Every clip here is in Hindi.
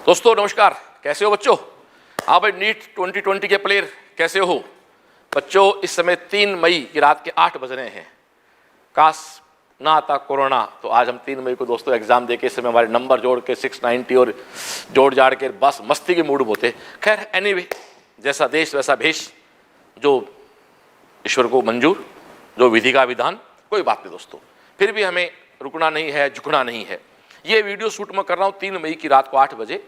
दोस्तों नमस्कार, कैसे हो बच्चों? हाँ भाई, नीट 2020 के प्लेयर कैसे हो बच्चों? इस समय 3 मई की रात के 8 बज रहे हैं। काश ना आता कोरोना तो आज हम 3 मई को दोस्तों एग्जाम देके इस समय हमारे नंबर जोड़ के 690 और जोड़ जाड़ के बस मस्ती के मूड में होते। खैर एनीवे, जैसा देश वैसा भेष, जो ईश्वर को मंजूर, जो विधि का विधान, कोई बात नहीं दोस्तों। फिर भी हमें रुकना नहीं है, झुकना नहीं है। ये वीडियो शूट मैं कर रहा हूँ 3 मई की रात को 8 बजे।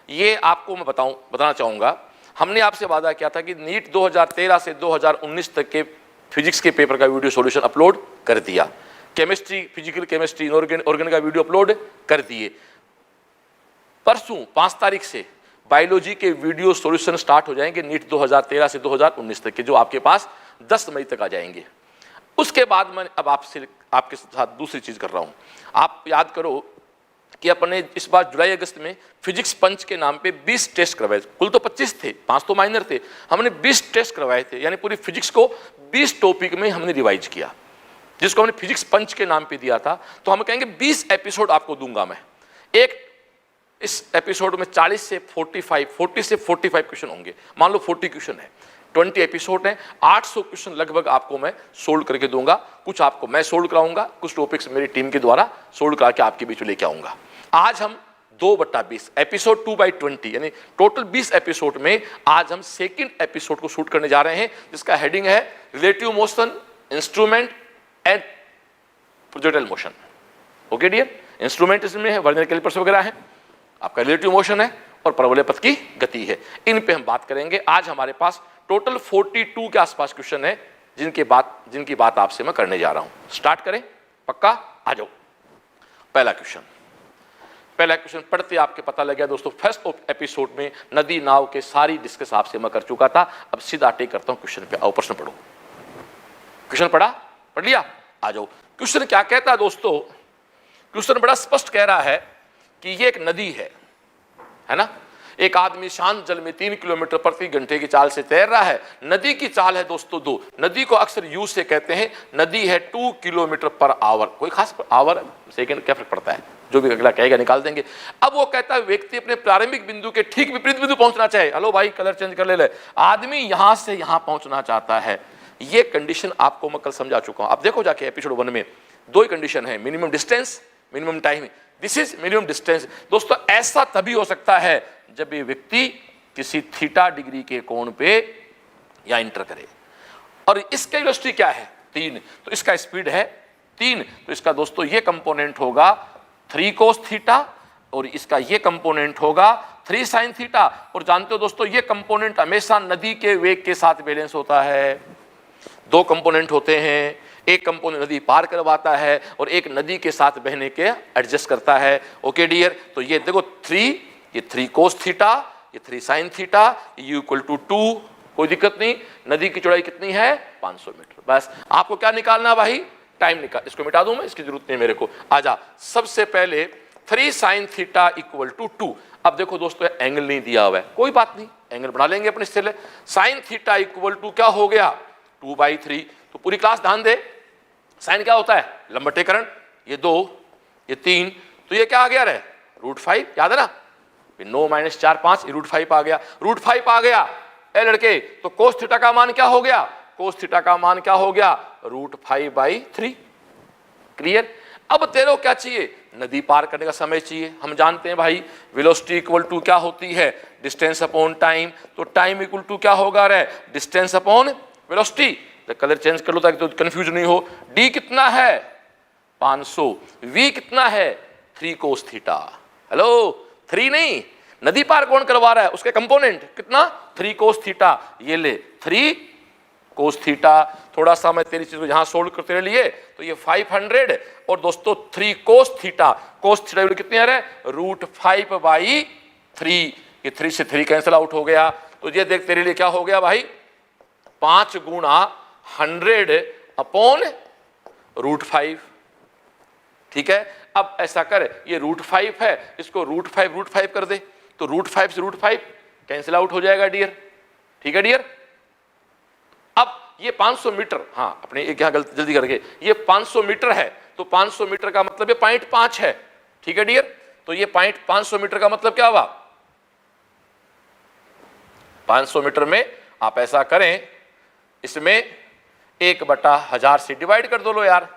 ये आपको मैं बताना चाहूँगा, हमने आपसे वादा किया था कि नीट 2013 से 2019 तक के फिजिक्स के पेपर का वीडियो सॉल्यूशन अपलोड कर दिया। केमिस्ट्री, फिजिकल केमिस्ट्री, ऑर्गेन का वीडियो अपलोड कर दिए। परसों 5 तारीख से बायोलॉजी के वीडियो सॉल्यूशन स्टार्ट हो जाएंगे नीट 2013 से 2019 तक के, जो आपके पास 10 मई तक आ जाएंगे। उसके बाद मैं अब आपके साथ दूसरी चीज कर रहा हूं। आप याद करो कि अपने इस बार जुलाई अगस्त में फिजिक्स पंच के नाम पे 20 टेस्ट करवाए। कुल तो 25 थे, 5 तो माइनर थे। हमने 20 टेस्ट करवाए थे, यानी पूरी फिजिक्स को 20 टॉपिक में हमने रिवाइज किया, जिसको हमने फिजिक्स पंच के नाम पे दिया था। तो हम कहेंगे 20 एपिसोड आपको दूंगा मैं। इस एपिसोड में 40 से 45 क्वेश्चन होंगे। मान लो 40 क्वेश्चन है, 20 एपिसोड है, 800 क्वेश्चन लगभग आपको मैं सोल्व करके दूंगा। कुछ आपको मैं सोल्व कराऊंगा, कुछ टॉपिक्स मेरी टीम के द्वारा सोल्व करा के आपके बीच में लेके आऊंगा। आज हम 2/20 एपिसोड 2/20 यानी टोटल 20 एपिसोड में आज हम सेकंड एपिसोड को शूट करने जा रहे हैं, जिसका हेडिंग है relative motion, instrument and projectile motion. Okay dear, instrument इसमें है, वर्नियर कैलिपर्स वगैरह है, आपका रिलेटिव मोशन है और परवलय पथ की गति है। इन पे हम बात करेंगे। आज हमारे पास टोटल 42 के आसपास क्वेश्चन है, जिनकी बात आपसे मैं करने जा रहा हूं। स्टार्ट करें? पक्का? आ जाओ। पहला क्वेश्चन पढ़ते आपके पता लग गया दोस्तों। फर्स्ट एपिसोड में नदी नाव के सारी डिस्कस आपसे मैं कर चुका था। अब सीधा अटैक करता हूं क्वेश्चन पे। आओ, प्रश्न पढ़ो। क्वेश्चन पढ़ लिया? आ जाओ। क्वेश्चन क्या कहता है दोस्तों? क्वेश्चन बड़ा स्पष्ट कह रहा है कि ये एक नदी है ना। एक आदमी शांत जल में 3 किलोमीटर प्रति घंटे की चाल से तैर रहा है। नदी की चाल है दोस्तों 2। नदी को अक्सर यू से कहते हैं। नदी है 2 किलोमीटर पर आवर। कोई खास आवर सेकंड क्या फर्क पड़ता है, जो भी अगला कहेगा निकाल देंगे। अब वो कहता है व्यक्ति अपने प्रारंभिक बिंदु के ठीक विपरीत बिंदु पहुंचना चाहे। हेलो भाई, कलर चेंज कर ले। आदमी यहां से यहां पहुंचना चाहता है। ये कंडीशन आपको मैं कल समझा चुका हूं। अब देखो जाके एपिसोड 1 में 2 ही कंडीशन है, minimum distance, minimum time. This is minimum distance. दोस्तों ऐसा तभी हो सकता है जब ये व्यक्ति किसी थीटा डिग्री के कोण पे या इंटर करे। और इसका वेलोसिटी क्या है? 3। तो इसका स्पीड है 3। तो इसका दोस्तों ये कंपोनेंट होगा 3 cos थीटा और इसका ये कंपोनेंट होगा 3 sin थीटा। और जानते हो दोस्तों, ये कंपोनेंट हमेशा नदी के वेग के साथ बैलेंस होता है। 2 कंपोनेंट होते हैं, एक कंपोनेंट नदी पार करवाता है और एक नदी के साथ बहने के एडजस्ट करता है। ओके डियर, तो ये देखो 3, ये 3 cos थीटा, ये 3 sin थीटा, ये इक्वल टू 2। कोई दिक्कत नहीं। नदी की चौड़ाई कितनी है? 500 मीटर। बस आपको क्या निकालना भाई? टाइम निकाल। इसको मिटा दूं मैं, इसकी जरूरत नहीं मेरे को। आजा, सबसे पहले 3 sin थीटा इक्वल टू 2। अब देखो दोस्तों, एंगल नहीं दिया हुआ है, कोई बात नहीं, एंगल बना लेंगे अपने से। sin थीटा इक्वल टू क्या हो गया? 2/3। तो पूरी क्लास ध्यान दे, साइन क्या होता है? लंबवतीकरण। ये 2, ये 3, तो ये क्या आ गया रे? √5। याद है ना? 9 - 4 5, √5 आ गया। √5 आ गया ए लड़के, तो कोस थीटा का मान क्या हो गया? कोस थीटा का मान क्या हो गया? √5/3। क्लियर? अब तेरे को क्या चाहिए? नदी पार करने का समय चाहिए। हम जानते हैं भाई, वेलोसिटी इक्वल टू क्या होती है? Distance upon time. तो टाइम इक्वल टू क्या होगा रे? Distance upon velocity. Colour change कर लो ताकि तो कंफ्यूज नहीं हो। डी कितना है? 500। वी कितना है? 3 cos थीटा। हेलो, 3 नहीं, नदी पार कौन करवा रहा है? उसके कंपोनेंट कितना? 3 cos थीटा। ये ले 3 cos थीटा। थोड़ा सा मैं तेरी चीज को यहां सोल्व करते रह लिए, तो ये 500 और दोस्तों 3 cos थीटा। cos थीटा कितनी आ रहा है? √5/3। ये 3 से 3 कैंसिल आउट हो गया। तो ये देख तेरे लिए क्या हो गया भाई? 5 गुणा 100 अपॉन √5। ठीक है? अब ऐसा कर, ये √5 है, इसको √5 कर दे, तो √5 से √5 कैंसिल आउट हो जाएगा डियर। ठीक है डियर? अब ये 500 मीटर, हाँ अपने एक यहां गलती जल्दी करके, ये 500 मीटर है, तो 500 मीटर का मतलब ये 0.5 है। ठीक है डियर? तो ये 500 मीटर का मतलब क्या हुआ? 500 मीटर में आप ऐसा करें, इसमें 1/1000 से डिवाइड कर दो लो यार,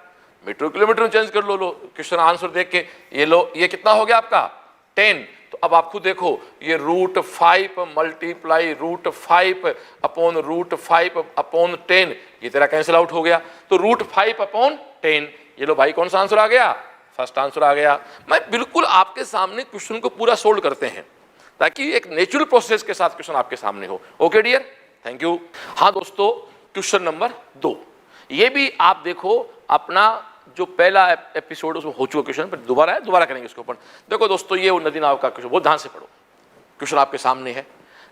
मीटर किलोमीटर में चेंज कर लो। क्वेश्चन आंसर देख के ये लो, ये कितना हो गया आपका 10। तो अब आप खुद देखो, ये √5 मल्टीप्लाई √5 अपॉन √5/10, ये तेरा कैंसिल आउट हो गया। तो √5/10, ये लो भाई कौन सा आंसर आ गया, फर्स्ट आंसर आ गया। मैं बिल्कुल आपके सामने क्वेश्चन को पूरा सोल्व करते हैं ताकि एक नेचुरल प्रोसेस के साथ क्वेश्चन आपके सामने हो। Okay dear, thank you. हाँ दोस्तों, क्वेश्चन नंबर 2, ये भी आप देखो, अपना जो पहला एपिसोड उसमें हो चुका क्वेश्चन, पर दोबारा करेंगे इसके ऊपर। देखो दोस्तों, ये नदी नाव का क्वेश्चन, बहुत ध्यान से पढ़ो। क्वेश्चन आपके सामने है,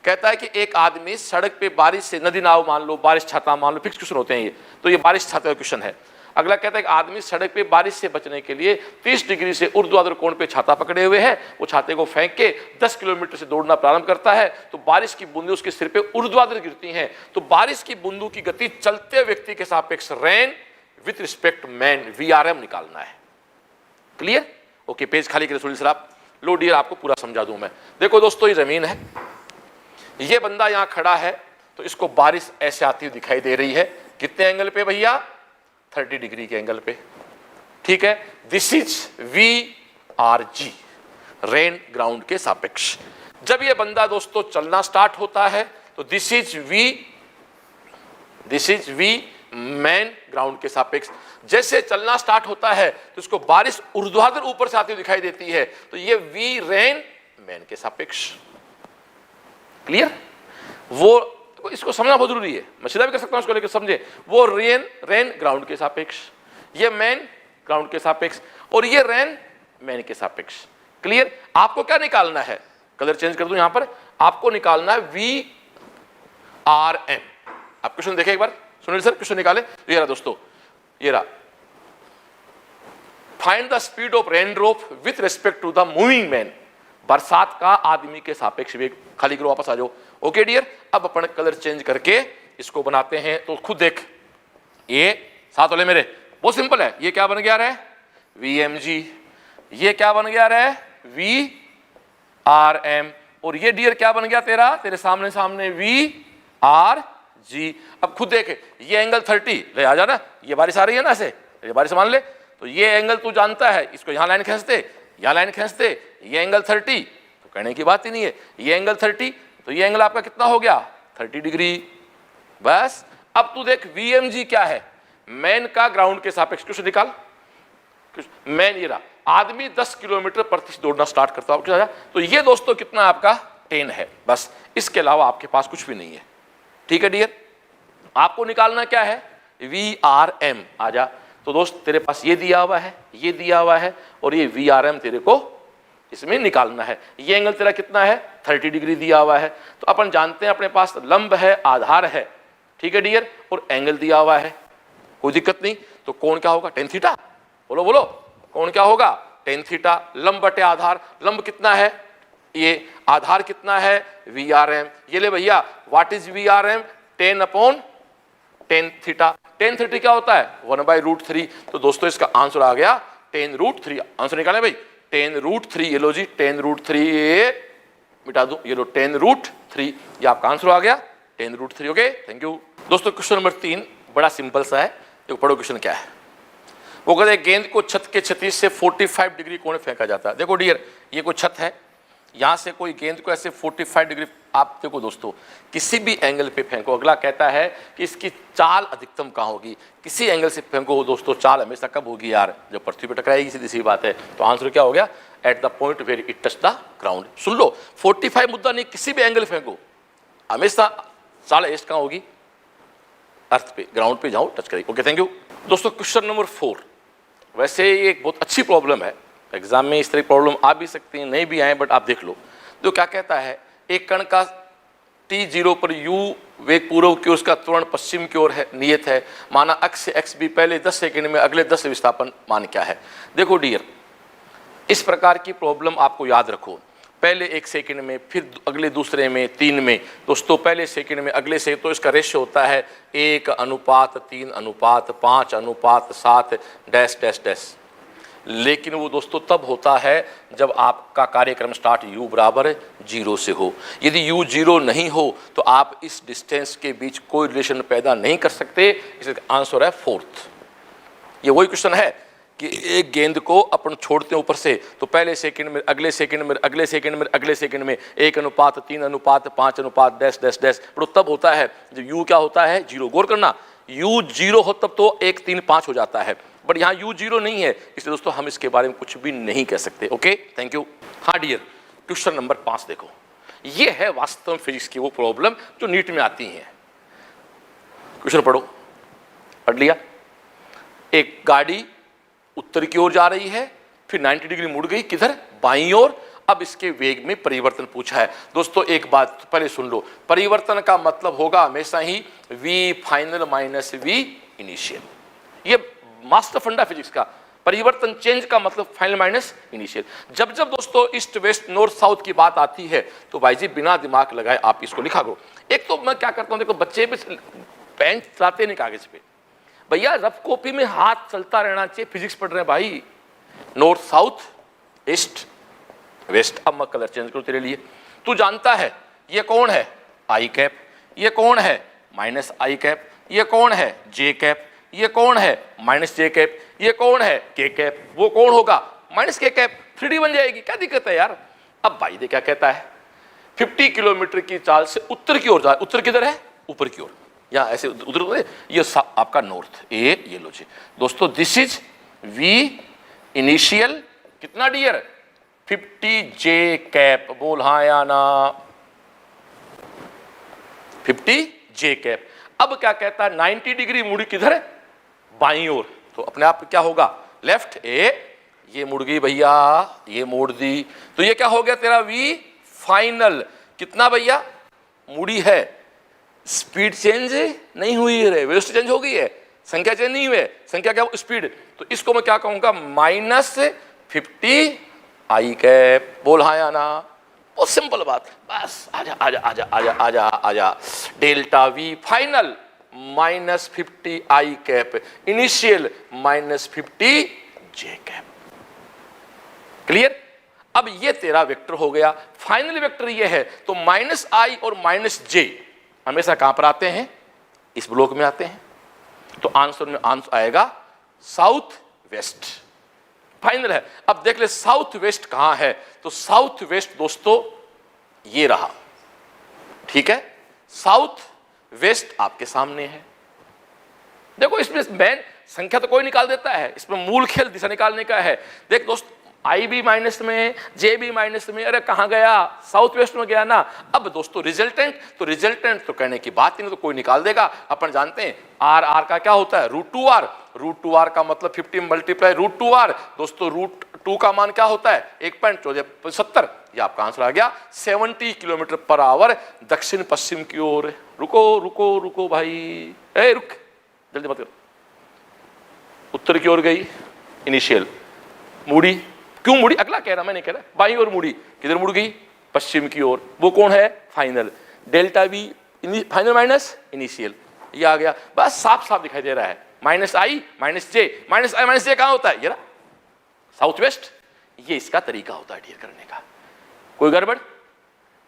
कहता है कि एक आदमी सड़क पे बारिश से, नदी नाव मान लो, बारिश छाता मान लो, फिक्स क्वेश्चन होते हैं ये, तो ये बारिश छाता का क्वेश्चन है। अगला कहता है कि आदमी सड़क पे बारिश से बचने के लिए 30 डिग्री से ऊर्ध्वाधर कोण पे छाता पकड़े हुए है, वो छाते को फेंक के 10 किलोमीटर से दौड़ना प्रारंभ करता है। तो बारिश की बूंदें उसके सिर पे ऊर्ध्वाधर गिरती हैं। तो बारिश की बूंदों की गति चलते व्यक्ति के सापेक्ष rain with respect man, VRM निकालना है। क्लियर? ओके, पेज खाली करिए सुनील सर आप। लो डियर, आपको पूरा समझा दूं मैं। देखो दोस्तों, ये जमीन है, ये बंदा यहां खड़ा है, तो इसको बारिश ऐसे आती हुई दिखाई दे रही है। कितने एंगल पे भैया? 30 डिग्री के एंगल पे। ठीक है, this is VRG, rain ground के सापेक्ष। जब ये बंदा दोस्तों चलना स्टार्ट होता है तो this is V man ground के सापेक्ष। जैसे चलना स्टार्ट होता है तो इसको बारिश ऊर्ध्वाधर ऊपर से आती हुई दिखाई देती है, तो ये V रेन मैन के सापेक्ष। क्लियर? वो इसको समझना बहुत जरूरी है, मैं सीधा भी कर सकता हूं इसको, लेकर समझे। वो रेन ग्राउंड के सापेक्ष, ये मैन ग्राउंड के सापेक्ष, और ये रेन मैन के सापेक्ष। क्लियर? आपको क्या निकालना है? कलर चेंज कर दूं यहां पर, आपको निकालना है VRM। आप क्वेश्चन देखें एक बार, सुनील सर क्वेश्चन निकाले। ये रहा दोस्तों, ये रहा, find the speed of raindrop with respect to the moving man. बरसात का आदमी के सापेक्ष वेग। खाली करो, वापस आ जाओ। ओके डियर, अब अपन कलर चेंज करके इसको बनाते हैं। तो खुद देख, ये साथ वाले मेरे, बहुत सिंपल है। ये क्या बन गया रहा, VMG। ये क्या बन गया रहा, VRM। और ये डियर क्या बन गया तेरा, तेरे सामने VRG। अब खुद देख, ये एंगल 30 ले आ जाना, ये बारिश आ रही है ना, ऐसे ये बारिश मान ले, तो ये एंगल तू जानता है, इसको यहां लाइन खींचते, यहां लाइन खींचते, ये एंगल 30, तो कहने की बात ही नहीं है। ये एंगल 30, तो ये एंगल आपका कितना हो गया, 30 डिग्री। बस अब तू देख VMG क्या है, मैन का ग्राउंड के सापेक्ष। क्वेश्चन निकाल। मैन ये रहा, आदमी 10 किलोमीटर प्रति दौड़ना स्टार्ट करता है, तो ये दोस्तों कितना आपका 10 है। बस इसके अलावा आपके पास कुछ भी नहीं है। ठीक है डियर, आपको निकालना क्या है, VRM। आजा, तो दोस्त तेरे पास ये दिया हुआ है, ये दिया हुआ है, और ये VRM तेरे को इसमें निकालना है। ये एंगल तेरा कितना है, 30 डिग्री दिया हुआ है। तो अपन जानते हैं अपने पास लंब है, आधार है। ठीक है डियर, और एंगल दिया हुआ है, कोई दिक्कत नहीं। तो कोण क्या होगा, tan थीटा। बोलो बोलो, कोण क्या होगा, tan थीटा। लंब बटे आधार, लंब कितना है, ये आधार कितना है, VRM। ये ले भैया, what is VRM, 10/tan theta. tan theta क्या होता है, 1/√3। तो दोस्तों इसका आंसर आ गया tan√3। आंसर निकाले भाई, tan√3। ये लो जी, tan√3, ये मिटा दो, ये लो tan√3, ये आपका आंसर आ गया tan√3। ओके, थैंक यू दोस्तों। क्वेश्चन नंबर 3 बड़ा सिंपल सा है, देखो पढ़ो क्वेश्चन क्या है। वो कहते हैं गेंद को छत के क्षितिज से 45 डिग्री कोण फेंका जाता है। देखो डियर, ये कोई छत है, यहां से कोई गेंद को ऐसे 45 डिग्री, आप देखो दोस्तों किसी भी एंगल पे फेंको। अगला कहता है कि इसकी चाल अधिकतम कहाँ होगी, किसी एंगल से फेंको दोस्तों, चाल हमेशा कब होगी यार, जब पृथ्वी पर टकराएगी, सीधी सी बात है। तो आंसर क्या हो गया, at the point where it touch the ground. सुन लो, 45 मुद्दा नहीं, किसी भी एंगल फेंको, हमेशा चाल एस्ट कहाँ होगी, अर्थ पे, ग्राउंड पे जाओ, टच करेगी। ओके, थैंक यू दोस्तों। क्वेश्चन नंबर 4, वैसे ये एक बहुत अच्छी प्रॉब्लम है, एग्जाम में इस तरह की प्रॉब्लम आ भी सकती है, नहीं भी आए, बट आप देख लो। जो क्या कहता है, एक कण का t0 पर u वेग पूर्व की ओर, उसका त्वरण पश्चिम की ओर है, नियत है। माना अक्ष से x भी पहले 10 सेकंड में, अगले 10 से विस्थापन मान क्या है। देखो डियर, इस प्रकार की प्रॉब्लम आपको याद रखो, पहले 1 सेकंड में, फिर अगले दूसरे में, 3 में। दोस्तों पहले सेकंड में, अगले से, तो इसका रेशियो होता है 1:3:5:5:7 डैश डैश डैश। लेकिन वो दोस्तों तब होता है जब आपका कार्यक्रम स्टार्ट u बराबर 0 से हो। यदि u 0 नहीं हो तो आप इस डिस्टेंस के बीच कोई रिलेशन पैदा नहीं कर सकते। इसका आंसर है फोर्थ। ये वही क्वेश्चन है कि एक गेंद को अपन छोड़ते हैं ऊपर से तो पहले सेकंड में, अगले सेकंड में, अगले सेकंड में, अगले सेकंड में 1:3:5 डैश डैश डैश, पर तब होता है जब u क्या होता है 0। गौर करना, u 0 हो तब तो 1:3:5 हो जाता है, बट यहाँ u 0 नहीं है, इसलिए दोस्तों हम इसके बारे में कुछ भी नहीं कह सकते। Okay, thank you. हाँ डियर, क्वेश्चन नंबर 5 देखो, ये है वास्तव में फिजिक्स की वो प्रॉब्लम जो नीट में आती है। क्वेश्चन पढ़ो, पढ़ लिया। एक गाड़ी उत्तर की ओर जा रही है, फिर 90 डिग्री मुड़ गई, किधर, बाईं ओर। अब इसके वेग में परिवर्तन पूछा है। दोस्तों एक बात पहले सुन लो, परिवर्तन का मतलब होगा हमेशा ही v final minus v initial. ये मास्टर फंडा फिजिक्स का, परिवर्तन चेंज का मतलब फाइनल माइनस इनिशियल। जब जब दोस्तों ईस्ट वेस्ट नॉर्थ साउथ की बात आती है तो भाई जी बिना दिमाग लगाए आप इसको लिखा करो। एक तो मैं क्या करता हूं, देखो बच्चे भी पेन चलाते नहीं कागज पे, भैया रफ कॉपी में हाथ चलता रहना चाहिए। फिजिक्स पढ़ रहे हैं भाई, नॉर्थ साउथ ईस्ट वेस्ट। अब मैं कलर चेंज करूं तेरे लिए। तू जानता है ये कौन है आई कैप, ये कौन है माइनस आई कैप, ये कौन है जे कैप, ये कौन है माइनस जे कैप, ये कौन है के कैप, वो कौन होगा माइनस के कैप। 3D बन जाएगी, क्या दिक्कत है यार। अब भाई दे क्या कहता है, 50 किलोमीटर की चाल से उत्तर की ओर जाए। उत्तर किधर है, ऊपर की ओर, या ऐसे उधर, ये आपका नॉर्थ ए, ये लो जी दोस्तों, दिस इज वी इनिशियल कितना डियर 50 जे कैप। बोल हाँ या ना, 50 जे कैप। अब क्या कहता है 90 डिग्री मुड़ी किधर है, बाईं ओर, तो अपने आप क्या होगा लेफ्ट ए, ये मुड़ गई भैया, ये मोड़ दी, तो ये क्या हो गया तेरा वी फाइनल। कितना भैया मुड़ी है, स्पीड चेंज नहीं हुई है, वेलोसिटी चेंज हो गई है, संख्या चेंज नहीं हुई है, संख्या क्या स्पीड। तो इसको मैं क्या कहूंगा -50 आई कैप। बोल हाँ या ना, बहुत सिंपल बात, बस आजा आजा आजा आजा आजा आजा। Delta we final -50 I cap initial -50 J cap. Clear. अब ये तेरा वेक्टर हो गया, फाइनल वेक्टर ये है, तो -i और -j हमेशा कहां पर आते हैं, इस ब्लॉक में आते हैं, तो आंसर में आंसर आएगा साउथ वेस्ट। फाइनल है। अब देख ले साउथ वेस्ट कहां है, तो साउथ वेस्ट दोस्तों ये रहा, ठीक है, साउथ वेस्ट आपके सामने है। देखो इसमें मैन संख्या तो कोई निकाल देता है, इसमें मूल खेल दिशा निकालने का है। देख दोस्त, आई भी माइनस में, जे भी माइनस में, अरे कहां गया, साउथ वेस्ट में गया ना। अब दोस्तों रिजल्टेंट, तो रिजल्टेंट तो कहने की बात ही नहीं, तो कोई निकाल देगा। अपन जानते हैं आर, आर का क्या होता है √2r, √2r का मतलब 50 × √2r। दोस्तों √2 का मान क्या होता है 1.1475। ये आपका आंसर आ गया 70 किलोमीटर पर आवर दक्षिण पश्चिम की ओर। रुको रुको रुको भाई, ए रुक, जल्दी मत करो। उत्तर की ओर गई इनिशियल, मुड़ी, क्यों मुड़ी, अगला कह रहा, मैं नहीं कह रहा, बाईं ओर मुड़ी, किधर मुड़ गई पश्चिम की ओर, वो कौन है final. Delta we final minus initial, ये आ गया, बस साफ साफ दिखाई दे रहा है। -i -j, -i -j कहां होता है, ये साउथ वेस्ट। ये इसका तरीका होता है डियर करने का, कोई गड़बड़।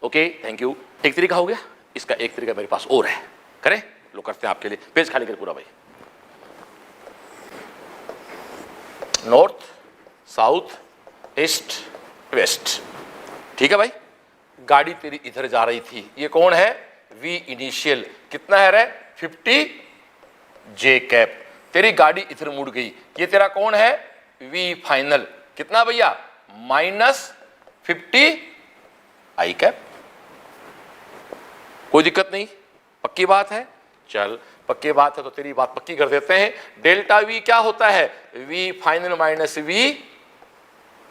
Okay thank you. एक तरीका हो गया, इसका एक तरीका मेरे पास और है, करें लो, करते हैं आपके लिए। पेज खाली कर पूरा भाई, नॉर्थ साउथ ईस्ट वेस्ट, ठीक है भाई। गाड़ी तेरी इधर जा रही थी, ये कौन है वी इनिशियल, कितना है रे 50 जे कैप। तेरी गाड़ी इधर मुड़ गई, ये तेरा कौन है वी फाइनल, कितना भैया -50 आई कैप। कोई दिक्कत नहीं, पक्की बात है, चल पक्की बात है तो तेरी बात पक्की कर देते हैं। डेल्टा वी क्या होता है, V final minus V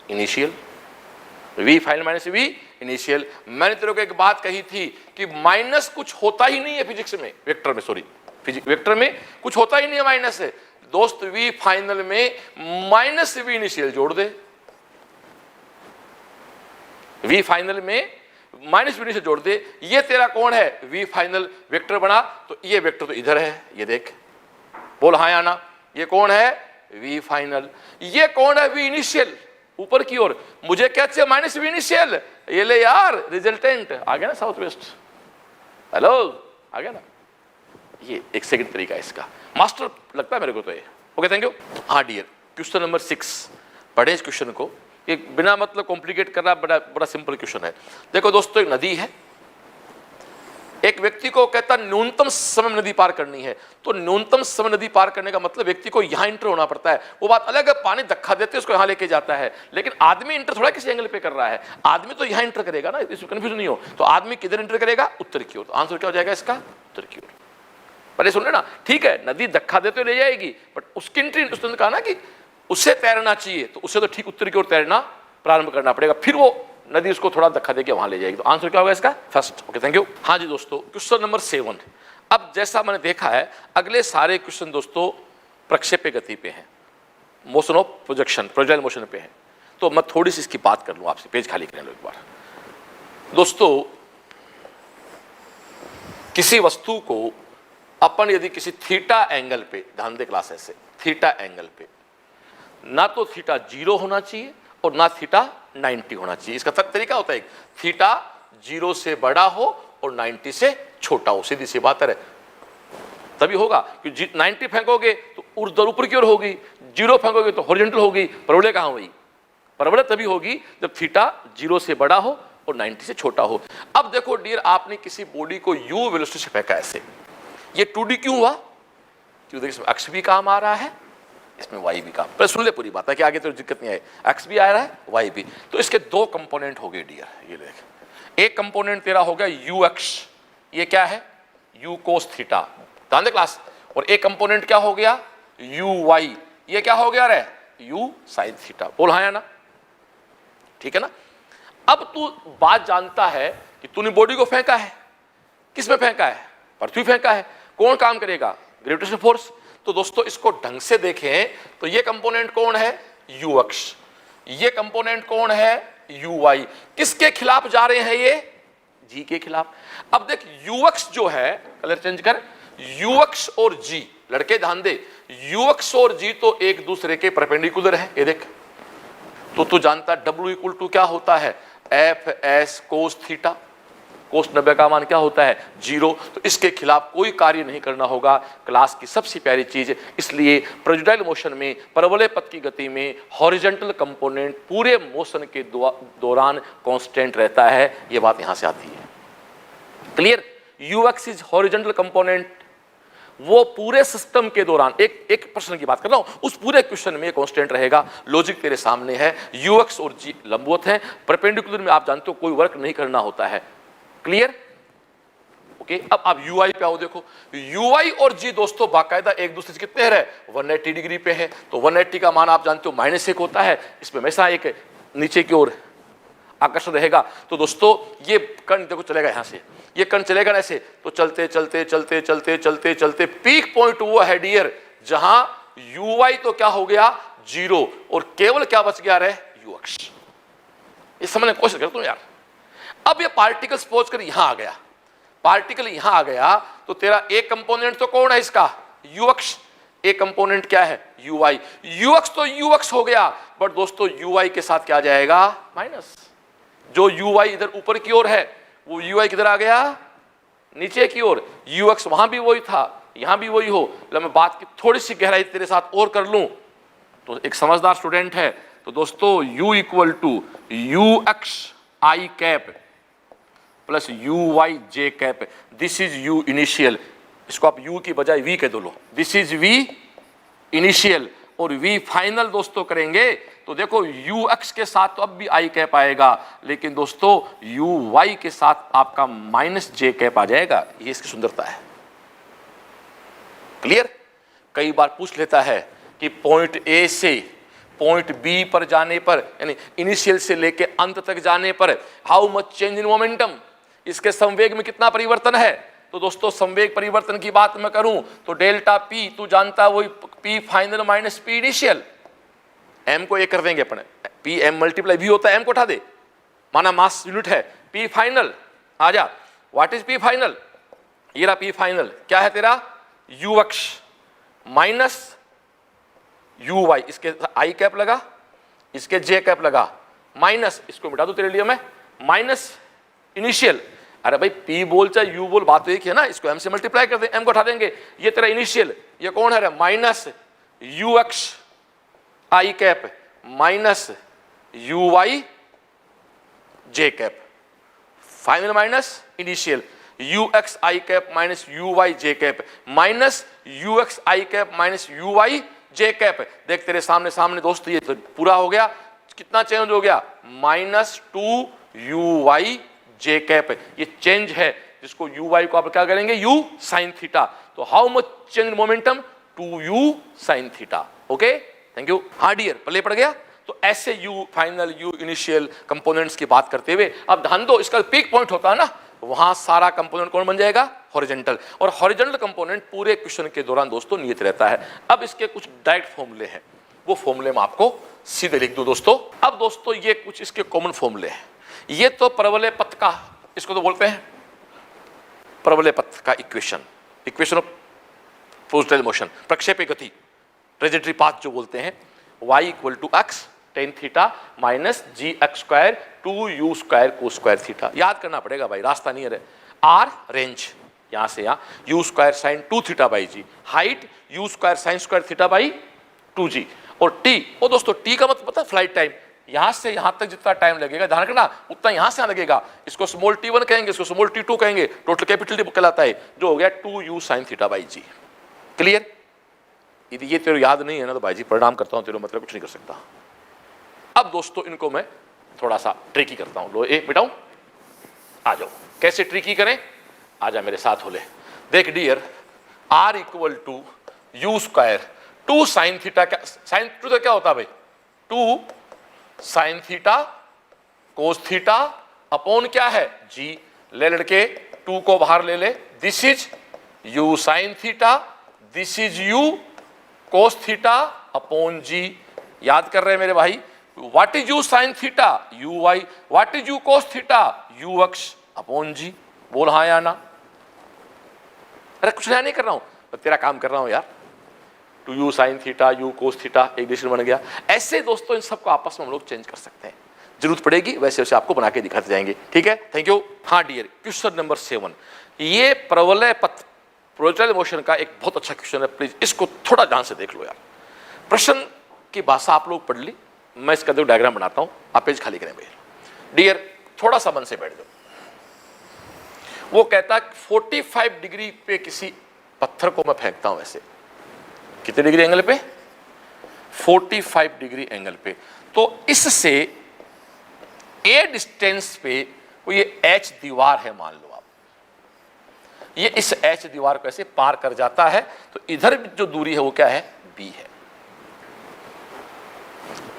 initial, V final minus V initial. मैंने तेरे को एक बात कही थी कि माइनस कुछ होता ही नहीं है फिजिक्स में, वेक्टर में, सॉरी वेक्टर में कुछ होता ही नहीं है माइनस है। दोस्त वी फाइनल में माइनस वी इनिशियल जोड़ दे, वी फाइनल में माइनस वी इनिशियल जोड़ दे, ये तेरा कौन है वी फाइनल वेक्टर बना। तो ये वेक्टर तो इधर है, ये देख, बोल हाँ या ना, ये कौन है वी फाइनल। ये कौन है वी इनिशियल ऊपर की ओर, मुझे क्या चाहिए माइनस वी इनिशियल, ये ले यार रिजल्टेंट आ गया ना साउथ वेस्ट। हेलो आ गया ना, ये एक सेकंड तरीका है इसका, मास्टर लगता है मेरे को तो ये। Okay thank you. हाँ डियर, क्वेश्चन नंबर 6 पढ़े इस क्वेश्चन को, ये बिना मतलब कॉम्प्लिकेट कर रहा, बड़ा सिंपल क्वेश्चन है। देखो दोस्तों, एक नदी है, एक व्यक्ति को कहता न्यूनतम समय नदी पार करनी है, तो न्यूनतम समय नदी पार करने का मतलब व्यक्ति को यहां इंटर होना पड़ता है। वो बात अलग है, पानी धक्का देते उसको यहां लेके जाता है, लेकिन आदमी इंटर थोड़ा किसी एंगल पे कर रहा है, आदमी तो यहां इंटर करेगा ना, इसमें कंफ्यूजन नहीं हो। तो आदमी किधर इंटर करेगा, उत्तर की ओर। तो आंसर क्या हो जाएगा इसका, उत्तर की ओर। पहले सुन लेना, ठीक है नदी धक्का देते हुए ले जाएगी, बट उसकी एंट्री, उसने कहा ना कि उसे तैरना चाहिए, तो उसे तो ठीक उत्तर की ओर तैरना प्रारंभ करना पड़ेगा, फिर वो नदी उसको थोड़ा धक्का देके वहां ले जाएगी। तो आंसर क्या होगा इसका, फर्स्ट। Okay thank you. हाँ जी दोस्तों, क्वेश्चन नंबर 7। अब जैसा मैंने देखा है, अगले सारे क्वेश्चन दोस्तों प्रक्षेप्य गति पे हैं, motion of projection, projectile motion पे हैं। तो मैं थोड़ी सी इसकी बात कर लूं आपसे, पेज खाली करें लो एक बार। दोस्तों, किसी वस्तु को अपन यदि किसी थीटा एंगल पे, ध्यान दे क्लास ऐसे, थीटा एंगल पे ना तो थीटा 0 होना चाहिए और ना थीटा 90 होना चाहिए। इसका तरीका होता है, थीटा 0 से बड़ा हो और 90 से छोटा हो, सीधी सी बात है, तभी होगा। कि 90 फेंकोगे तो ऊर्ध्व ऊपर की ओर होगी, 0 फेंकोगे तो हॉरिजॉन्टल होगी। परवलय कहां हुई, परवलय तभी होगी जब थीटा 0 से बड़ा हो और 90 से छोटा हो। अब देखो डियर, आपने किसी बॉडी को u वेलोसिटी से फेंका ऐसे, ये 2D क्यों हुआ, क्यों देखिए इसमें अक्ष भी काम आ रहा है, इसमें y भी काम। पर सुन ले पूरी बात है कि आगे तो दिक्कत नहीं है, x भी आ रहा है y भी। तो इसके दो कंपोनेंट हो गए डियर, ये देख, एक कंपोनेंट तेरा हो गया ux, ये क्या है u cos थीटा, ध्यान दे क्लास, और एक कंपोनेंट क्या हो गया uy, ये क्या हो गया रे u sin थीटा। बोल हाँ या ना, ठीक है ना। अब तू बात जानता है कि तूने बॉडी को फेंका है, किस में फेंका है, पृथ्वी फेंका है, कौन काम करेगा, ग्रेविटेशनल फोर्स। तो दोस्तों इसको ढंग से देखें तो ये कंपोनेंट कौन है u अक्ष, ये कंपोनेंट कौन है uy, किसके खिलाफ जा रहे हैं ये, g के खिलाफ। अब देख u अक्ष जो है, कलर चेंज कर, u अक्ष और g, लड़के ध्यान दे, u अक्ष और g तो एक दूसरे के परपेंडिकुलर है, ये देख। तो तू जानता w इक्वल टू क्या होता है, एफ एस कोस थीटा, कोस 90 का मान क्या होता है 0। तो इसके खिलाफ कोई कार्य नहीं करना होगा, क्लास की सबसे प्यारी चीज। इसलिए प्रोजेक्टाइल मोशन में, परवलय पथ की गति में हॉरिजॉन्टल कंपोनेंट पूरे मोशन के दौरान कांस्टेंट रहता है, ये बात यहां से आती है। Clear, you x is horizontal component, वो पूरे सिस्टम के दौरान, एक प्रश्न की बात कर रहा हूं, उस पूरे क्वेश्चन में कांस्टेंट रहेगा। लॉजिक तेरे सामने है, यू एक्स और जी लंबवत हैं, परपेंडिकुलर में आप जानते हो कोई वर्क नहीं करना होता है। Clear, okay. अब आप यूआई पे आओ, देखो यूआई और जी दोस्तों बाकायदा एक दूसरे से कितने रहे, 180 डिग्री पे है। तो 180 का मान आप जानते हो -1 होता है, इसमें हमेशा एक नीचे की ओर आकर्षण रहेगा। तो दोस्तों ये कण देखो चलेगा यहां से, ये कण चलेगा ना ऐसे, तो चलते चलते चलते चलते चलते चलते पीक पॉइंट वो है डियर, जहां यूआई तो क्या हो गया 0 और केवल क्या बच गया रहे यू अक्ष। ये समझने की कोशिश करता हूं यार। अब ये पार्टिकल सपोज कर यहां आ गया, पार्टिकल यहां आ गया, तो तेरा एक कंपोनेंट तो कौन है इसका यू अक्ष, एक कंपोनेंट क्या है यूआई, यू अक्ष तो यू अक्ष हो गया, बट दोस्तों यूआई के साथ क्या जाएगा माइनस। जो यूआई इधर ऊपर की ओर है वो यूआई किधर आ गया नीचे की ओर, यू अक्ष वहां भी वही था यहां भी वही हो। मैं बात की थोड़ी सी गहराई तेरे साथ और कर लूं, तो एक समझदार स्टूडेंट है, तो दोस्तों u इक्वल टू यू अक्ष i cap plus u Y J cap, this is u initial. इसको आप u की बजाय v कह दो लो, दिस इज v इनिशियल और v फाइनल दोस्तों करेंगे तो देखो u अक्ष के साथ तो अब भी i कैप आएगा, लेकिन दोस्तों u y के साथ आपका -j कैप आ जाएगा। ये इसकी सुंदरता है। क्लियर, कई बार पूछ लेता है कि पॉइंट A से पॉइंट B पर जाने पर, यानी इनिशियल से लेके अंत तक जाने पर how much change in momentum, इसके संवेग में कितना परिवर्तन है। तो दोस्तों संवेग परिवर्तन की बात मैं करूं तो डेल्टा P तू जानता है वही P final minus P initial, M को एक कर देंगे अपन, P M मल्टीप्लाई V होता है, M को उठा दे, माना मास यूनिट है P फाइनल, आ जा व्हाट इज P फाइनल, ये रहा P फाइनल क्या है तेरा U अक्ष माइनस यू वाई, इसके आई कैप लगा, इसके जे कैप लगा, माइनस, इसको मिटा दो तेरे लिए मैं, माइनस इनिशियल, अरे भाई पी बोल चाहे यू बोल बात तो एक है ना, इसको एम से मल्टीप्लाई कर दे, एम को उठा देंगे, ये तेरा इनिशियल, ये कौन है, minus U X I cap minus U Y J cap, final minus initial U X I cap minus U Y J cap minus U X I cap minus U Y J cap. देख तेरे सामने सामने दोस्त, ये तो पूरा हो गया, कितना चेंज हो गया, माइनस टू यू वाई जे कैप, ये चेंज है जिसको यू वाई को आप क्या करेंगे, यू साइन थीटा। तो how much change in momentum, two U sine theta. Okay, thank you. हाँ डियर, पल्ले पड़ गया। तो ऐसे U final, U initial components की बात करते हुए अब ध्यान दो, इसका पीक पॉइंट होता है ना, वहां सारा कंपोनेंट कौन बन जाएगा, हॉरिजॉन्टल, और हॉरिजॉन्टल कंपोनेंट पूरे क्वेश्चन के दौरान दोस्तों नियत रहता है। अब इसके कुछ डायरेक्ट फॉर्मूले हैं, वो फॉर्मूले में आपको सीधे लिख दूं दोस्तों। अब दोस्तों ये कुछ इसके कॉमन फॉर्मूले हैं, ये तो परवलय पथ का, इसको तो बोलते हैं परवलय पथ का equation, equation of projectile motion, प्रक्षेपी गति, ट्रेजेक्टरी पाथ जो बोलते हैं, y equal to X tan theta minus G X square two you square को स्क्वायर थीटा। याद करना पड़ेगा भाई, रास्ता नहीं है। आर रेंज यहां से यहां, u square sine two theta by g, height u square sine square theta by two g, और टी, वो दोस्तों टी का मतलब पता है, फ्लाइट टाइम, यहां से यहां तक जितना टाइम लगेगा ध्यान रखना, उतना यहां से लगेगा। इसको स्मॉल t1 कहेंगे, इसको स्मॉल t2 कहेंगे, टोटल कैपिटल टी कहलाता है, जो हो गया two U sine theta by G. Clear? यदि ये तेरे याद नहीं है ना तो भाई जी प्रणाम करता हूं, तेरे मतलब कुछ नहीं कर सकता। अब दोस्तों इनको मैं थोड़ा सा ट्रिकी करता हूं, लो एक मिटाऊं, आ जाओ, कैसे ट्रिकी करें, आ जा मेरे साथ होले। देख dear, R equal to you square two sine theta, क्या साइन टू तो क्या होता है भाई, two sine theta cos theta upon क्या है जी, ले लड़के टू को बाहर ले ले, this is u sine theta, this is u cos theta upon g. याद कर रहे हैं मेरे भाई, what is u sine theta, u y, what is u cos theta, u x upon g. बोल हाँ या ना? अरे कुछ नया नहीं कर रहा हूं, मैं तेरा काम कर रहा हूं यार। Two U sine theta, U cos theta, एक डिसीजन बन गया। ऐसे दोस्तों इन सबको आपस में हम लोग चेंज कर सकते हैं, जरूरत पड़ेगी वैसे वैसे आपको बना के दिखाते जाएंगे, ठीक है, थैंक यू। हाँ डियर, क्वेश्चन नंबर 7, ये प्रवलय पथ प्रोजेक्टाइल मोशन का एक बहुत अच्छा क्वेश्चन है, प्लीज इसको थोड़ा ध्यान से देख लो यार। प्रश्न की भाषा आप लोग पढ़ ली, मैं इसका जो डायग्राम बनाता हूं, आप पेज खाली करें भैया। डियर थोड़ा सा मन से बैठ जाओ। वो कहता है 45 डिग्री पे किसी पत्थर को मैं फेंकता हूं, ऐसे कितने डिग्री एंगल पे, 45 डिग्री एंगल पे। तो इससे ए डिस्टेंस पे वो ये एच दीवार है, मान लो आप, ये इस एच दीवार को ऐसे पार कर जाता है, तो इधर जो दूरी है वो क्या है, बी है।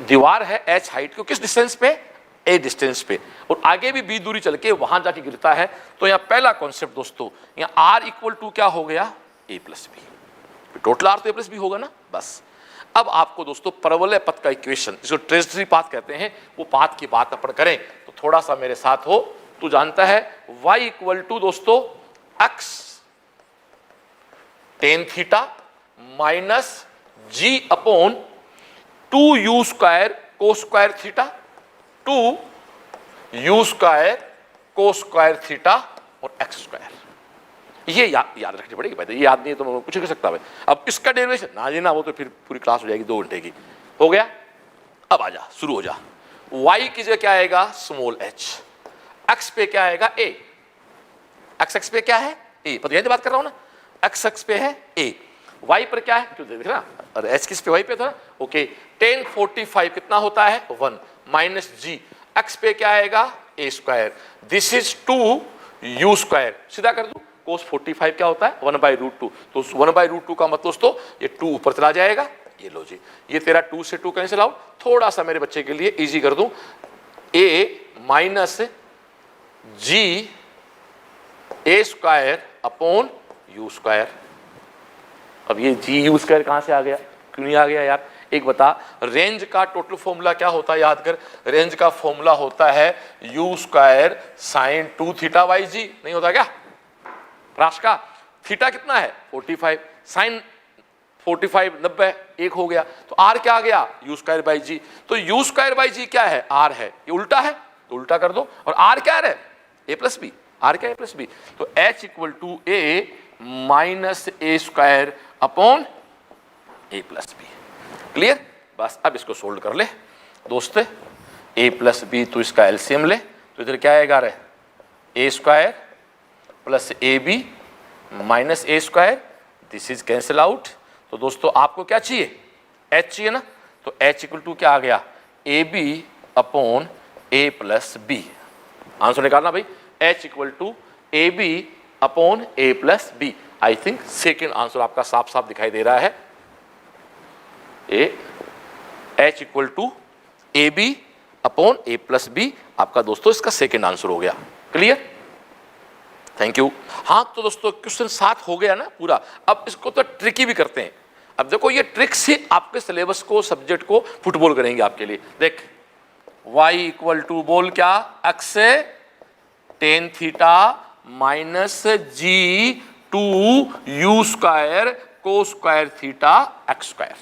दीवार है एच हाइट को किस डिस्टेंस पे, ए डिस्टेंस पे, और आगे भी बी दूरी चल के वहां जाके गिरता है। तो यहां पहला कॉन्सेप्ट दोस्तों, यहां आर इक्वल टू क्या हो गया, ए प्लस बी, टोटल आर तो ए प्लस बी होगा ना, बस। अब आपको दोस्तों परवलय पथ का इक्वेशन, जिसको ट्रेजेक्टरी पाथ कहते हैं, वो पाथ की बात अपन करें तो थोड़ा सा मेरे साथ हो। तू जानता है y इक्वल टू दोस्तों x tan theta minus g upon two you square को square theta, two you square को स्क्वायर थीटा और एक्स स्क्वायर। ये याद रखनी पड़ेगी भाई, ये याद नहीं है तो मैं कुछ नहीं कर सकता भाई। अब इसका डेरिवेशन ना जी ना, वो तो फिर पूरी क्लास हो जाएगी 2 घंटे की। हो गया, अब आ जा, शुरू हो जा। y की जगह क्या आएगा, स्मॉल h, x पे क्या आएगा, a, x पे क्या है, a, पता यही बात कर रहा हूं ना, x पे है a, y पर क्या है, क्यों देख रहा, अरे h किस पे, y पे था, ओके। 1045 कितना होता है, 1 माइनस जी, x पे क्या आएगा, a square, this is 2 u square, सीधा कर दूं, कोस 45 क्या होता है, 1/√2, तो 1/√2 का मतलब दोस्तों ये 2 ऊपर चला जाएगा। ये लो जी, ये तेरा 2 से 2 कैंसिल आउट, थोड़ा सा मेरे बच्चे के लिए इजी कर दूं, a minus G A square upon U square. अब ये जी यू स्क्वायर कहां से आ गया, क्यों नहीं आ गया यार, एक बता। रेंज का टोटल फॉर्मूला क्या होता है, याद कर, रेंज का फॉर्मूला होता है u square sign 2 theta by g, नहीं होता क्या, राश का थीटा कितना है 45, साइन 45 90 1 हो गया, तो r क्या आ गया u स्क्वायर बाई जी। तो u स्क्वायर बाई जी क्या है, r है, ये उल्टा है तो उल्टा कर दो, और r क्या है a प्लस बी, r क्या है a प्लस बी, तो h equal to a minus A square upon a plus B. Clear, बस अब इसको सोल्व कर ले दोस्त, a प्लस बी तो इसका एलसीएम ले, तो इधर क्या आएगा रे, a square plus A B minus A square, this is cancel out. तो दोस्तों आपको क्या चाहिए, h चाहिए ना, तो h इक्वल टू क्या आ गया, A B upon A plus B. Answer निकालना भाई, h equal to A B upon A plus B. I think second answer आपका साफ साफ दिखाई दे रहा है, h equal to A B upon A plus B आपका दोस्तों इसका सेकेंड आंसर हो गया। Clear, thank you. हाँ तो दोस्तों क्वेश्चन 7 हो गया ना पूरा, अब इसको तो ट्रिकी भी करते हैं। अब देखो ये ट्रिक से आपके सिलेबस को, सब्जेक्ट को फुटबॉल करेंगे आपके लिए। देख y इक्वल टू बोल क्या, x tan theta minus g two you square को square theta x square.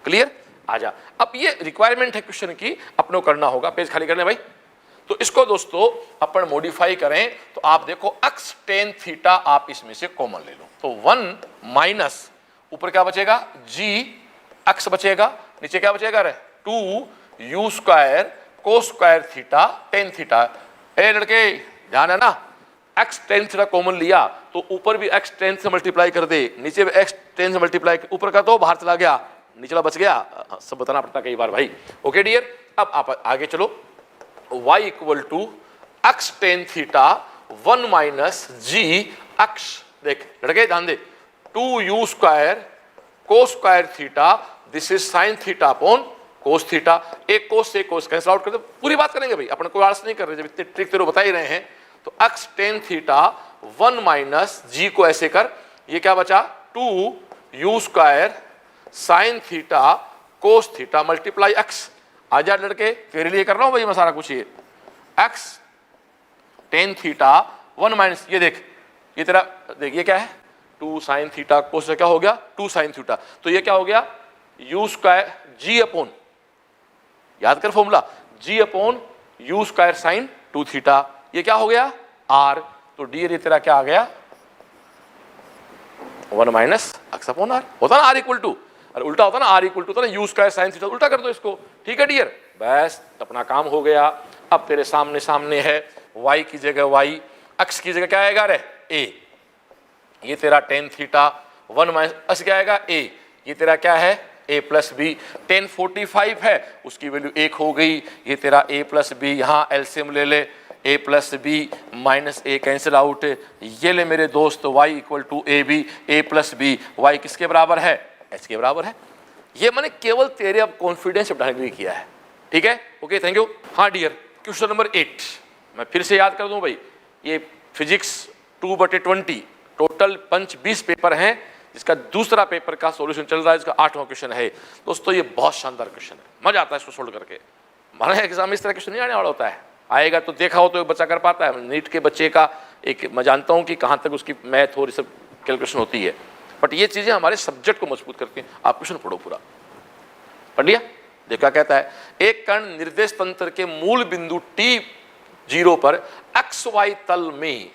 Clear, आजा। अब ये रिक्वायरमेंट है क्वेश्चन की, अपनों करना होगा, पेज खाली करने भाई। तो इसको दोस्तों अपन मॉडिफाई करें तो आप देखो x टेन थीटा आप इसमें से कॉमन ले लो, तो 1 माइनस ऊपर क्या बचेगा g x बचेगा, नीचे क्या बचेगा रे 2 यू स्क्वायर को स्क्वायर थीटा टेन थीटा। ए लड़के ध्यान है ना, x टेन थीटा कॉमन लिया तो ऊपर भी x टेन से मल्टीप्लाई कर दे, नीचे भी x टेन से मल्टीप्लाई, ऊपर का तो बाहर चला गया, निचला बच गया, सब बताना पड़ता कई बार भाई। ओके डियर, अब आप आगे चलो, y equal to X tan theta 1 minus G X, देख लड़के ध्यान दे, 2 यू स्क्वायर को square theta, this is sine theta upon cos theta. एक कोस से कोस कैंसिल आउट कर दे, पूरी बात करेंगे भाई, अपन कोई आलस नहीं कर रहे, जब इतने ट्रिक तेरे बता ही रहे हैं। तो एक्स टेन थीटा 1 माइनस जी को ऐसे कर, ये क्या बचा 2 you square sign theta cos theta multiply x. आजा लड़के तेरे लिए कर रहा हूं भाई मैं सारा कुछ, ये x टेन थीटा 1 माइनस, ये देख ये तेरा देख ये क्या है 2 साइन थीटा कोस क्या हो गया 2 साइन थीटा, तो ये क्या हो गया यू स्क्वायर जी अपॉन, याद कर formula, G upon U square sign 2 theta, ये क्या हो गया r। तो डी ये तेरा क्या आ गया 1 माइनस x अपॉन r, होता ना r इक्वल टू, अरे उल्टा होता ना r इक्वल टू होता ना यू स्क्वायर साइन थीटा, उल्टा कर दो इसको। ठीक है डियर, बस अपना काम हो गया। अब तेरे सामने सामने है y की जगह y, x की जगह क्या आएगा रे a, ये तेरा टेन थीटा 1 माइनस क्या आएगा a, ये तेरा क्या है a प्लस बी, 1045 है उसकी वैल्यू 1 हो गई, ये तेरा a प्लस बी, यहाँ एलसीएम ले ले, a plus B minus a cancel out, ये ले मेरे दोस्त y equal to A B, a plus B, y किसके बराबर है h के बराबर है। ये मैंने केवल तेरे अब कॉन्फिडेंस बढ़ाने के लिए किया है। ठीक है, ओके थैंक यू। हाँ डियर, क्वेश्चन नंबर 8 मैं फिर से याद कर दूं भाई, ये फिजिक्स 2/20 टोटल 20 पेपर हैं, जिसका दूसरा पेपर का सॉल्यूशन चल रहा है, इसका 8वां क्वेश्चन है दोस्तों। ये बहुत शानदार क्वेश्चन है, मजा आता है इसको सोल्व करके। हमारे एग्जाम में इस तरह क्वेश्चन नहीं आने वाला होता है, आएगा तो देखा हो तो एक बच्चा कर पाता है। नीट के बच्चे का एक मैं जानता हूँ कि कहाँ तक उसकी मैथ और ये सब कैलकुलेशन होती है, बट ये चीजें हमारे सब्जेक्ट को मजबूत करती हैं। आप क्वेश्चन पढ़ो पूरा, पढ़ लिया, देखा कहता है एक कण निर्देश तंत्र के मूल बिंदु t0 पर xy तल में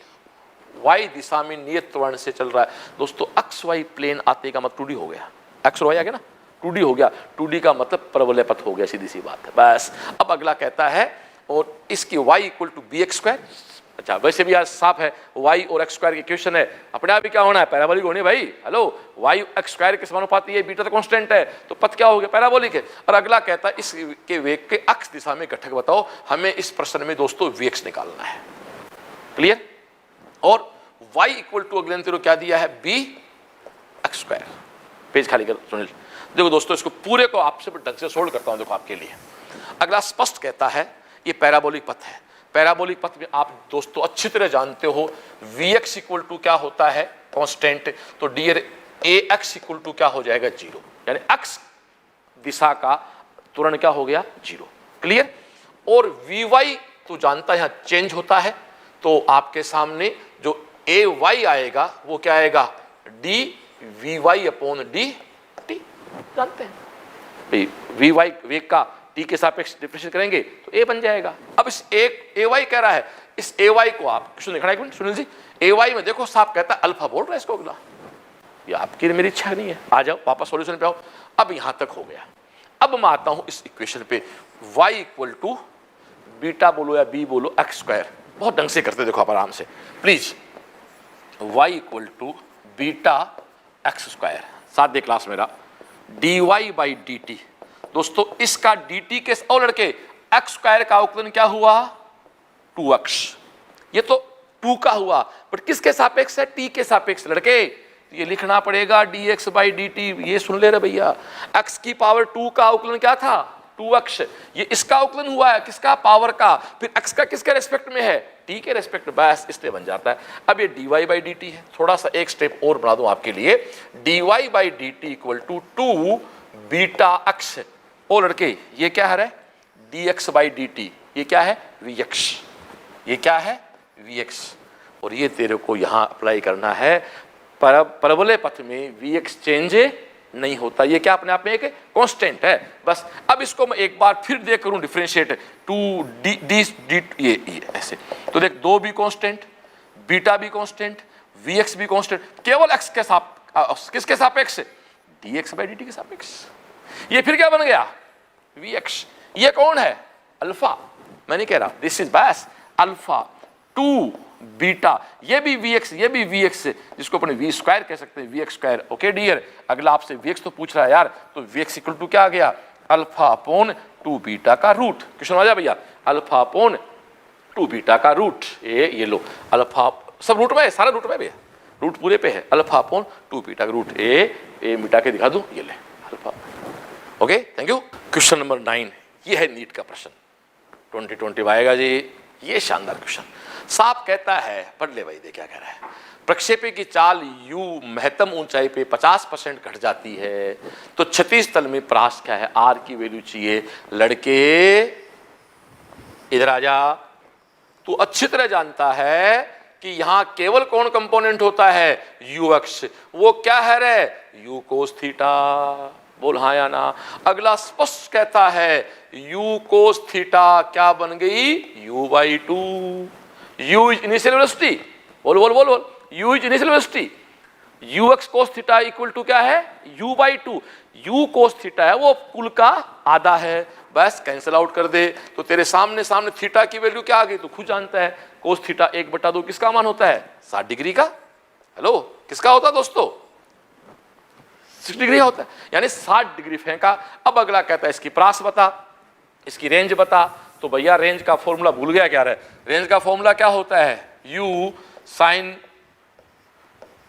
y दिशा में नियत त्वरण से चल रहा है। दोस्तों xy प्लेन आते का मतलब 2D हो गया, x और y आ गया ना, 2D हो गया, 2D का मतलब परवलय पथ हो गया, सीधी सी बात है बस। अब अगला कहता है और इसकी y equal to B X square. अच्छा वैसे भी यार साफ है, y और x स्क्वायर की इक्वेशन है, अपने आप ही क्या होना है पैराबोलिक होनी है भाई। हेलो, y x स्क्वायर के समानुपाती है, बीटा तो कांस्टेंट है, तो पथ क्या हो गया पैराबोलिक है। और अगला कहता है इसके वेग के x दिशा में घटक बताओ। हमें इस प्रश्न में दोस्तों vx निकालना है। क्लियर, और y इक्वल टू अगले तेरे क्या दिया है b x स्क्वायर। पेज खाली कर सुनील। देखो दोस्तों इसको पूरे को आपसे ढंग से सोल्व करता हूं, देखो आपके लिए। अगला स्पष्ट कहता है ये पैराबोलिक पथ है। पैराबोलिक पथ में आप दोस्तों अच्छी तरह जानते हो vx इक्वल टू क्या होता है कांस्टेंट, तो डियर ax इक्वल टू क्या हो जाएगा 0, यानी x दिशा का त्वरण क्या हो गया 0। क्लियर, और vy तो जानता है यहाँ चेंज होता है, तो आपके सामने जो ay आएगा वो क्या आएगा d vy upon d T जानते हैं भाई, वी वाई वेग का टी के सापेक्ष डिफरेंशिएट करेंगे तो ए बन जाएगा। अब इस एक ए वाई कह रहा है, इस ए वाई को आप क्वेश्चन देखना एक मिनट सुनील जी, ए वाई में देखो साहब कहता है अल्फा बोल रहा है इसको अगला, ये आपकी मेरी इच्छा नहीं है। आ जाओ वापस सॉल्यूशन पे आओ। अब यहां तक हो गया, अब मैं आता हूं इस इक्वेशन पे, y इक्वल टू बीटा बोलो या b बोलो एक्स स्क्वायर, बहुत ढंग से करते देखो आप आराम से please. y equal to beta X square, साथ दे क्लास मेरा, dy बाई डी टी। दोस्तों इसका dt के और लड़के एक्स स्क्वायर का अवकलन क्या हुआ 2x, ये तो 2 का हुआ बट किसके सापेक्ष है, t के सापेक्ष लड़के, ये लिखना पड़ेगा dx बाई डी टी। ये सुन ले रहे भैया, x की पावर 2 का अवकलन क्या था 2x, ये इसका अवकलन हुआ है किसका पावर का, फिर x का किसके रेस्पेक्ट में है t के रेस्पेक्ट, बस इसलिए बन जाता है। अब ये dy बाई डी टी है, थोड़ा सा एक स्टेप और बढ़ा दूं आपके लिए, dy by D T equal to 2 beta x। ओ लड़के ये क्या है dx बाई डी टी, ये क्या है vx, ये क्या है vx, और ये तेरे को यहां अप्लाई करना है। परवलय पथ में vx चेंज नहीं होता, ये क्या अपने आप में एक कांस्टेंट है बस। अब इसको मैं एक बार फिर देख करूं डिफरेंशिएट, 2d ये ऐसे, तो देख 2 भी कांस्टेंट, बीटा भी कांस्टेंट, vx भी कांस्टेंट, केवल x के किसके सापेक्ष dx बाई dt के सापेक्ष। ये फिर क्या बन गया vx, ये कौन है अल्फा, मैं नहीं कह रहा, दिस इज बस अल्फा 2 बीटा, ये भी vx, ये भी vx, जिसको अपने v स्क्वायर कह सकते हैं, vx स्क्वायर। ओके डियर, अगला आपसे vx तो पूछ रहा है यार, तो vx इक्वल टू क्या आ गया अल्फा अपॉन 2 बीटा का रूट। क्वेश्चन आ जाए भैया, अल्फा अपॉन 2 बीटा का रूट, ये लो अल्फा, सब रूट में है, सारा रूट में भैया, रूट पूरे पे है, अल्फा अपॉन 2 बीटा का रूट, ए मिटा के दिखा दूं, ये ले alpha. Okay thank you. Question number 9, ये है नीट का प्रश्न 2020 आएगा जी, ये शानदार क्वेश्चन। साफ कहता है, पढ़ ले भाई दे क्या कह रहा है, प्रक्षेपी की चाल u महत्तम ऊंचाई पे 50% घट जाती है तो क्षैतिज तल में परास क्या है, r की वैल्यू चाहिए। लड़के इधर आ जा, तू अच्छी तरह जानता है कि यहां केवल कौन कंपोनेंट होता है ux, वो क्या है रे u कोस थीटा, बोल हाँ या ना। अगला स्पष्ट कहता है u कोस थीटा क्या बन गई u by 2, u is initial velocity, बोल बोल बोल बोल, u is initial velocity, ux cos theta equal to क्या है u by 2, u cos theta है वो कुल का आधा है, बस कैंसिल आउट कर दे तो तेरे सामने सामने थीटा की वैल्यू क्या आ गई, तो खुद जानता है कोस थीटा 1/2 किसका मान होता है 60 डिग्री का। हेलो किसका होता है दोस्तों 60 डिग्री होता है, यानी 60 डिग्री फेंका। अब अगला कहता है इसकी प्रास बता, इसकी रेंज बता, तो भैया रेंज का फॉर्मूला भूल गया क्या, रेंज का फॉर्मूला क्या होता है u sine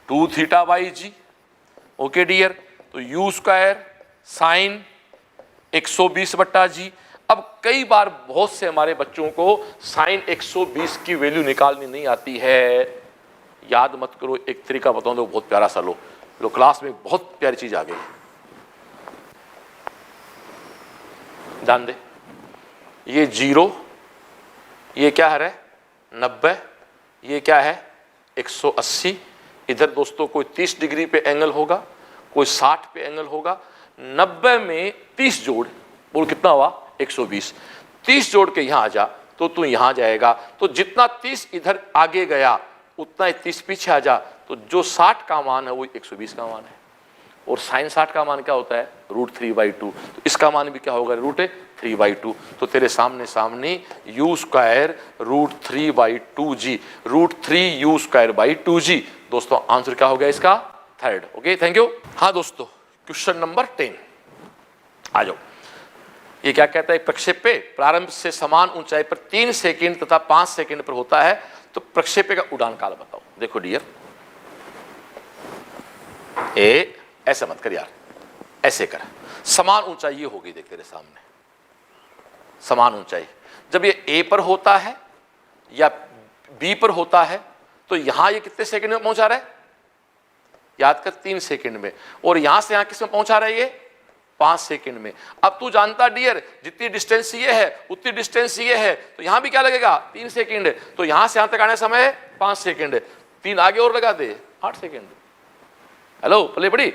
2 theta by ji. Okay dear, तो u स्क्वायर साइन 120/g। अब कई बार बहुत से हमारे बच्चों को साइन 120 की वैल्यू निकालनी नहीं आती है, याद मत करो, एक तरीका बताऊं तो बहुत प्यारा सा, लो क्लास में बहुत प्यारी चीज आ गई, ध्यान दे, ये 0, ये क्या है 90, ये क्या है 180। इधर दोस्तों कोई 30 डिग्री पे एंगल होगा, कोई 60 पे एंगल होगा, 90 में 30 जोड़, बोल कितना हुआ 120, 30 जोड़ के यहां आ जा तो तू यहां जाएगा, तो जितना 30 इधर आगे गया उतना ही 30 पीछे आ जा, तो जो 60 का मान है वो 120 का मान है, और साइन 60 का मान क्या होता है √3/2, तो इसका मान भी क्या होगा √3/2। तो तेरे सामने सामने u square √3/2g, √3u square by 2g। दोस्तों आंसर क्या हो गया इसका थर्ड। Okay thank you. हाँ दोस्तों क्वेश्चन नंबर 10 आ जाओ। ये क्या कहता है, प्रक्षेपे प्रारंभ से समान ऊंचाई पर 3 सेकंड तथा 5 सेकंड पर होता है तो प्रक्षेपे का उड़ान काल बताओ। देखो डियर, ऐसा मत कर यार, ऐसे कर, समान ऊंचाई ये होगी, देख तेरे सामने समान ऊंचाई, जब ये ए पर होता है या बी पर होता है तो यहां ये कितने सेकंड में पहुंचा रहा है, याद कर 3 सेकंड में, और यहां से यहां किस में पहुंचा रहा है ये 5 सेकंड में। अब तू जानता डियर जितनी डिस्टेंस ये है उतनी डिस्टेंस ये है, तो यहां भी क्या लगेगा 3 सेकंड, तो यहां से यहां तक आने समय 5 सेकंड, 3 आगे और लगा दे 8 सेकंड। हेलो पले बड़ी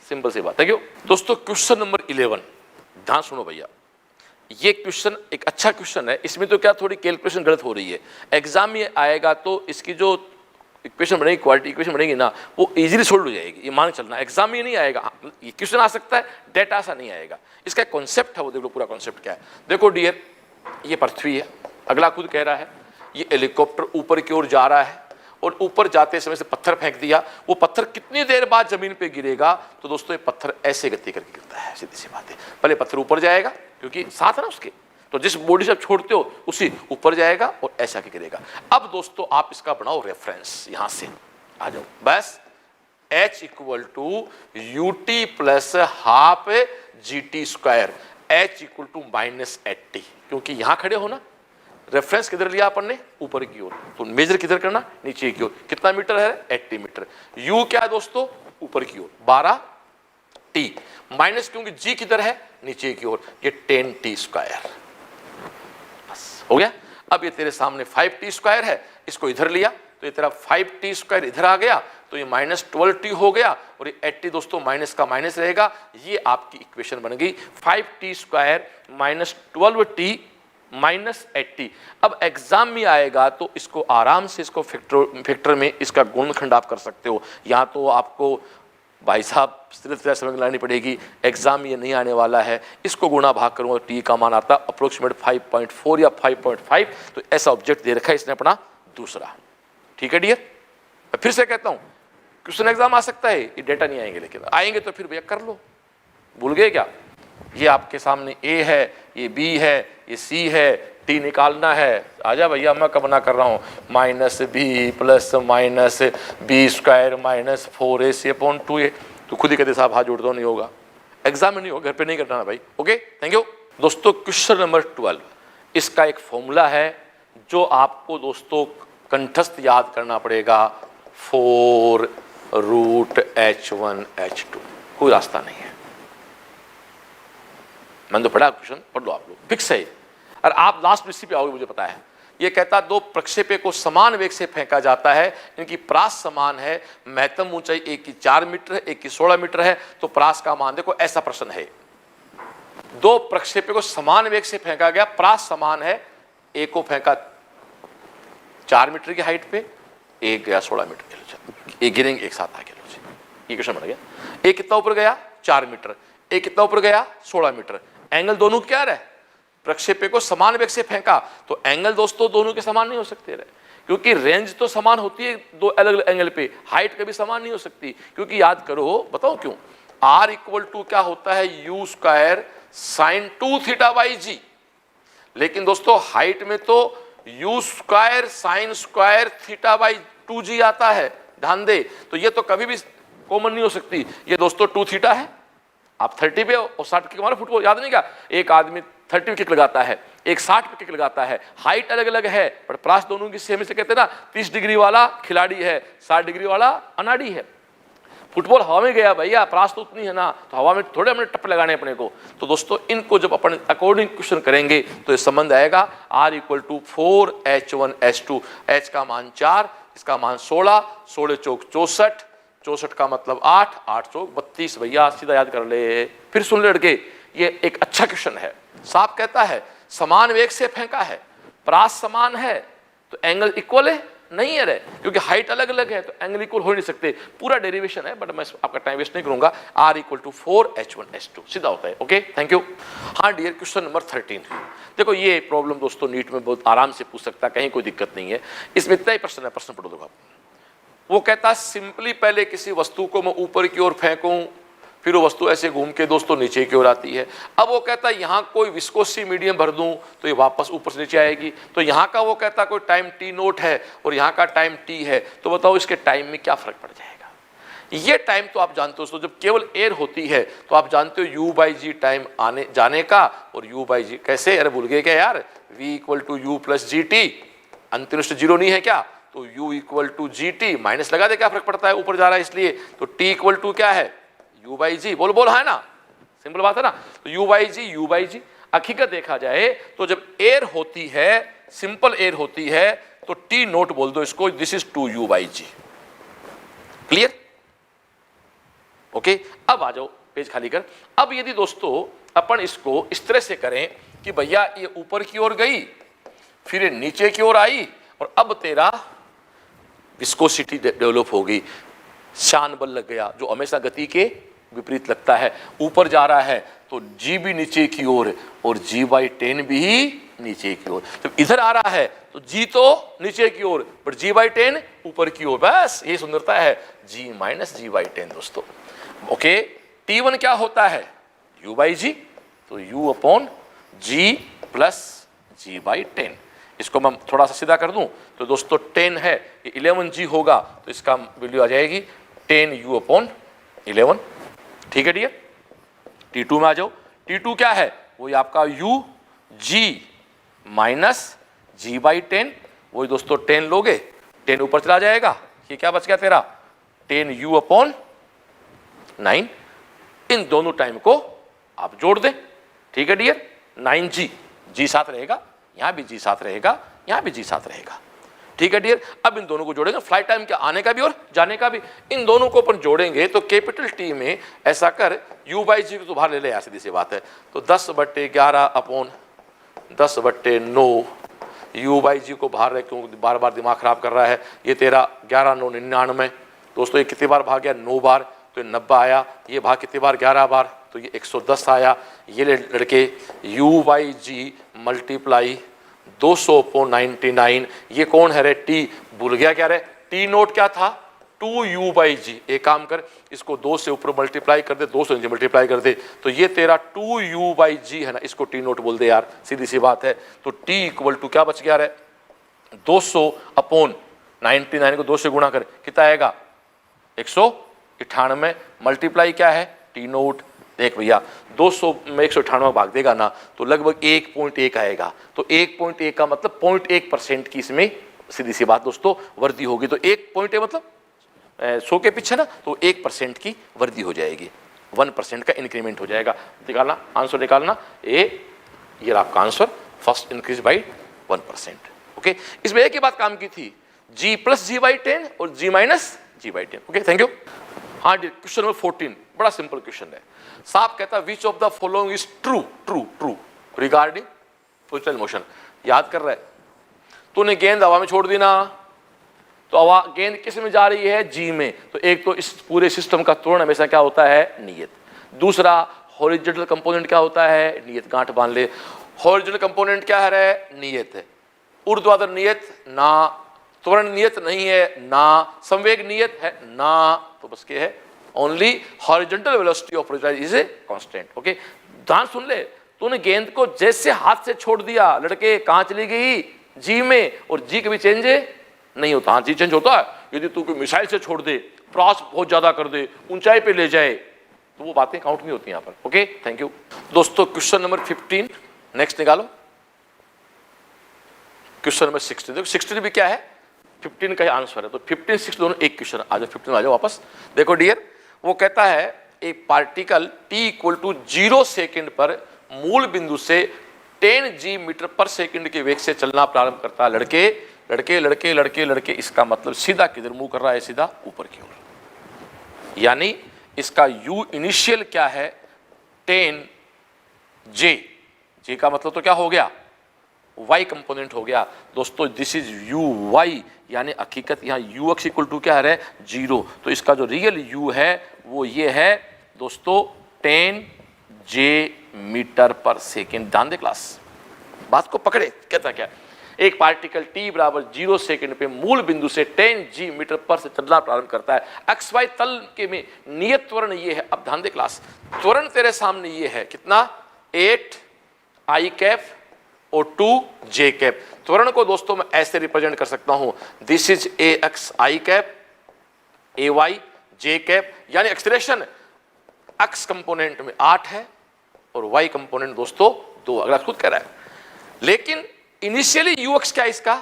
सिंपल सी बात है। क्यों दोस्तों, क्वेश्चन नंबर 11 ध्यान सुनो भैया। ये क्वेश्चन एक अच्छा क्वेश्चन है, इसमें तो क्या थोड़ी कैलकुलेशन गलत हो रही है। एग्जाम में आएगा तो इसकी जो इक्वेशन बनेगी, क्वालिटी इक्वेशन बनेगी ना, वो इजीली सोल्व हो जाएगी, ये मान चलना। एग्जाम में नहीं आएगा, ये क्वेश्चन आ सकता है, डेटा सा नहीं आएगा। इसका कॉन्सेप्ट है वो, देखो पूरा कॉन्सेप्ट क्या है। देखो डियर, ये पृथ्वी है, अगला खुद कह रहा है ये हेलीकॉप्टर ऊपर की ओर जा रहा है और ऊपर जाते समय से पत्थर फेंक दिया, वो पत्थर कितनी देर बाद जमीन पे गिरेगा, तो दोस्तों ये पत्थर ऐसे गति करके गिरता है, सीधी सी बात है। पहले पत्थर ऊपर जाएगा क्योंकि साथ है ना उसके, तो जिस बॉडी से आप छोड़ते हो उसी ऊपर जाएगा और ऐसा के गिरेगा। अब दोस्तों आप इसका बनाओ रेफरेंस, यहां से आ जाओ बस। H equal to UT plus half GT square, H equal to -80, क्योंकि यहां खड़े हो ना। रेफरेंस किधर लिया अपन ने, ऊपर की ओर, तो मेजर किधर करना, नीचे की ओर। कितना मीटर है, 80 मीटर। U क्या है दोस्तों, ऊपर की ओर 12T, माइनस क्योंकि G किधर है, नीचे की ओर, ये 10T स्क्वायर। बस हो गया। अब ये तेरे सामने 5T स्क्वायर है, इसको इधर लिया तो ये तेरा 5T स्क्वायर इधर आ गया, तो ये -12T हो गया, और ये 80 दोस्तों माइनस का माइनस रहेगा। ये आपकी इक्वेशन बन गई 5T स्क्वायर -12T -80। अब एग्जाम में आएगा तो इसको आराम से इसको फैक्टर में इसका गुणनखंड आप कर सकते हो। यहाँ तो आपको भाई साहब सिर्फ समझ लानी पड़ेगी, एग्जाम ये नहीं आने वाला है। इसको गुणा भाग करूंगा, टी का मान आता अप्रोक्सीमेट 5.4 या 5.5। तो ऐसा ऑब्जेक्ट दे रखा है इसने अपना दूसरा। ठीक है डियर, मैं फिर से कहता हूँ क्वेश्चन एग्जाम आ सकता है, ये डेटा नहीं आएंगे, लेकिन आएंगे तो फिर भैया कर लो। भूल गए क्या, ये आपके सामने ए है, ये बी है, ये सी है, टी निकालना है। आजा भैया, मैं कब ना कर रहा हूँ, -b plus -b square -4ac/2a। तो खुद ही कहते साहब हाथ जोड़ दो, नहीं होगा, एग्जाम में नहीं होगा, घर पे नहीं करना भाई। ओके, थैंक यू दोस्तों। क्वेश्चन नंबर 12, इसका एक फॉर्मूला है जो आपको दोस्तों कंठस्थ याद करना पड़ेगा, 4√H1H2। कोई रास्ता नहीं है, मैंने तो पढ़ा क्वेश्चन, पढ़ लो आप लोग, फिक्स है। और आप लास्ट इसी पे आओगे, मुझे पता है। ये कहता दो प्रक्षेपे को समान वेग से फेंका जाता है, इनकी प्रास समान है, महत्तम ऊंचाई एक की 4 मीटर है, एक की 16 मीटर है, तो प्रास का मान देखो। ऐसा प्रश्न है, दो प्रक्षेपे को समान वेग से फेंका गया, प्रास समान है, एक को फेंका 4 मीटर की हाइट पे, एक गया 16 मीटर, एक गिरेंगे एक साथ आगे। ये क्वेश्चन बन गया। एक कितना ऊपर गया, 4 मीटर, एक कितना ऊपर गया, 16 मीटर। एंगल दोनों क्या रहे, प्रक्षेपे को समान वेग से फेंका, तो एंगल दोस्तों दोनों के समान नहीं हो सकते रहे, क्योंकि रेंज तो समान होती है दो अलग अलग एंगल पे, हाइट कभी समान नहीं हो सकती। क्योंकि याद करो, बताओ क्यों, R इक्वल टू क्या होता है, U स्क्वायर साइन 2θ/g। लेकिन दोस्तों हाइट में तो U square sine square θ/2g आता है, ध्यान दे। तो ये तो कभी भी कॉमन नहीं हो सकती। ये दोस्तों 2θ है, आप 30 पे और 60 के मारो फुटबॉल, याद नहीं क्या, एक आदमी 30 पे किक लगाता है, एक 60 पे किक लगाता है, हाइट अलग अलग है, पर प्रास दोनों की सेम। से कहते हैं ना, 30 डिग्री वाला खिलाड़ी है, 60 डिग्री वाला अनाड़ी है। फुटबॉल हवा में गया भैया, प्रास तो उतनी है ना, तो हवा में थोड़े हमने टप्पे लगाने अपने को। तो दोस्तों इनको जब अपन अकॉर्डिंग क्वेश्चन करेंगे तो ये संबंध आएगा, R equal to 4H1H2। H का मान 4, इसका मान 16, 16 चौक 64, 64 का मतलब 8, 8 चौक 32। भैया सीधा याद कर ले। फिर सुन ले लड़के, ये एक अच्छा क्वेश्चन है। साफ कहता है समान वेग से फेंका है, प्रास समान है, तो एंगल इक्वल है, नहीं है रे, क्योंकि हाइट अलग अलग है, तो एंगल इक्वल हो नहीं सकते। पूरा डेरिवेशन है, बट मैं आपका टाइम वेस्ट नहीं करूंगा। R इक्वल टू 4H1H2 सीधा होता है। Okay, thank you. हाँ डियर, क्वेश्चन नंबर 13 देखो, ये प्रॉब्लम दोस्तों नीट में बहुत आराम से पूछ सकता है, कहीं कोई दिक्कत नहीं है। इसमें इतना ही प्रश्न है, प्रश्न पढ़ो देखो आप। वो कहता सिंपली पहले किसी वस्तु को मैं ऊपर की ओर फेंकूं, फिर वो वस्तु ऐसे घूम के दोस्तों नीचे की ओर आती है। अब वो कहता है यहाँ कोई विस्कोसी मीडियम भर दूं तो ये वापस ऊपर से नीचे आएगी। तो यहाँ का वो कहता कोई टाइम टी नोट है और यहाँ का टाइम टी है, तो बताओ इसके टाइम में क्या फर्क पड़ जाएगा। ये टाइम तो आप जानते हो दोस्तों, जब केवल एयर होती है तो आप जानते हो U/g टाइम आने जाने का, और U/g कैसे, अरे भूल गए क्या यार, V equal to U plus GT, अंतरिक्ष 0 नहीं है क्या, तो U equal to GT, minus लगा दे, क्या फर्क पड़ता है, ऊपर जा रहा है इसलिए। तो T इक्वल टू क्या है, U/g, बोल बोल, है ना, सिंपल बात है ना। तो U/g हकीकत देखा जाए तो जब एयर होती है, सिंपल एयर होती है, तो T नोट बोल दो इसको, this is 2U/g। Clear. Okay, अब आ जाओ पेज खाली कर। अब यदि दोस्तों अपन इसको इस तरह से करें कि भैया ये ऊपर की ओर गई, फिर ये नीचे की ओर आई, और अब तेरा विस्कोसिटी डेवलप हो गई, शान बल लग गया, जो हमेशा गति के विपरीत लगता है। ऊपर जा रहा है तो जी भी नीचे की ओर और जी बाई 10 भी नीचे की ओर। तो इधर आ रहा है तो जी तो नीचे की ओर पर जी बाई 10 ऊपर की ओर। बस ये सुंदरता है जी माइनस जी बाई 10 दोस्तों। ओके, T1 क्या होता है U बाई जी, तो U upon G plus G by 10। इसको मैं थोड़ा सा सीधा कर दूं तो दोस्तों 10 है, ये 11G होगा, तो इसका वैल्यू आ जाएगी 10U अपॉन 11। ठीक है डियर। T2 में आ जाओ। T2 क्या है, वही आपका U G minus G by 10, वही दोस्तों 10 लोगे, 10 ऊपर चला जाएगा, ये क्या बच गया तेरा 10U अपॉन 9। इन दोनों टाइम को आप जोड़ दें। ठीक है डियर, 9G, G साथ रहेगा, यहां भी G साथ रहेगा, यहां भी G साथ रहेगा। ठीक है डियर, अब इन दोनों को जोड़ेंगे, फ्लाइट टाइम के आने का भी और जाने का भी, इन दोनों को अपन जोड़ेंगे तो कैपिटल T में ऐसा कर U बाई जी को तो बाहर ले ले, सीधी सी बात है, तो 10/11 अपॉन 10/9 U बाई जी को बाहर रहे, क्यों बार बार दिमाग खराब कर रहा है। ये तेरा 11 9 99 दोस्तों, ये कितनी बार भाग गया 9 बार, तो 90 आया, ये भाग कितनी बार 11 बार, तो ये 110 आया। ये लड़के U by G multiply 200 upon 99, ये कौन है रे T, भूल गया क्या रे, T नोट क्या था 2U बाई जी। एक काम कर, इसको 2 से ऊपर मल्टीप्लाई कर दे, 2 से नीचे मल्टीप्लाई कर दे, तो ये तेरा 2U बाई जी है ना, इसको T नोट बोल दे यार, सीधी सी बात है। तो T इक्वल टू क्या बच गया रे 200 अपॉन 99 को 2 से गुणा कर कितना आएगा 198, मल्टीप्लाई क्या है T नोट। देख भैया 200 में 198 भाग देगा ना तो लगभग 1.1 आएगा, तो 1.1 का मतलब 0.1% की इसमें सीधी सी बात दोस्तों वृद्धि होगी। तो 1.1 मतलब 100 के पीछे ना, तो 1% की वृद्धि हो जाएगी, 1% का इंक्रीमेंट हो जाएगा। निकालना आंसर, निकालना ये आपका answer, first increase by 1%। Okay, इसमें एक ही बात काम की थी, G प्लस जी बाई 10 और G minus G by 10। Okay, thank you. हाँ, क्वेश्चन नंबर 14 बड़ा सिंपल क्वेश्चन है। साहब कहता है which of the following is true true true regarding positional motion. याद कर रहा है, तूने गेंद हवा में छोड़ दी ना, तो हवा गेंद किस में जा रही है जी में, तो एक तो इस पूरे सिस्टम का त्वरण हमेशा क्या होता है नियत। दूसरा हॉरिजॉन्टल कंपोनेंट क्या होता है नियत, गांठ बांध ले। हॉरिजॉन्टल कंपोनेंट क्या है नियत है, ऊर्ध्वाधर नियत ना, त्वरण नियत नहीं है ना, संवेग नियत है ना, तो बस क्या है only horizontal velocity of projectile is a constant. Okay, ध्यान सुन ले, तूने गेंद को जैसे हाथ से छोड़ दिया लड़के, कहां चली गई जी में, और जी कभी चेंज नहीं होता। हाँ, जी चेंज होता है यदि तू कोई मिसाइल से छोड़ दे, प्रयास बहुत ज्यादा कर दे, ऊंचाई पे ले जाए, तो वो बातें काउंट नहीं होती यहां पर। ओके, थैंक यू दोस्तों। क्वेश्चन नंबर 15 नेक्स्ट निकालो। क्वेश्चन नंबर 16, देखो 16 भी क्या है 15 का आंसर है, तो 15 16 दोनों एक क्वेश्चन। आ जाओ 15 आ जाओ वापस। देखो डियर, वो कहता है एक particle t equal to 0 second पर मूल बिंदु से 10G मीटर पर सेकेंड के वेग से चलना प्रारंभ करता है। लड़के लड़के लड़के लड़के लड़के, इसका मतलब सीधा किधर मूव कर रहा है, सीधा ऊपर की ओर। यानी इसका u इनिशियल क्या है 10J, J का मतलब तो क्या हो गया y कंपोनेंट हो गया दोस्तों। दिस इज uy, यानी हकीकत यहाँ u x इक्वल टू क्या है 0, तो इसका जो रियल u है वो ये है दोस्तों 10J मीटर पर सेकेंड। ध्यान दे क्लास, बात को पकड़े। कहता क्या, एक पार्टिकल t बराबर 0 सेकेंड पे मूल बिंदु से 10G मीटर पर से चलना प्रारंभ करता है। XY तल के में नियत त्वरण ये है। अब ध्यान दे क्लास, त्वरण तेरे सामने ये है कितना 8I कैप और 2J कैप। त्वरण को दोस्तों मैं ऐसे रिप्रेजेंट कर सकता हूं, this is AXI cap, AY J cap, यानी एक्सेलरेशन x कंपोनेंट में 8 है और y कंपोनेंट दोस्तों 2, अगला खुद कह रहा है। लेकिन इनिशियली ux क्या इसका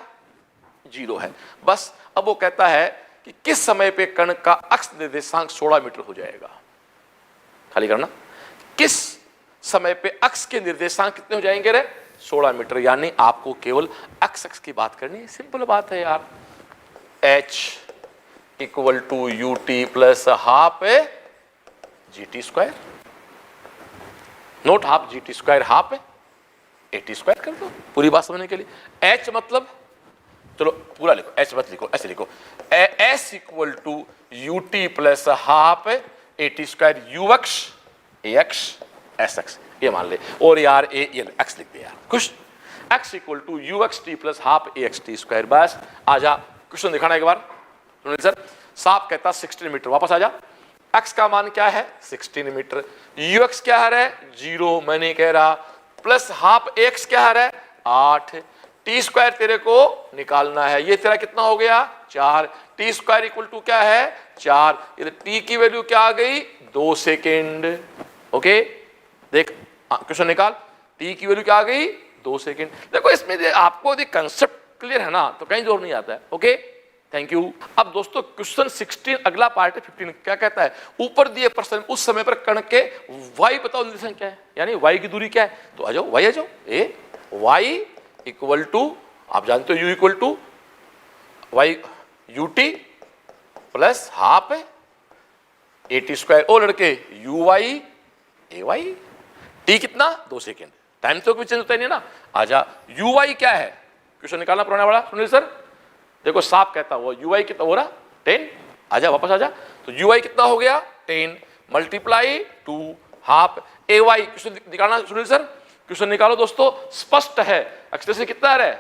0 है। बस अब वो कहता है कि किस समय पे कण का अक्ष निर्देशांक 16 मीटर हो जाएगा। खाली करना, किस समय पे अक्ष के निर्देशांक कितने हो जाएंगे रे 16 मीटर। यानी आपको केवल अक्ष की बात करनी है, सिंपल बात है यार। h equal to ut plus half GT², note half GT² half है AT² कर दो पूरी बात समझने के लिए। H मतलब, चलो पूरा लिखो, H मत लिखो, ऐसे लिखो, S equal to UT plus half AT² UX AX SX, ये मान ले, और यार ये X लिख दे यार, खुश। X equal to UXT plus half AXT²। बस आजा क्वेश्चन दिखाना एक बार। सुनील सर साफ कहता 16 मीटर, वापस आजा। X का मान क्या है 16 मीटर, UX क्या है 0, मैंने कह रहा, प्लस हाफ AX क्या है 8, T² तेरे को निकालना है, ये तेरा कितना हो गया 4, T² इक्वल टू क्या है 4, ये T की वैल्यू क्या आ गई 2 सेकेंड। ओके देख क्वेश्चन निकाल, T की वैल्यू क्या आ गई 2 सेकेंड। देखो इसमें आपको यदि कंसेप्ट क्लियर है ना तो कहीं जोर नहीं आता है। Okay thank you. अब दोस्तों क्वेश्चन 16 अगला पार्ट है 15, क्या कहता है, ऊपर दिए प्रश्न उस समय पर कण के y बताओ निर्देशांक क्या है, यानी y की दूरी क्या है, तो आ जाओ y आ जाओ, y इक्वल टू, आप जानते हो u equal to y ut plus half है AT², ओ लड़के uy ay, t कितना 2 सेकेंड, टाइम तो भी चेंज होता ही नहीं ना। आजा uy क्या है, क्वेश्चन निकालना पुराना वाला सुनील सर, देखो साफ कहता वो ui कितना हो रहा 10, आजा वापस आजा, तो ui कितना हो गया 10 मल्टीप्लाई 2 हाफ ay, क्वेश्चन निकालना सुनील सर, क्वेश्चन निकालो दोस्तों, स्पष्ट है एक्सप्रेशन कितना है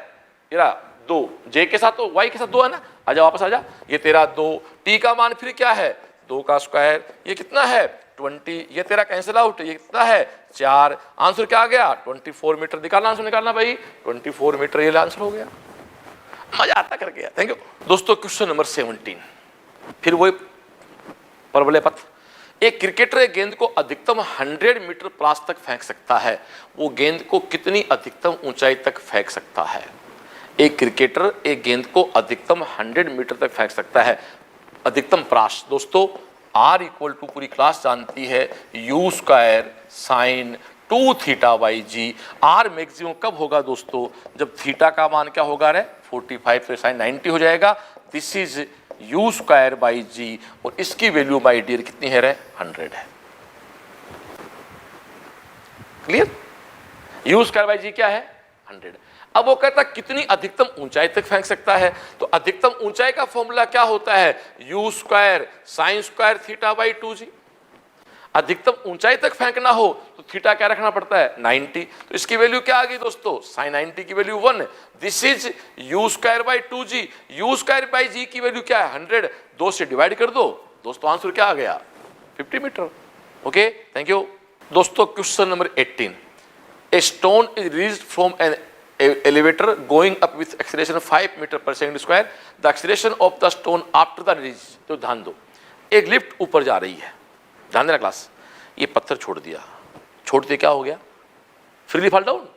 ये 2, j के साथ तो y के साथ 2 है ना, आजा वापस आजा, ये तेरा 2, t का मान फिर क्या है 2 का स्क्वायर, ये कितना है 20, ये तेरा कैंसिल आउट, ये कितना है 4, आंसर क्या आ गया 24 मीटर। निकालना आंसर निकालना भाई 24 मीटर, ये आंसर हो गया, मजा आता करके यार, थैंक यू दोस्तों। क्वेश्चन नंबर 17, फिर वही परवलय पथ। एक क्रिकेटर एक गेंद को अधिकतम 100 मीटर प्लास तक फेंक सकता है, वो गेंद को कितनी अधिकतम ऊंचाई तक फेंक सकता है। एक क्रिकेटर एक गेंद को अधिकतम 100 मीटर तक फेंक सकता है, अधिकतम प्रास दोस्तों R इक्वल टू पूरी क्लास जानती है U² sine 2 theta by G. R maximum कब होगा दोस्तों, जब थीटा का मान क्या होगा 45, तो साइन 90 हो जाएगा। दिस इज U² बाई जी, और इसकी वैल्यू बाई डियर कितनी है 100 है। क्लियर, U² बाई जी क्या है 100। अब वो कहता है कितनी अधिकतम ऊंचाई तक फेंक सकता है, तो अधिकतम ऊंचाई का फॉर्मूला क्या होता है U² sin² theta by 2g। अधिकतम ऊंचाई तक फेंकना हो तो थीटा क्या रखना पड़ता है 90, तो इसकी वैल्यू क्या आ गई दोस्तों sin 90 की value 1, this is U² by 2g, U² by g की वैल्यू क्या है 100, 2 से डिवाइड कर दो दोस्तों, आंसर क्या आ गया 50 मीटर। ओके थैंक यू दोस्तों। Question number 18, a stone is released from an elevator going up with acceleration 5 meter per second square, the acceleration of the stone after the release। तो ध्यान दो, एक लिफ्ट ऊपर जा रही है, ध्यान देना क्लास, ये पत्थर छोड़ दिया, छोड़ते क्या हो गया फ्रीली फॉल डाउन,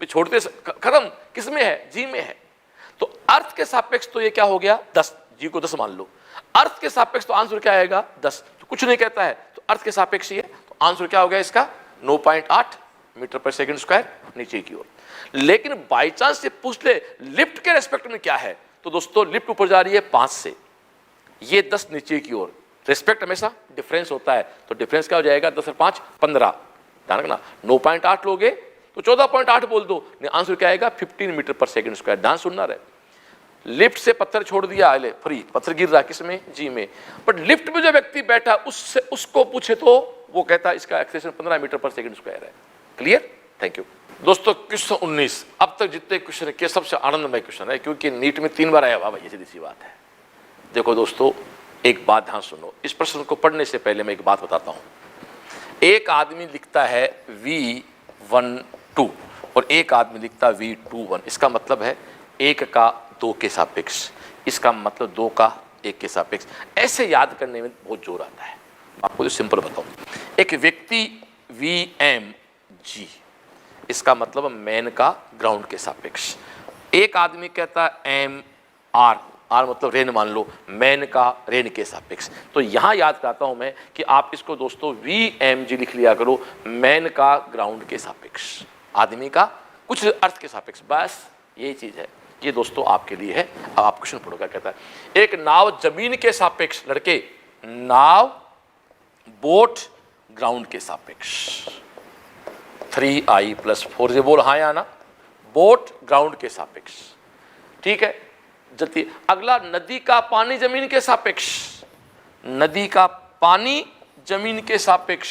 छोड़ते खत्म, किस में है जी में है, तो अर्थ के सापेक्ष तो ये क्या हो गया 10, जी को 10 मान लो, अर्थ के सापेक्ष तो आंसर क्या आएगा 10, तो कुछ नहीं कहता है, तो अर्थ के सापेक्ष ही है, तो आंसर क्या हो गया इसका 9.8 मीटर पर सेकंड स्क्वायर नीचे की ओर। लेकिन बाई चांस से पूछ ले लिफ्ट के रेस्पेक्ट में क्या है, तो दोस्तों लिफ्ट ऊपर जा रही है 5 से, ये 10 नीचे की ओर, रेस्पेक्ट हमेशा डिफरेंस होता है, तो डिफरेंस क्या हो जाएगा 10 और 5 15, ध्यान रखना 9.8 लोगे तो 14.8 बोल दो, आंसर क्या आएगा 15 मीटर पर सेकंड स्क्वायर। ध्यान सुनना रहे, लिफ्ट से पत्थर छोड़ दिया, अले फ्री पत्थर गिर रहा किस में जी में, बट लिफ्ट में जो व्यक्ति बैठा उससे उसको पूछे तो वो कहता है इसका एक्सेलेरेशन 15 मीटर पर सेकंड स्क्वायर है। क्लियर, थैंक यू दोस्तों। क्वेश्चन 19, अब तक जितने क्वेश्चन के सबसे आनंदमय क्वेश्चन है, क्योंकि नीट में 3 बार आया हुआ भाई, सीधी सी बात है। देखो दोस्तों एक बात ध्यान सुनो, इस प्रश्न को पढ़ने से पहले मैं एक बात बताता हूं। एक आदमी लिखता है V12 और एक आदमी लिखता है V21, इसका मतलब है 1 का 2 के सापेक्ष, इसका मतलब 2 का 1 के सापेक्ष। ऐसे याद करने में बहुत जोर आता है, आपको जो सिंपल बताऊं, एक व्यक्ति VMG, इसका मतलब मैन का ग्राउंड के सापेक्ष, एक आदमी कहता है MR, आर मतलब रेन मान लो, मैन का रेन के सापेक्ष। तो यहां याद कराता हूं मैं कि आप इसको दोस्तों VMG लिख लिया करो, मैन का ग्राउंड के सापेक्ष, आदमी का कुछ अर्थ के सापेक्ष, बस यही चीज है, ये दोस्तों आपके लिए है। अब आप क्वेश्चन पढ़ोगा, कहता है एक नाव जमीन के सापेक्ष, लड़के नाव बोट ग्राउंड के सापेक्ष 3i + 4j। बोल हाँ या ना? बोट ग्राउंड के सापेक्ष, ठीक है। जल्दी अगला, नदी का पानी जमीन के सापेक्ष, नदी का पानी जमीन के सापेक्ष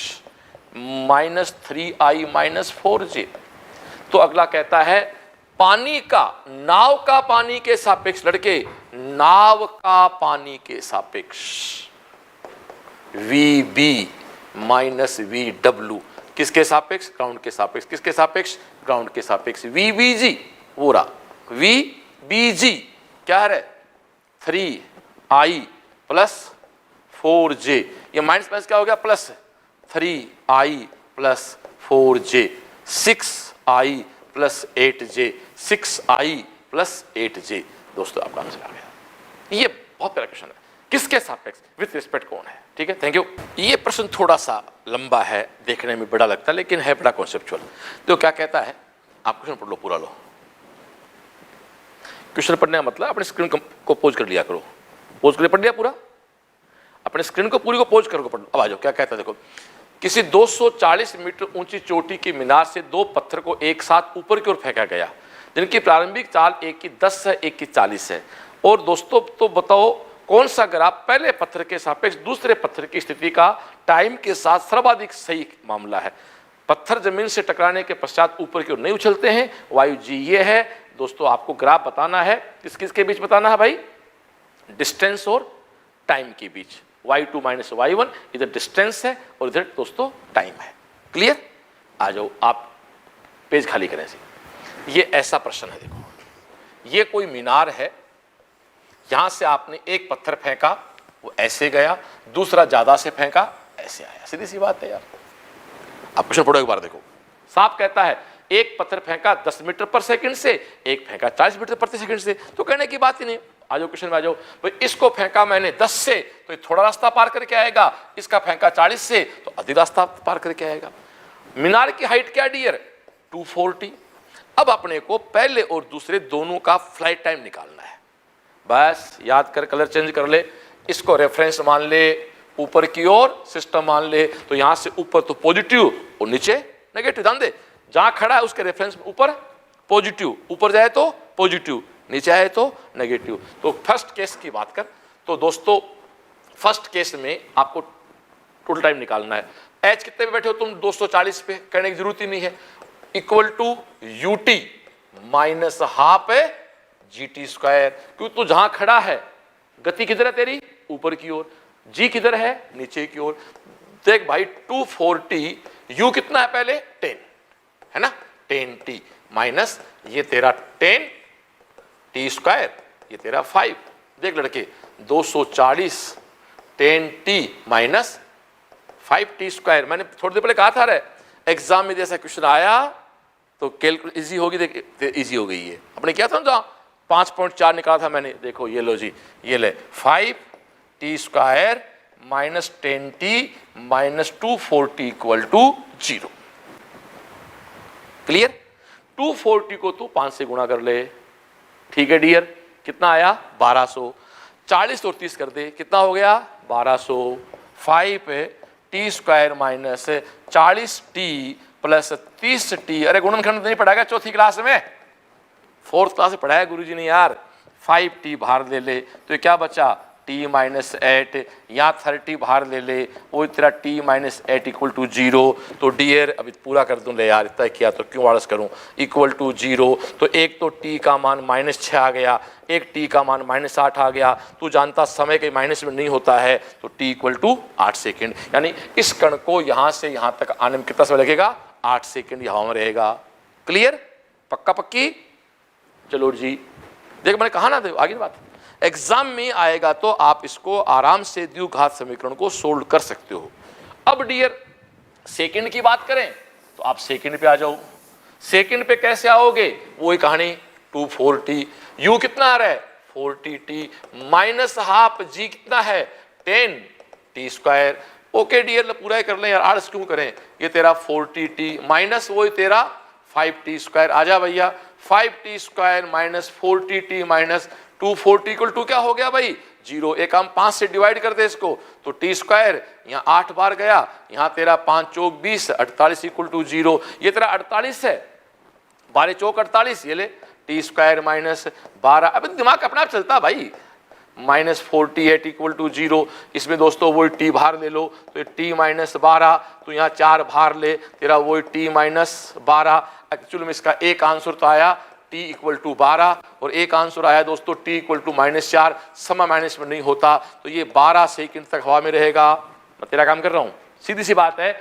-3i - 4j। तो अगला कहता है पानी का, नाव का पानी के सापेक्ष, लड़के नाव का पानी के सापेक्ष VB - VW, किसके सापेक्ष? ग्राउंड के सापेक्ष। किसके सापेक्ष? ग्राउंड के सापेक्ष। VBG वो रहा, VBG क्या है? 3i + 4j। ये माइनस माइनस क्या हो गया? Plus 3i + 4j, 6i + 8j, 6i + 8j। दोस्तों आपका आंसर आ गया। ये बहुत प्यारा क्वेश्चन है, किसके सापेक्ष, विथ रिस्पेक्ट कौन है, ठीक है। Thank you. ये प्रश्न थोड़ा सा लंबा है, देखने में बड़ा लगता है, लेकिन है बड़ा कॉन्सेप्चुअल। तो क्या कहता है, आप क्वेश्चन पढ़ लो, पूरा लो। क्वेश्चन पढ़ने का मतलब अपने स्क्रीन को पोज कर लिया करो। पोज करके पढ़ लिया पूरा, अपने स्क्रीन को पूरी को पोज करके पढ़ लो। अब आ जाओ, क्या कहता है देखो। किसी 240 मीटर ऊंची चोटी की मीनार से 2 पत्थर को एक साथ ऊपर की ओर फेंका गया, जिनकी प्रारंभिक चाल एक की 10 है, एक की 40 है। और दोस्तों तो बताओ कौन सा ग्राफ पहले पत्थर के सापेक्ष दूसरे पत्थर की स्थिति का टाइम के साथ सर्वाधिक सही मामला है। पत्थर जमीन से टकराने के पश्चात ऊपर की ओर नहीं उछलते हैं। वायु जी ये है। दोस्तों आपको ग्राफ बताना है, किस किस के बीच बताना है भाई? डिस्टेंस और टाइम के बीच। y2 - y1 इधर डिस्टेंस है और इधर दोस्तों टाइम है। क्लियर? आ जाओ, आप पेज खाली करें से। ये ऐसा प्रश्न है, देखो ये कोई मीनार है, यहां से आपने एक पत्थर फेंका, वो ऐसे गया, दूसरा ज्यादा से फेंका, ऐसे आया। सीधी सी बात है यार। आप क्वेश्चन पढ़ो एक बार, देखो। साफ कहता है एक पत्थर फेंका 10 मीटर पर सेकंड से, एक फेंका 40 मीटर प्रति सेकंड से। तो कहने की बात ही नहीं। आ जाओ क्वेश्चन में आ जाओ भाई। इसको फेंका मैंने 10 से, तो ये थोड़ा रास्ता पार करके आएगा। इसका फेंका 40 से, तो अधिक रास्ता पार करके आएगा। मीनार की हाइट क्या डियर? 240। अब अपने को पहले और दूसरे दोनों का फ्लाइट टाइम निकालना है। बस याद कर, कलर चेंज कर ले, इसको रेफरेंस मान ले, ऊपर की ओर सिस्टम मान ले। तो यहां से ऊपर तो पॉजिटिव और नीचे नेगेटिव। ध्यान दे, जहां खड़ा है उसके रेफरेंस ऊपर पॉजिटिव, ऊपर जाए तो पॉजिटिव, नीचे आए तो नेगेटिव। तो फर्स्ट केस की बात कर, तो दोस्तों फर्स्ट केस में आपको टोटल टाइम निकालना है। एच कितने पे बैठे हो तुम? 240 पे, कहने की जरूरत ही नहीं है। Equal to ut -12 gt²। क्योंकि तू जहां खड़ा है गति किधर है तेरी? ऊपर की ओर। g किधर है? नीचे की ओर। देख भाई 240, u कितना है पहले? 10 है ना, 10t माइनस ये तेरा 10t², ये तेरा 5। देख लड़के 240 10t - 5t²। मैंने थोड़ी देर पहले कहा था रे, एग्जाम में जैसा क्वेश्चन आया तो कैलकुलेट इजी होगी। देख इजी हो गई है। अपने क्या था ना, 5.4 निकाला था मैंने। देखो ये लो जी, ये ले 5t² - 10t - 240 = 0। क्लियर? 240 को तू 5 से गुणा कर ले, ठीक है डियर। कितना आया? 1200। 40 और 30 कर दे, कितना हो गया? 1200। 5t² - 40t + 30t। अरे गुणनखंड नहीं पढ़ाएगा चौथी क्लास में? 4th क्लास में पढ़ाया गुरुजी ने यार। 5t बाहर ले ले, तो ये क्या बचा? t - 8। यहाँ 30 बाहर ले ले, वो तेरा t - 8 = 0। तो डियर अभी पूरा कर दूं ले यार, इतना किया तो क्यों आलस करूं। = 0। तो एक तो t का मान -6 आ गया, एक t का मान -8 आ गया। तू जानता समय के माइनस में नहीं होता है, तो t = 8 सेकेंड। यानी इस कण को यहां से यहां तक आने में कितना समय लगेगा? 8 सेकेंड यहां में रहेगा। क्लियर? पक्का पक्की? चलो जी, देख मैंने कहा ना, देखो आगे बात एग्जाम में आएगा तो आप इसको आराम से द्विघात समीकरण को सोल्व कर सकते हो। अब डियर सेकंड की बात करें तो आप सेकंड पे आ जाओ। सेकंड पे कैसे आओगे? वही कहानी, 240। u कितना आ रहा है? 40t -12 g कितना है? 10t²। ओके डियर, पूरा ही कर लें यार, आलस क्यों करें। ये तेरा 40t माइनस वही तेरा 5t²। आजा भैया, 5t² - 40t - 240 = क्या हो गया भाई? 0। एक हम 5 से डिवाइड करते हैं इसको तो टी स्क्वायर, यहाँ 8 बार गया, यहाँ तेरा 5 चौक 20, 48 इक्वल टू 0। ये तेरा 48 है, 12 चौक 48, ये ले टी स्क्वायर माइनस 12। अब दिमाग अपना आप चलता भाई, माइनस 48 इक्वल टू 0। इसमें दोस्तों वही टी बाहर ले लो तो टी माइनस 12, तो यहाँ 4 बाहर ले, तेरा वही टी माइनस 12। एक्चुअली में इसका एक आंसर तो आया टी इक्वल टू 12 और एक आंसर आया दोस्तों टी इक्वल टू -4। समा माइनस में नहीं होता तो ये 12 सेकंड तक हवा में रहेगा। मैं तेरा काम कर रहा हूँ, सीधी सी बात है।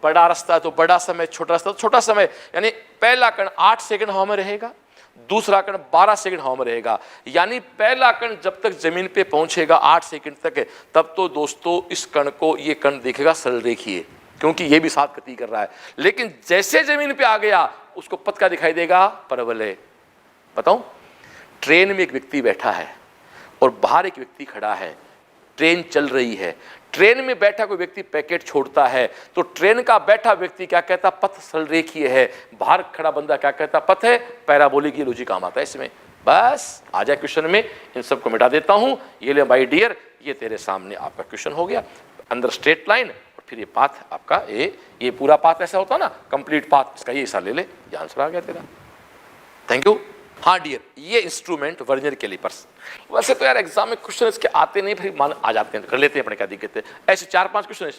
बड़ा रास्ता तो बड़ा समय, छोटा रास्ता तो छोटा समय। यानी पहला कण 8 सेकंड हवा में रहेगा, दूसरा कण 12 सेकंड हवा में रहेगा। यानी पहला कण जब तक जमीन पे पहुंचेगा 8 सेकंड तक, तब तो दोस्तों इस कण को, ये कण दिखेगा सरल रेखीय, क्योंकि ये भी साथ गति कर रहा है। लेकिन जैसे जमीन पे आ गया उसको पथ का दिखाई देगा परवलय। बताऊं, ट्रेन में एक व्यक्ति बैठा है और बाहर एक व्यक्ति खड़ा है, ट्रेन चल रही है। ट्रेन में बैठा कोई व्यक्ति पैकेट छोड़ता है तो ट्रेन का बैठा व्यक्ति क्या कहता, पथ सरल रेखीय है। बाहर खड़ा बंदा क्या कहता, पथ है पैराबोलिक। ये लॉजिक काम आता है इसमें। बस आ जाए क्वेश्चन में, इन सबको मिटा देता हूं। ये ले माय डियर, ये तेरे सामने आपका क्वेश्चन हो गया। अंदर स्ट्रेट लाइन और फिर ये पाथ आपका, ये पूरा पाथ ऐसा होता ना, कंप्लीट पाथ, इसका ये हिस्सा ले ले, ये आंसर आ गया तेरा। Thank you. हाँ डियर, ये इंस्ट्रूमेंट वर्नियर कैलिपर्स। वैसे तो यार एग्जाम में क्वेश्चन इसके आते नहीं, फिर मान आ जाते हैं, कर लेते हैं अपने क्या दिक्कत है। ऐसे 4-5 क्वेश्चन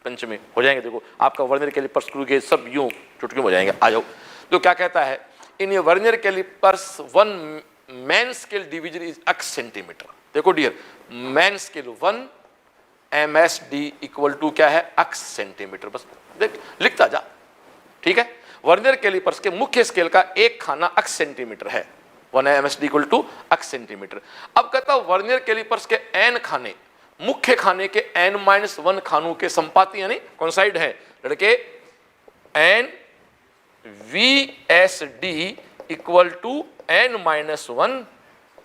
पंच में हो जाएंगे। देखो आपका वर्नियर कैलिपर्स स्क्रू गेज सब यूं चुटकी हो जाएंगे। आ जाओ। तो क्या कहता है, इन ये vernier callipers 1 main scale division is x centimetre. देखो dear, main scale 1 MSD equal to क्या है, x सेंटीमीटर। बस देख लिखता जा, ठीक है। वर्नियर कैलिपर्स के मुख्य स्केल का एक खाना x सेंटीमीटर है, 1 MSD equal to x centimeter. अब कहता हूं वर्नियर कैलिपर्स के n खाने, मुख्य खाने के n-1 खानों के संपाती यानी कोइंसाइड है लड़के, n VSD equal to n-1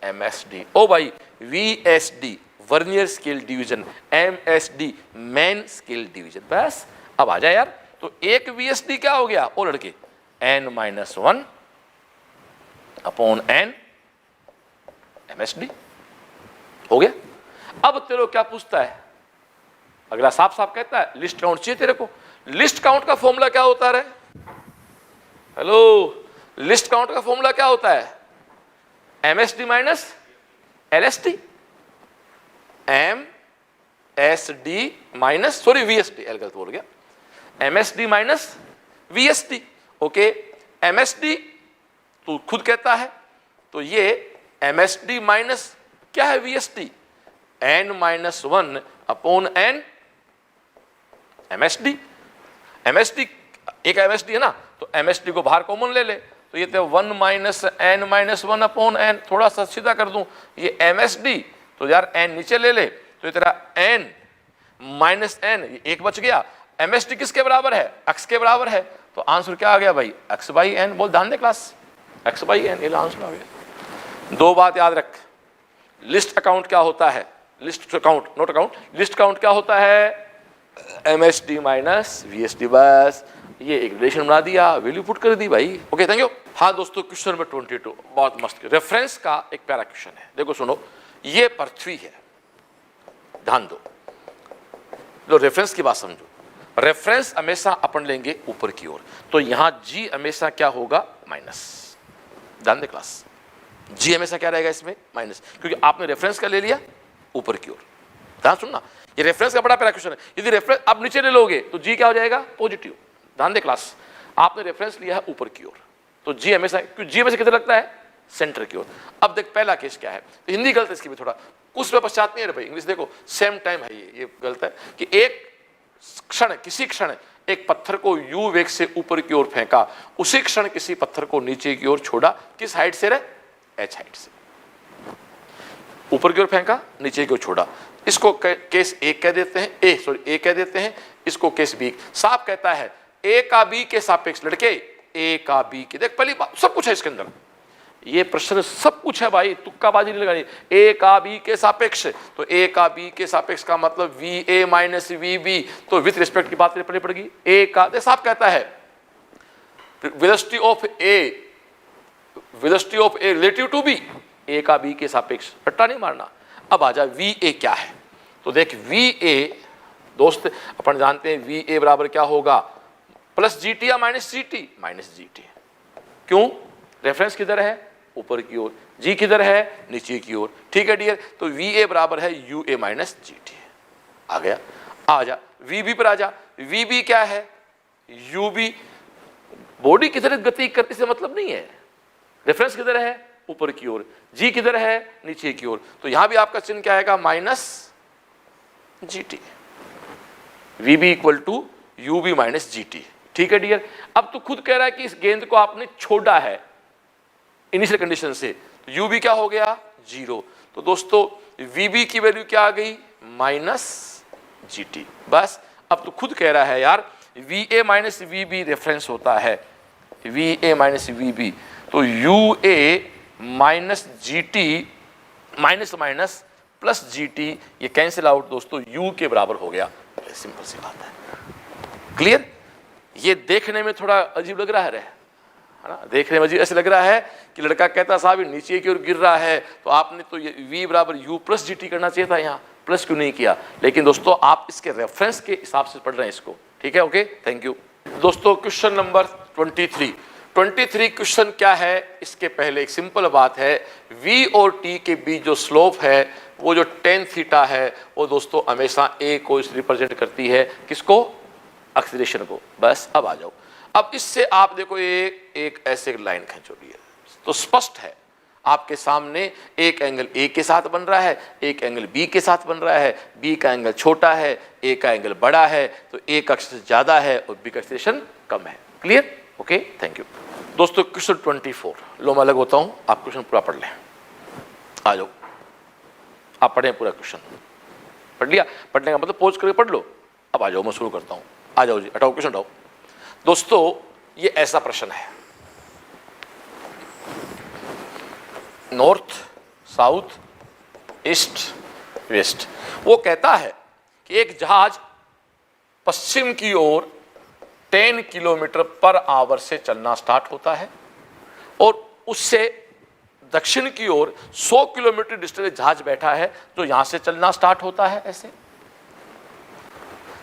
MSD। ओ भाई, VSD vernier scale division, MSD main scale division. बस अब आ जाए यार। तो एक VSD क्या हो गया, ओ लड़के, n-1 अपॉन n MSD हो गया। अब तेरे को क्या पूछता है, अगला साफ साफ कहता है लिस्ट काउंट चाहिए तेरे को। लिस्ट काउंट का फॉर्मूला क्या होता है? हेलो, लिस्ट काउंट का फॉर्मूला क्या होता है? MSD minus LSD, MSD minus, sorry VSD, L गलत बोल गया, MSD minus VSD। Okay, MSD तू खुद कहता है तो ये MSD माइनस क्या है VSD, n-1 upon n MSD। MSD एक MSD है ना, तो MSD को बाहर कॉमन ले ले तो ये 1 माइनस n-1 अपॉन n। थोड़ा सा सीधा कर दूं, ये MSD तो यार n नीचे ले ले तो ये तेरा n माइनस n, ये एक बच गया। MSD किसके बराबर है, x के बराबर है। तो आंसर क्या आ गया भाई, x बाई n। बोल ध्यान दे क्लास, x बाई n, ये आंसर आ गया। दो बात याद रख, लिस्ट अकाउंट क्या होता है, list account note account, list count क्या होता है, MSD माइनस VSD। बस ये एक रिलेशन बना दिया, वैल्यू पुट कर दी भाई। Okay thank you. हाँ दोस्तों, क्वेश्चन नंबर 22 बहुत मस्त रेफरेंस का एक प्यारा क्वेश्चन है। देखो सुनो, ये पृथ्वी है, ध्यान दो, लो रेफरेंस की बात समझो। रेफरेंस हमेशा अपन लेंगे ऊपर की ओर, तो यहां G हमेशा क्या होगा, माइनस। ध्यान दे क्लास, G हमेशा क्या रहेगा इसमें, माइनस, क्योंकि आपने रेफरेंस का ले लिया ऊपर की ओर। ध्यान सुनना, ये रेफरेंस का बड़ा प्यारा क्वेश्चन है। यदि रेफरेंस आप नीचे ले लोगे तो G क्या हो जाएगा, पॉजिटिव। ध्यान दे क्लास, आपने रेफरेंस लिया है ऊपर की ओर तो G हमेशा, क्योंकि G हमेशा किधर लगता है, सेंटर की ओर। अब देख पहला केस क्या है, तो हिंदी गलत है इसकी भी थोड़ा, कुछ पे पश्चात नहीं है भाई, इंग्लिश देखो सेम टाइम है। ये गलत है कि एक क्षण, किसी क्षण एक पत्थर को u वेग से ऊपर की ओर फेंका, उसी क्षण किसी पत्थर को नीचे की ओर छोड़ा। किस हाइट से रे, h हाइट से। ऊपर की ओर फेंका, नीचे की ओर छोड़ा। इसको केस एक कह देते हैं, ए कह देते हैं, इसको केस बी। साफ कहता है ए का बी के सापेक्ष, लड़के ए का बी के, देख पहली बात सब कुछ है इसके अंदर, ये प्रश्न सब कुछ है भाई, तुक्काबाजी नहीं लगानी। ए का बी के सापेक्ष, तो ए का बी के सापेक्ष का मतलब VA माइनस VB, तो विथ रिस्पेक्ट की बात करनी पड़ेगी। ए का साफ कहता है velocity of A relative to B, A का बी के सापेक्ष, रट्टा नहीं मारना। अब आ जा वी ए क्या है। तो देख वी ए दोस्त अपन जानते हैं वी ए बराबर क्या होगा, प्लस जी टी या माइनस जी टी, माइनस जी टी। क्यों, रेफरेंस किधर है, ऊपर की ओर, जी किधर है, नीचे की ओर। ठीक है डियर, तो वी ए बराबर है u A minus ji t. आ गया, आ जा वी बी पर आ जा। वी बी क्या है, यू बी, बॉडी किधर गति करने से मतलब नहीं है, रेफरेंस किधर है, ऊपर की ओर, जी किधर है, नीचे की ओर। तो यहां भी आपका चिन्ह क्या आएगा, minus ji T. V B equal to U B minus ji T. ठीक है डियर, अब तो खुद कह रहा है कि इस गेंद को आपने छोड़ा है इनिशियल कंडीशन से, तो यू बी क्या हो गया, जीरो। तो दोस्तों वी बी की वैल्यू क्या आ गई, माइनस जी टी। बस अब तो खुद कह रहा है यार V A minus V B reference होता है, V A minus V B, तो u A minus ji t minus minus plus g t, ये कैंसिल आउट दोस्तों, यू के बराबर हो गया। सिंपल सी बात है, क्लियर। ये देखने में थोड़ा अजीब लग रहा है ना, देखने में अजीब ऐसे लग रहा है कि लड़का कहता साहब ये नीचे की ओर गिर रहा है, तो आपने तो ये v बराबर u प्लस जी टी करना चाहिए था, यहाँ प्लस क्यों नहीं किया। लेकिन दोस्तों आप इसके रेफरेंस के हिसाब से पढ़ रहे हैं इसको, ठीक है, ओके, थैंक यू। दोस्तों क्वेश्चन नंबर 23 क्वेश्चन क्या है, इसके पहले एक सिंपल बात है, v और t के बीच जो स्लोप है वो जो टेन थीटा है वो दोस्तों हमेशा a को इस रिप्रेजेंट करती है, किसको, एक्सीलरेशन को। बस अब आ जाओ, अब इससे आप देखो ये एक ऐसे लाइन खींचो है, तो स्पष्ट है आपके सामने एक एंगल ए के साथ बन रहा है, एक एंगल बी के साथ बन रहा है, बी का एंगल छोटा है, ए का एंगल बड़ा है, तो ए का एक्सीलरेशन ज्यादा है और बी का एक्सीलरेशन कम है। Clear, okay, thank you. दोस्तों क्वेश्चन 24, लो मैं अलग होता हूं, आप क्वेश्चन पूरा पढ़ लें। आ जाओ, आप पढ़ें पूरा क्वेश्चन, पढ़ लिया, पढ़ने का मतलब पोज करके पढ़ लो। अब आ जाओ, मैं शुरू करता हूं, आ जाओ जी, हटाओ क्वेश्चन हटाओ। दोस्तों ये ऐसा प्रश्न है, नॉर्थ साउथ ईस्ट वेस्ट, वो कहता है कि एक जहाज पश्चिम की ओर 10 किलोमीटर पर आवर से चलना स्टार्ट होता है और उससे दक्षिण की ओर 100 किलोमीटर डिस्टेंस जहाज बैठा है जो यहां से चलना स्टार्ट होता है। ऐसे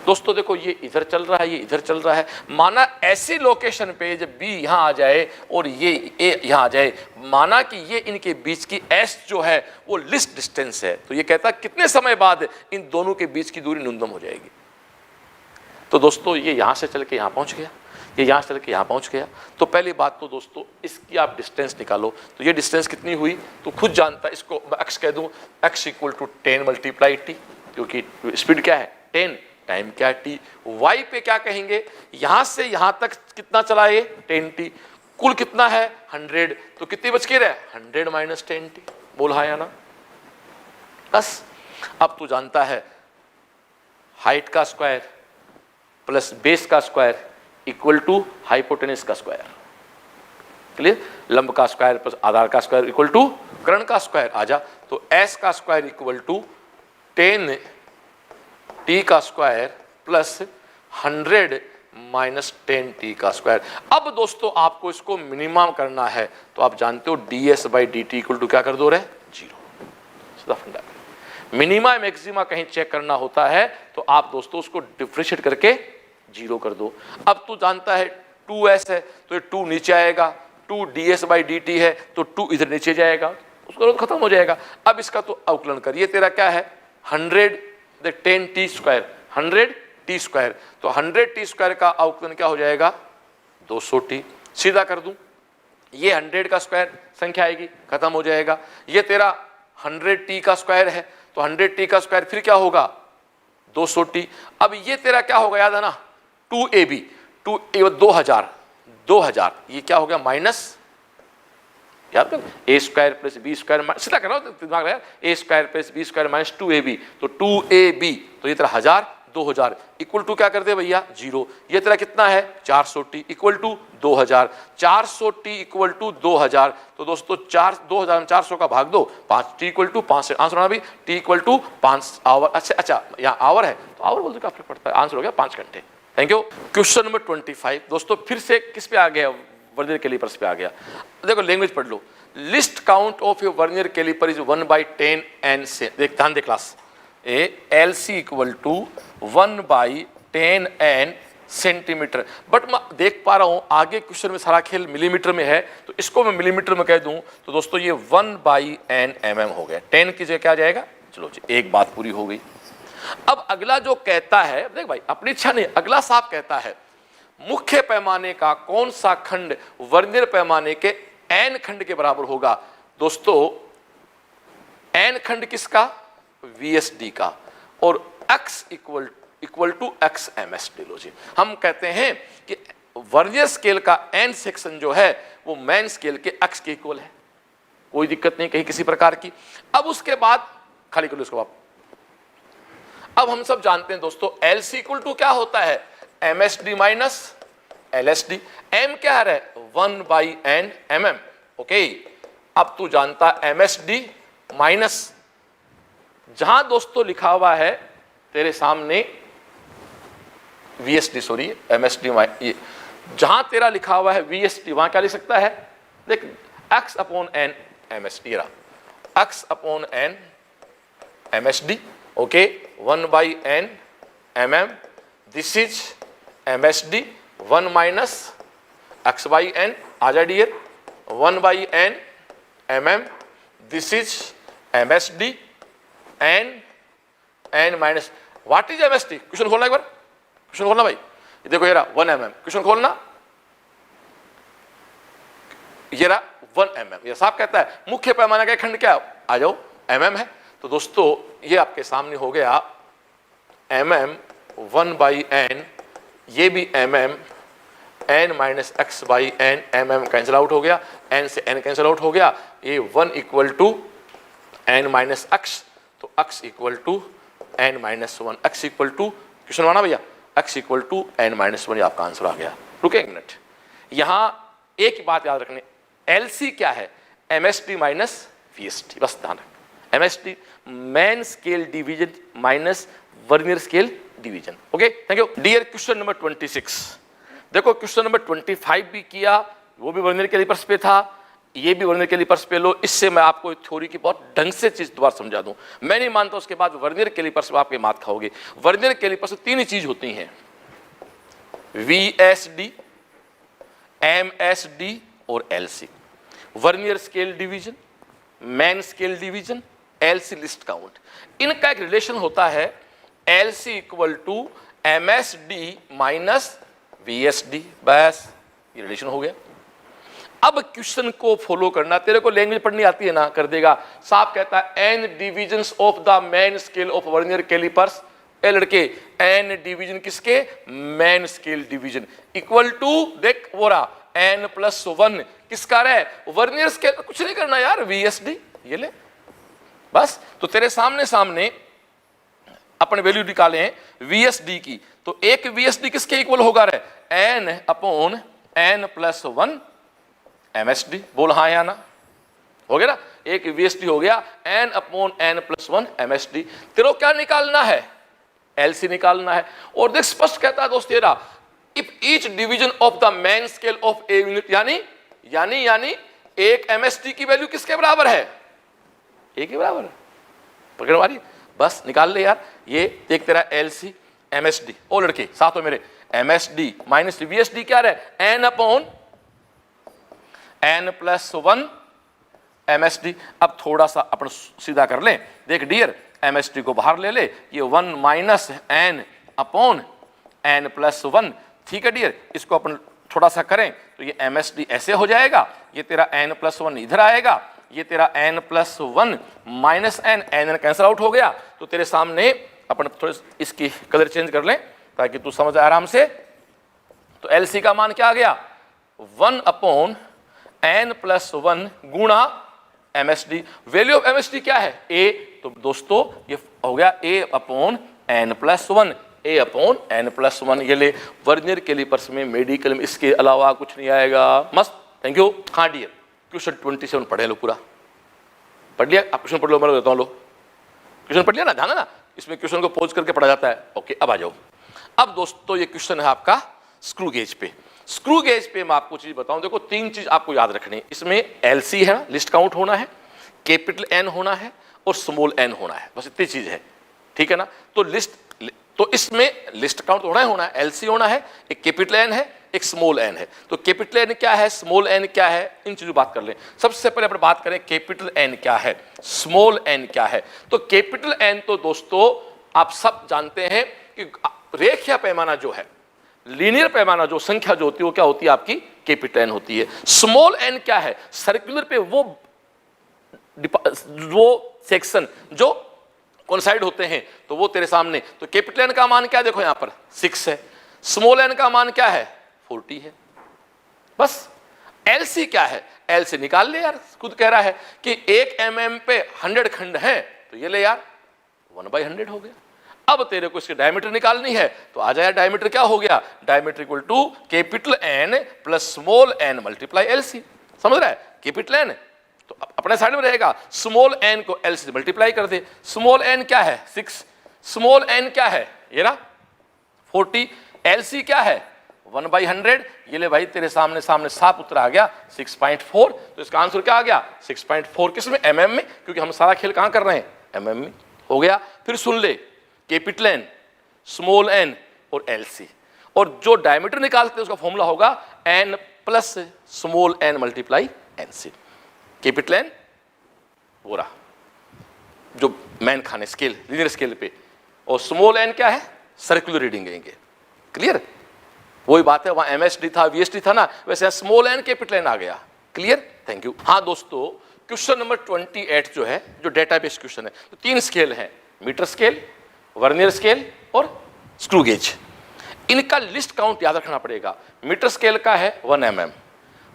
दोस्तों देखो, ये इधर चल रहा है, ये इधर चल रहा है, माना ऐसी लोकेशन पे जब बी यहां आ जाए और ये ए यहां आ जाए, माना कि ये इनके बीच की एस जो है वो लिस्ट डिस्टेंस है, तो ये कहता है कितने समय बाद इन दोनों के बीच की दूरी न्यूनतम हो जाएगी। तो दोस्तों ये यहां से चल के यहां पहुंच गया, ये यहां से चल के यहां पहुंच गया, तो पहली बात तो दोस्तों इसकी आप डिस्टेंस निकालो, तो ये डिस्टेंस कितनी हुई, तो खुद जानता है, इसको मैं x कह दूं, x equal to 10 multiply T, क्योंकि स्पीड क्या है 10, टाइम क्या है t, y पे क्या कहेंगे, यहां से यहां तक कितना चला ये 10t, कुल कितना है 100, तो कितनी बच के रहे 100 माइनस 10t, बोल हाँ या ना। बस अब तू जानता है हाइट का स्क्वायर प्लस बेस का स्क्वायर इक्वल टू हाइपोटेनस का स्क्वायर, क्लियर, लंब का स्क्वायर प्लस आधार का स्क्वायर इक्वल टू कर्ण का स्क्वायर। आजा, तो s का स्क्वायर इक्वल टू 10 t का स्क्वायर प्लस 100 माइनस 10 t का स्क्वायर। अब दोस्तों आपको इसको मिनिमम करना है, तो आप जानते हो ds by D T equal to क्या कर दो रहे, 0। मिनिमा मैक्सिमा कहीं चेक करना होता है तो आप दोस्तों उसको डिफरेंशिएट करके 0 कर दो। अब तू जानता है 2s है तो ये 2 नीचे आएगा, 2 ds बाई डी टी है तो 2 इधर नीचे जाएगा, उसका खत्म हो जाएगा। अब इसका तो अवकलन कर, ये तेरा क्या है 100 10t स्क्वायर, 100t स्क्वायर, तो 100t स्क्वायर का अवकलन क्या हो जाएगा 200t, सीधा कर दूं, ये 100 का स्क्वायर संख्या आएगी, खत्म हो जाएगा। ये तेरा 100t का स्क्वायर है तो 100t का स्क्वायर फिर क्या होगा 200t। अब ये तेरा क्या होगा याद है ना 2ab, 2000, ये क्या हो गया माइनस, याद कर a square plus B square, सीधा कर रहा हूं दिमाग में, a square plus B square minus 2ab, तो 2ab, तो ये तेरा 1000 2000 इक्वल टू क्या कर दे भैया 0। ये तेरा कितना है 400t equal to 2000, 400t equal to 2000, तो दोस्तों 2000 400 का भाग दो 5t इक्वल टू 5 से आंसर होना भी t इक्वल टू 5 आवर। अच्छा यहाँ आवर है तो आवर बोलते क्या फर्क पड़ता है, आंसर हो गया 5 घंटे। Thank you. क्वेश्चन नंबर 25 दोस्तों फिर से किस पे आ गया, वर्नियर कैलिपर्स पे आ गया। देखो लैंग्वेज पढ़ लो, least count of your vernier caliper is 1/10 n से, देख ध्यान दे class, LC equal to 1/10 n centimetre. But मैं देख पा रहा हूं आगे क्वेश्चन में सारा खेल मिलीमीटर में है, तो इसको मैं मिलीमीटर में कह दूं तो दोस्तों ये 1/n mm हो गया। 10 की जगह क्या आ जाएगा? चलो जी, एक बात पूरी हो गई। अब अगला जो कहता है, देख भाई अपनी इच्छा नहीं, अगला साफ कहता है मुख्य पैमाने का कौन सा खंड वर्नियर पैमाने के n खंड के बराबर होगा। दोस्तों n खंड किसका? VSD का, और x equal to x ms ले लो जी। हम कहते हैं कि वर्नियर स्केल का n सेक्शन जो है वो मेन स्केल के x के इक्वल है, कोई दिक्कत नहीं कहीं किसी प्रकार की। अब उसके बाद खाली कर लो इसको आप। अब हम सब जानते हैं दोस्तों LC इक्वल टू क्या होता है? MSD minus LSD। M क्या है? 1/n mm। ओके, अब तू जानता MSD माइनस, जहां दोस्तों लिखा हुआ है तेरे सामने VSD, सॉरी MSD, ये जहां तेरा लिखा हुआ है VSD, वहां क्या लिख सकता है? देख x/n MSD रहा, x/n MSD, okay, 1/n mm, this is MSD, 1 minus x/n, आजा dear, 1/n mm, this is MSD, n minus, what is MSD? Question खोलना एक बार, क्वेश्चन खोलना भाई, ये देखो ये रहा 1 mm, क्वेश्चन खोलना, ये रहा 1 mm। ये साफ कहता है मुख्य पैमाने का खंड क्या? आ जाओ, mm है। तो दोस्तों ये आपके सामने हो गया mm 1/n, ये भी mm, n minus x/n, mm cancel out हो गया, n से n कैंसिल आउट हो गया, ये 1 equal to n minus x, तो x equal to n minus 1, x equal to, question माना भैया, x equal to n minus 1, ये आपका आंसर आ गया। रुके एक मिनट, यहां एक ही बात याद रखने, LC क्या है? MSD माइनस VSD, बस ध्यान रख, MSD main scale division minus vernier scale division. Okay, thank you dear. Question number 26, देखो क्वेश्चन नंबर 25 भी किया, वो भी वर्नियर कैलिपर्स पे था, ये भी वर्नियर कैलिपर्स पे लो। इससे मैं आपको थ्योरी की बहुत ढंग से चीज दोबारा समझा दूं। मैं नहीं मानता उसके बाद वर्नियर कैलिपर्स में आपके मात खाओगे। वर्नियर कैलिपर्स में तीन ही चीज होती हैं, VSD, MSD और LC। Vernier scale division, main scale division, LC least count, इनका एक रिलेशन होता है LC equal to MSD minus VSD, बस ये रिलेशन हो गया। अब क्वेश्चन को फॉलो करना, तेरे को लैंग्वेज पढ़नी आती है ना, कर देगा। साफ कहता है n divisions of the main scale of vernier callipers, ए लड़के n डिवीजन किसके? Main scale division, equal to, देख वो रहा n प्लस 1 किसका रहे? Vernier scale. कुछ नहीं करना यार, VSD ये ले बस। तो तेरे सामने अपने वैल्यू निकाले हैं VSD की, तो एक VSD किसके इक्वल होगा रे? n upon n plus 1 MSD। बोल हाँ या ना, हो गया ना, एक VSD हो गया, n upon n plus 1 MSD। तेरे को क्या निकालना है? LC निकालना है। और देख स्पष्ट कहता है दोस्त तेरा, if each division of the main scale of a unit, यानी एक MSD की वैल्यू किसके बराबर है? एक ही बराबर है, पकड़ मारी, बस निकाल ले यार। ये देख तेरा LC MSD, ओ लड़के साथ हो मेरे, MSD माइनस VSD क्या रहे? n upon n plus 1 MSD। अब थोड़ा सा अपन सीधा कर लें, देख डियर, MSD को बाहर ले ले, ये 1 minus n upon n plus 1, ठीक है डियर। इसको अपन थोड़ा सा करें तो ये MSD ऐसे हो जाएगा, ये तेरा n प्लस 1 इधर आएगा, ये तेरा n plus 1 minus n cancel out हो गया। तो तेरे सामने अपन थोड़ी इसकी कलर चेंज कर लें ताकि तू समझ आराम से। तो LC का मान क्या आ गया? 1 अपॉन n प्लस 1 गुणा MSD। वैल्यू ऑफ MSD क्या है? A। तो दोस्तों ये हो गया A upon n plus 1, A upon n plus 1। ये ले, वर्नियर कैलिपर्स में मेडिकल में इसके अलावा कुछ नहीं आएगा। मस्त, थैंक यू। हाँ डियर, क्वेश्चन 27 पढ़े लो, पूरा पढ़ लिया? आप क्वेश्चन पढ़ लो, मैं देता हूँ लो। क्वेश्चन पढ़ लिया ना, ध्यान है ना, इसमें क्वेश्चन को पॉज करके पढ़ा जाता है। ओके, अब आ जाओ। अब दोस्तों ये क्वेश्चन है आपका स्क्रू गेज पे। स्क्रू गेज पे मैं आपको चीज बताऊं, देखो तीन चीज आपको याद रखनी है इसमें। एलसी है, लिस्ट काउंट होना है, कैपिटल एन होना है और स्मॉल एन होना है, बस इतनी चीज है, ठीक है ना। तो इसमें लिस्ट काउंट होना है, एलसी होना है, एक कैपिटल एन है, एक स्मॉल एन है। तो कैपिटल एन क्या है, स्मॉल एन क्या है, इन चीजों बात कर लें। सबसे पहले अपन बात करें कैपिटल एन क्या है, स्मॉल एन क्या है। तो कैपिटल एन तो दोस्तों आप सब जानते हैं कि रेखीय पैमाना जो है, लीनियर पैमाना जो संख्या जो होती है वो क्या होती है आपकी कैपिटल एन होती है। स्मॉल एन क्या है, सर्कुलर पे वो सेक्शन जो कोइंसाइड होते हैं, तो वो तेरे सामने। तो कैपिटल एन का मान क्या है, देखो यहां पर 6 है, स्मॉल एन का मान क्या है 40 है, बस। एलसी क्या है, एलसी निकाल ले यार, खुद कह रहा है कि 1 mm पे 100 खंड है, तो ये ले यार 1/100 हो गया। अब तेरे को इसकी डायमीटर निकालनी है, तो आ जाए डायमीटर क्या हो गया, diameter equal to capital N plus small N multiply LC. समझ रहा है, कैपिटल एन तो अपने साइड में रहेगा, स्मॉल एन को एल से मल्टीप्लाई कर दे। स्मॉल एन क्या है 6, स्मॉल एन क्या है ये ना 40, एलसी क्या है 1/100। ये ले भाई तेरे सामने साफ उत्तर आ गया 6.4। तो इसका आंसर क्या आ गया 6.4, किसमें, एमएम में, क्योंकि हम सारा खेल कहां कर रहे हैं, एमएम में। हो गया। फिर सुन ले, कैपिटल एन, स्मॉल एन और एलसी, और जो डायमीटर निकालते हैं उसका फॉर्मूला होगा N plus small N multiply NC. Capital N वो रहा जो मैन खाने स्केल, लीनियर स्केल पे, और स्मॉल एन क्या है, सर्कुलर रीडिंग लेंगे। क्लियर, वही बात है, वहां एमएसडी था, वीएसडी था ना, वैसे स्मॉल एन कैपिटल एन आ गया। Clear, thank you. हाँ दोस्तों, क्वेश्चन नंबर 28 जो है, जो डेटाबेस क्वेश्चन है, तो 3 स्केल है, मीटर स्केल, वर्नियर स्केल और स्क्रू गेज। इनका लिस्ट काउंट याद रखना पड़ेगा। मीटर स्केल का है 1 mm,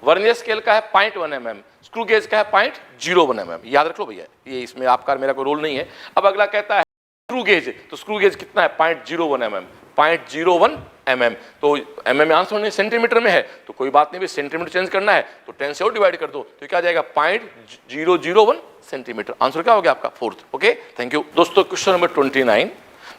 वर्नियर स्केल का है 0.1 mm, स्क्रू गेज का है 0.01 mm। याद रख लो भैया, ये इसमें आपका मेरा कोई रोल नहीं है। अब अगला कहता है स्क्रू गेज, तो स्क्रू गेज कितना है 0.01 mm, 0.01 mm। तो mm में आंसर नहीं, सेंटीमीटर में है, तो कोई बात नहीं, सेंटीमीटर चेंज करना है तो 10 से और डिवाइड कर दो, तो क्या जाएगा 0.001 सेंटीमीटर। आंसर क्या हो गया आपका 4th। Okay, thank you. दोस्तों क्वेश्चन नंबर 29,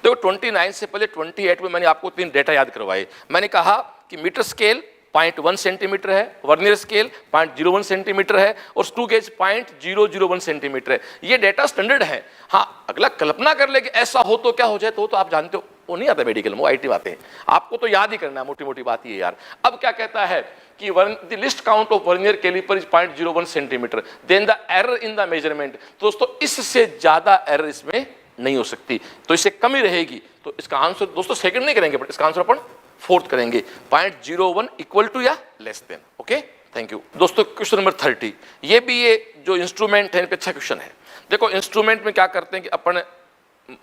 देखो 29 से पहले 28 में मैंने आपको 3 डेटा याद करवाए। मैंने कहा कि मीटर स्केल 0.1 सेंटीमीटर है, वर्नियर स्केल 0.01 सेंटीमीटर है और स्क्रू गेज 0.001 सेंटीमीटर है। ये डेटा स्टैंडर्ड है। हाँ, अगला कल्पना कर ले कि ऐसा हो तो क्या हो जाए, तो आप जानते हो वो नहीं आता मेडिकल में, वो आईटी में आते हैं, आपको तो याद ही करना है, मोटी मोटी बात ये यार। अब क्या कहता है कि the least count of vernier caliper is 0.01 centimeter, then the error in the measurement. दोस्तों इससे ज्यादा एरर इसमें नहीं हो सकती, तो इससे कम ही रहेगी। तो इसका आंसर दोस्तों सेकंड नहीं करेंगे, बट इसका आंसर अपन 4th करेंगे, 0.01 इक्वल टू या less than. Okay, thank you. दोस्तों क्वेश्चन नंबर 30, ये भी ये जो इंस्ट्रूमेंट है, इन पे अच्छा क्वेश्चन है। देखो इंस्ट्रूमेंट में क्या करते हैं कि अपन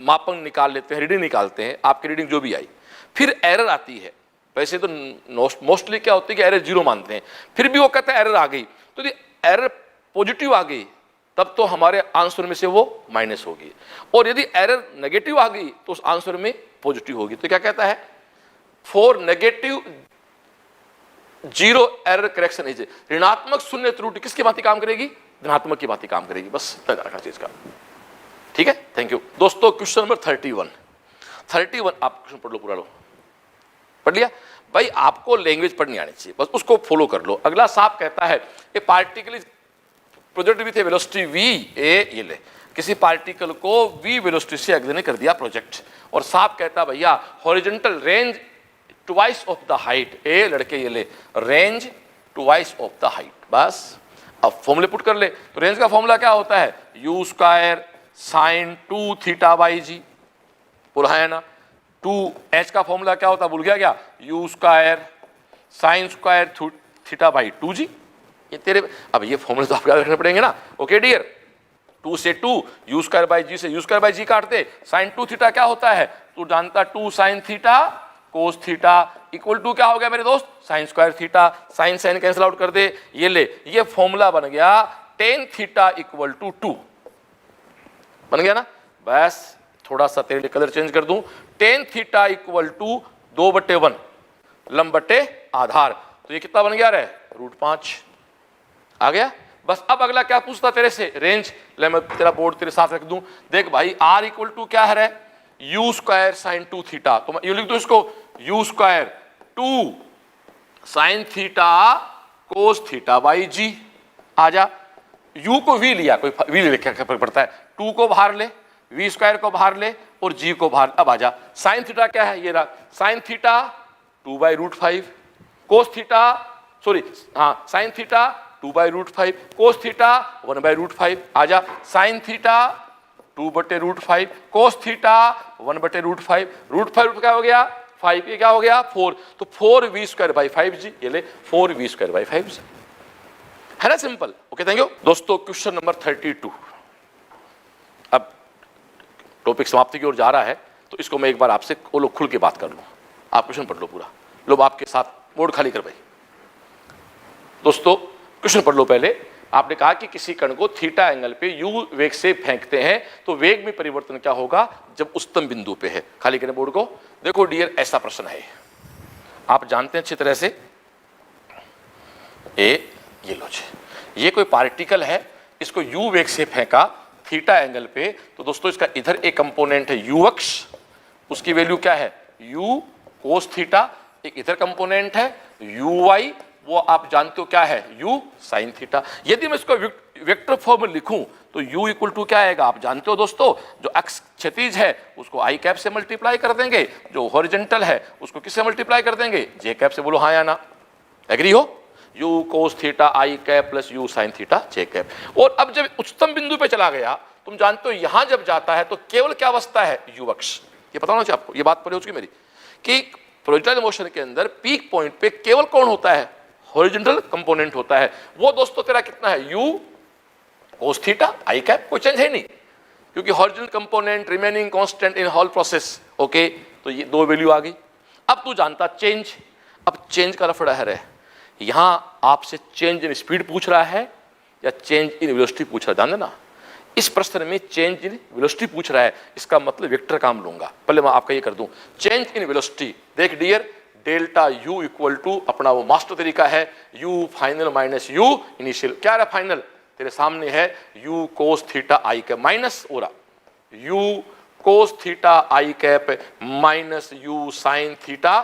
मापन निकाल लेते हैं, रीडिंग निकालते हैं, आपकी रीडिंग जो भी आई, फिर एरर आती है। वैसे तो मोस्टली क्या होती है कि एरर 0 मानते हैं, फिर भी वो कहता है एरर आ गई, तो यदि एरर पॉजिटिव आ गई तब तो हमारे आंसर में से वो माइनस होगी, और यदि एरर नेगेटिव आ गई तो उस आंसर में पॉजिटिव होगी। तो क्या कहता है, for negative 0 error correction is, ऋणात्मक शून्य त्रुटि किसकी भांति काम करेगी, धनात्मक की भांति काम करेगी। बस रखा चीज का, ठीक है, थैंक यू। दोस्तों क्वेश्चन नंबर 31 आप क्वेश्चन पढ़ लो, पूरा लो, पढ़ लिया भाई। आपको लैंग्वेज पढ़नी आनी चाहिए, बस उसको फॉलो कर लो। अगला साफ कहता है कि particle project with velocity v a, ये ले, किसी पार्टिकल को v वेलोसिटी से अग्रणी कर दिया प्रोजेक्ट, और साफ कहता है भैया horizontal range twice of the height, ए लड़के ये ले, range twice of the height. बस अब फॉर्मूले पुट कर ले, तो रेंज का फॉर्मूला क्या होता है, u² sin 2θ/g, बोला है ना। 2h का फॉर्मूला क्या होता है, भूल गया क्या, u² sin² θ/2g। ये तेरे, अब ये फॉर्मूले तो आपको याद रखने पड़ेंगे ना। ओके डियर, 2 से 2, u²/g से u²/g काटते, sin 2θ क्या होता है, तू जानता 2 sin θ cos θ इक्वल टू क्या हो गया मेरे दोस्त, sin² θ, sin sin cancel out कर दे, ये ले, ये फॉर्मूला बन गया tan θ इक्वल टू 2, बन गया ना। बस थोड़ा सा तेरे लिए कलर चेंज कर दूं, tan θ इक्वल टू 2/1 लंब बटे आधार, तो ये कितना बन गया रे, √5 आ गया। बस अब अगला क्या पूछता तेरे से, रेंज। ले मैं तेरा बोर्ड तेरे साथ रख दूं, देख भाई r इक्वल टू क्या है, u² sin 2θ, तो मैं ये लिख दूं इसको, u² 2 sin theta cos theta by g. आजा, u को v लिया, कोई v ले क्या फर्क पड़ता है, 2 को बाहर ले, v स्क्वायर को बाहर ले और g को बाहर। अब आजा, साइन थीटा क्या है, ये रहा sine theta 2/√5, cos theta sorry हाँ साइन थीटा 2/√5, कोस थीटा 1/√5। आजा, साइन थीटा 2/√5, कोस थीटा 1/√5, √5 क्या हो गया 5, ये क्या हो गया 4, तो 4v²/5g, ये ले 4v²/5g, है ना सिंपल। ओके थैंक यू दोस्तों। क्वेश्चन नंबर 32, अब टॉपिक समाप्ति की ओर जा रहा है, तो इसको मैं एक बार आपसे खुल के बात कर लूं। आप क्वेश्चन पढ़ लो पूरा, लो आपके साथ बोर्ड खाली कर भाई। दोस्तों क्वेश्चन पढ़ लो पहले। आपने कहा कि किसी कण को थीटा एंगल पे u वेग से फेंकते हैं तो वेग में परिवर्तन क्या होगा जब उच्चतम बिंदु पे है। खाली करें बोर्ड को। देखो डियर, ऐसा प्रश्न है, आप जानते हैं अच्छी तरह से, ये लो जी, ये कोई पार्टिकल है, इसको u वेग से फेंका थीटा एंगल पे, तो दोस्तों इसका इधर एक कंपोनेंट है u अक्ष, उसकी वैल्यू क्या है u कोस थीटा, एक इधर कंपोनेंट है uy, वो आप जानते हो क्या है u साइन थीटा। यदि मैं इसको वेक्टर फॉर्म में लिखूं तो u इक्वल टू क्या आएगा, आप जानते हो दोस्तों, जो अक्ष क्षैतिज है उसको आई कैप से मल्टीप्लाई कर देंगे, जो हॉरिजॉन्टल है उसको किससे मल्टीप्लाई कर देंगे, जे कैप से। बोलो हाँ या ना, एग्री हो। u कोस थीटा आई cap plus u sin theta j cap. और अब जब उच्चतम बिंदु पे चला गया, तुम जानते हो यहां जब जाता है तो केवल क्या अवस्था है u अक्ष। ये पता होना चाहिए आपको, ये बात पढ़ी हो चुकी मेरी, कि प्रोजेक्टाइल मोशन के अंदर पीक पॉइंट पे केवल कौन होता है, हॉरिजॉन्टल कंपोनेंट होता है। वो दोस्तों तेरा कितना है u कोस थीटा आई कैप, कोई चेंज है नहीं, क्योंकि horizontal component remaining constant in whole process. Okay, तो ये दो वैल्यू आ गई। अब तू जानता चेंज, अब चेंज का रफड़ा है, यहां आपसे चेंज इन स्पीड पूछ रहा है या चेंज इन वेलोसिटी पूछ रहा है। ध्यान देना, इस प्रश्न में चेंज इन वेलोसिटी पूछ रहा है, इसका मतलब वेक्टर काम लूंगा। पहले मैं आपका ये कर दूं, चेंज इन वेलोसिटी। देख dear, delta u equal to अपना वो मास्टर तरीका है u final minus u initial. क्या रहा फाइनल, तेरे सामने है u कोस थीटा आई कैप माइनस हो रहा u कोस थीटा आई cap minus u sin theta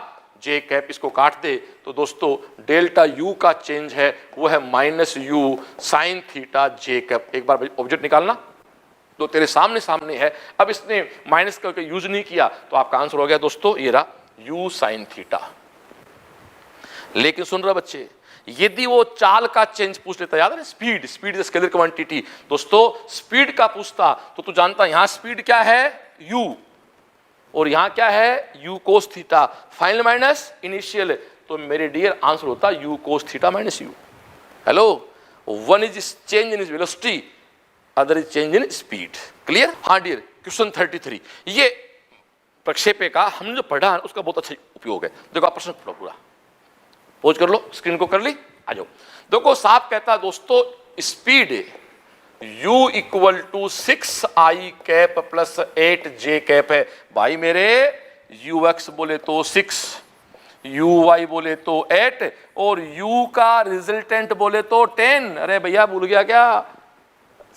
j cap. इसको काट दे तो दोस्तों डेल्टा u का चेंज है वो है minus u sin theta j cap. एक बार ऑब्जेक्ट निकालना, तो तेरे सामने सामने है। अब इसने माइनस करके यूज नहीं किया तो आपका आंसर हो गया दोस्तों ये रहा u साइन थीटा। लेकिन सुन रहे बच्चे, यदि वो चाल का चेंज पूछ लेता, याद है speed, speed is scalar quantity, दोस्तों स्पीड का पूछता तो तू जानता यहां स्पीड क्या है u और यहां क्या है u cos theta, final minus initial, तो मेरे डियर आंसर होता u cos theta minus u। Hello, one is change in velocity, other is change in speed. Clear. हाँ डियर, क्वेश्चन 33, ये प्रक्षेपे का हमने जो पढ़ा उसका बहुत अच्छा उपयोग है। देखो आप प्रश्न पढ़ो पूरा, पोज कर लो, स्क्रीन को कर ली, आ जाओ। देखो साफ कहता दोस्तों speed u equal to 6i cap plus 8j cap है। भाई मेरे ux बोले तो 6, uy बोले तो 8 और u का रिजल्टेंट बोले तो 10। अरे भैया भूल गया क्या,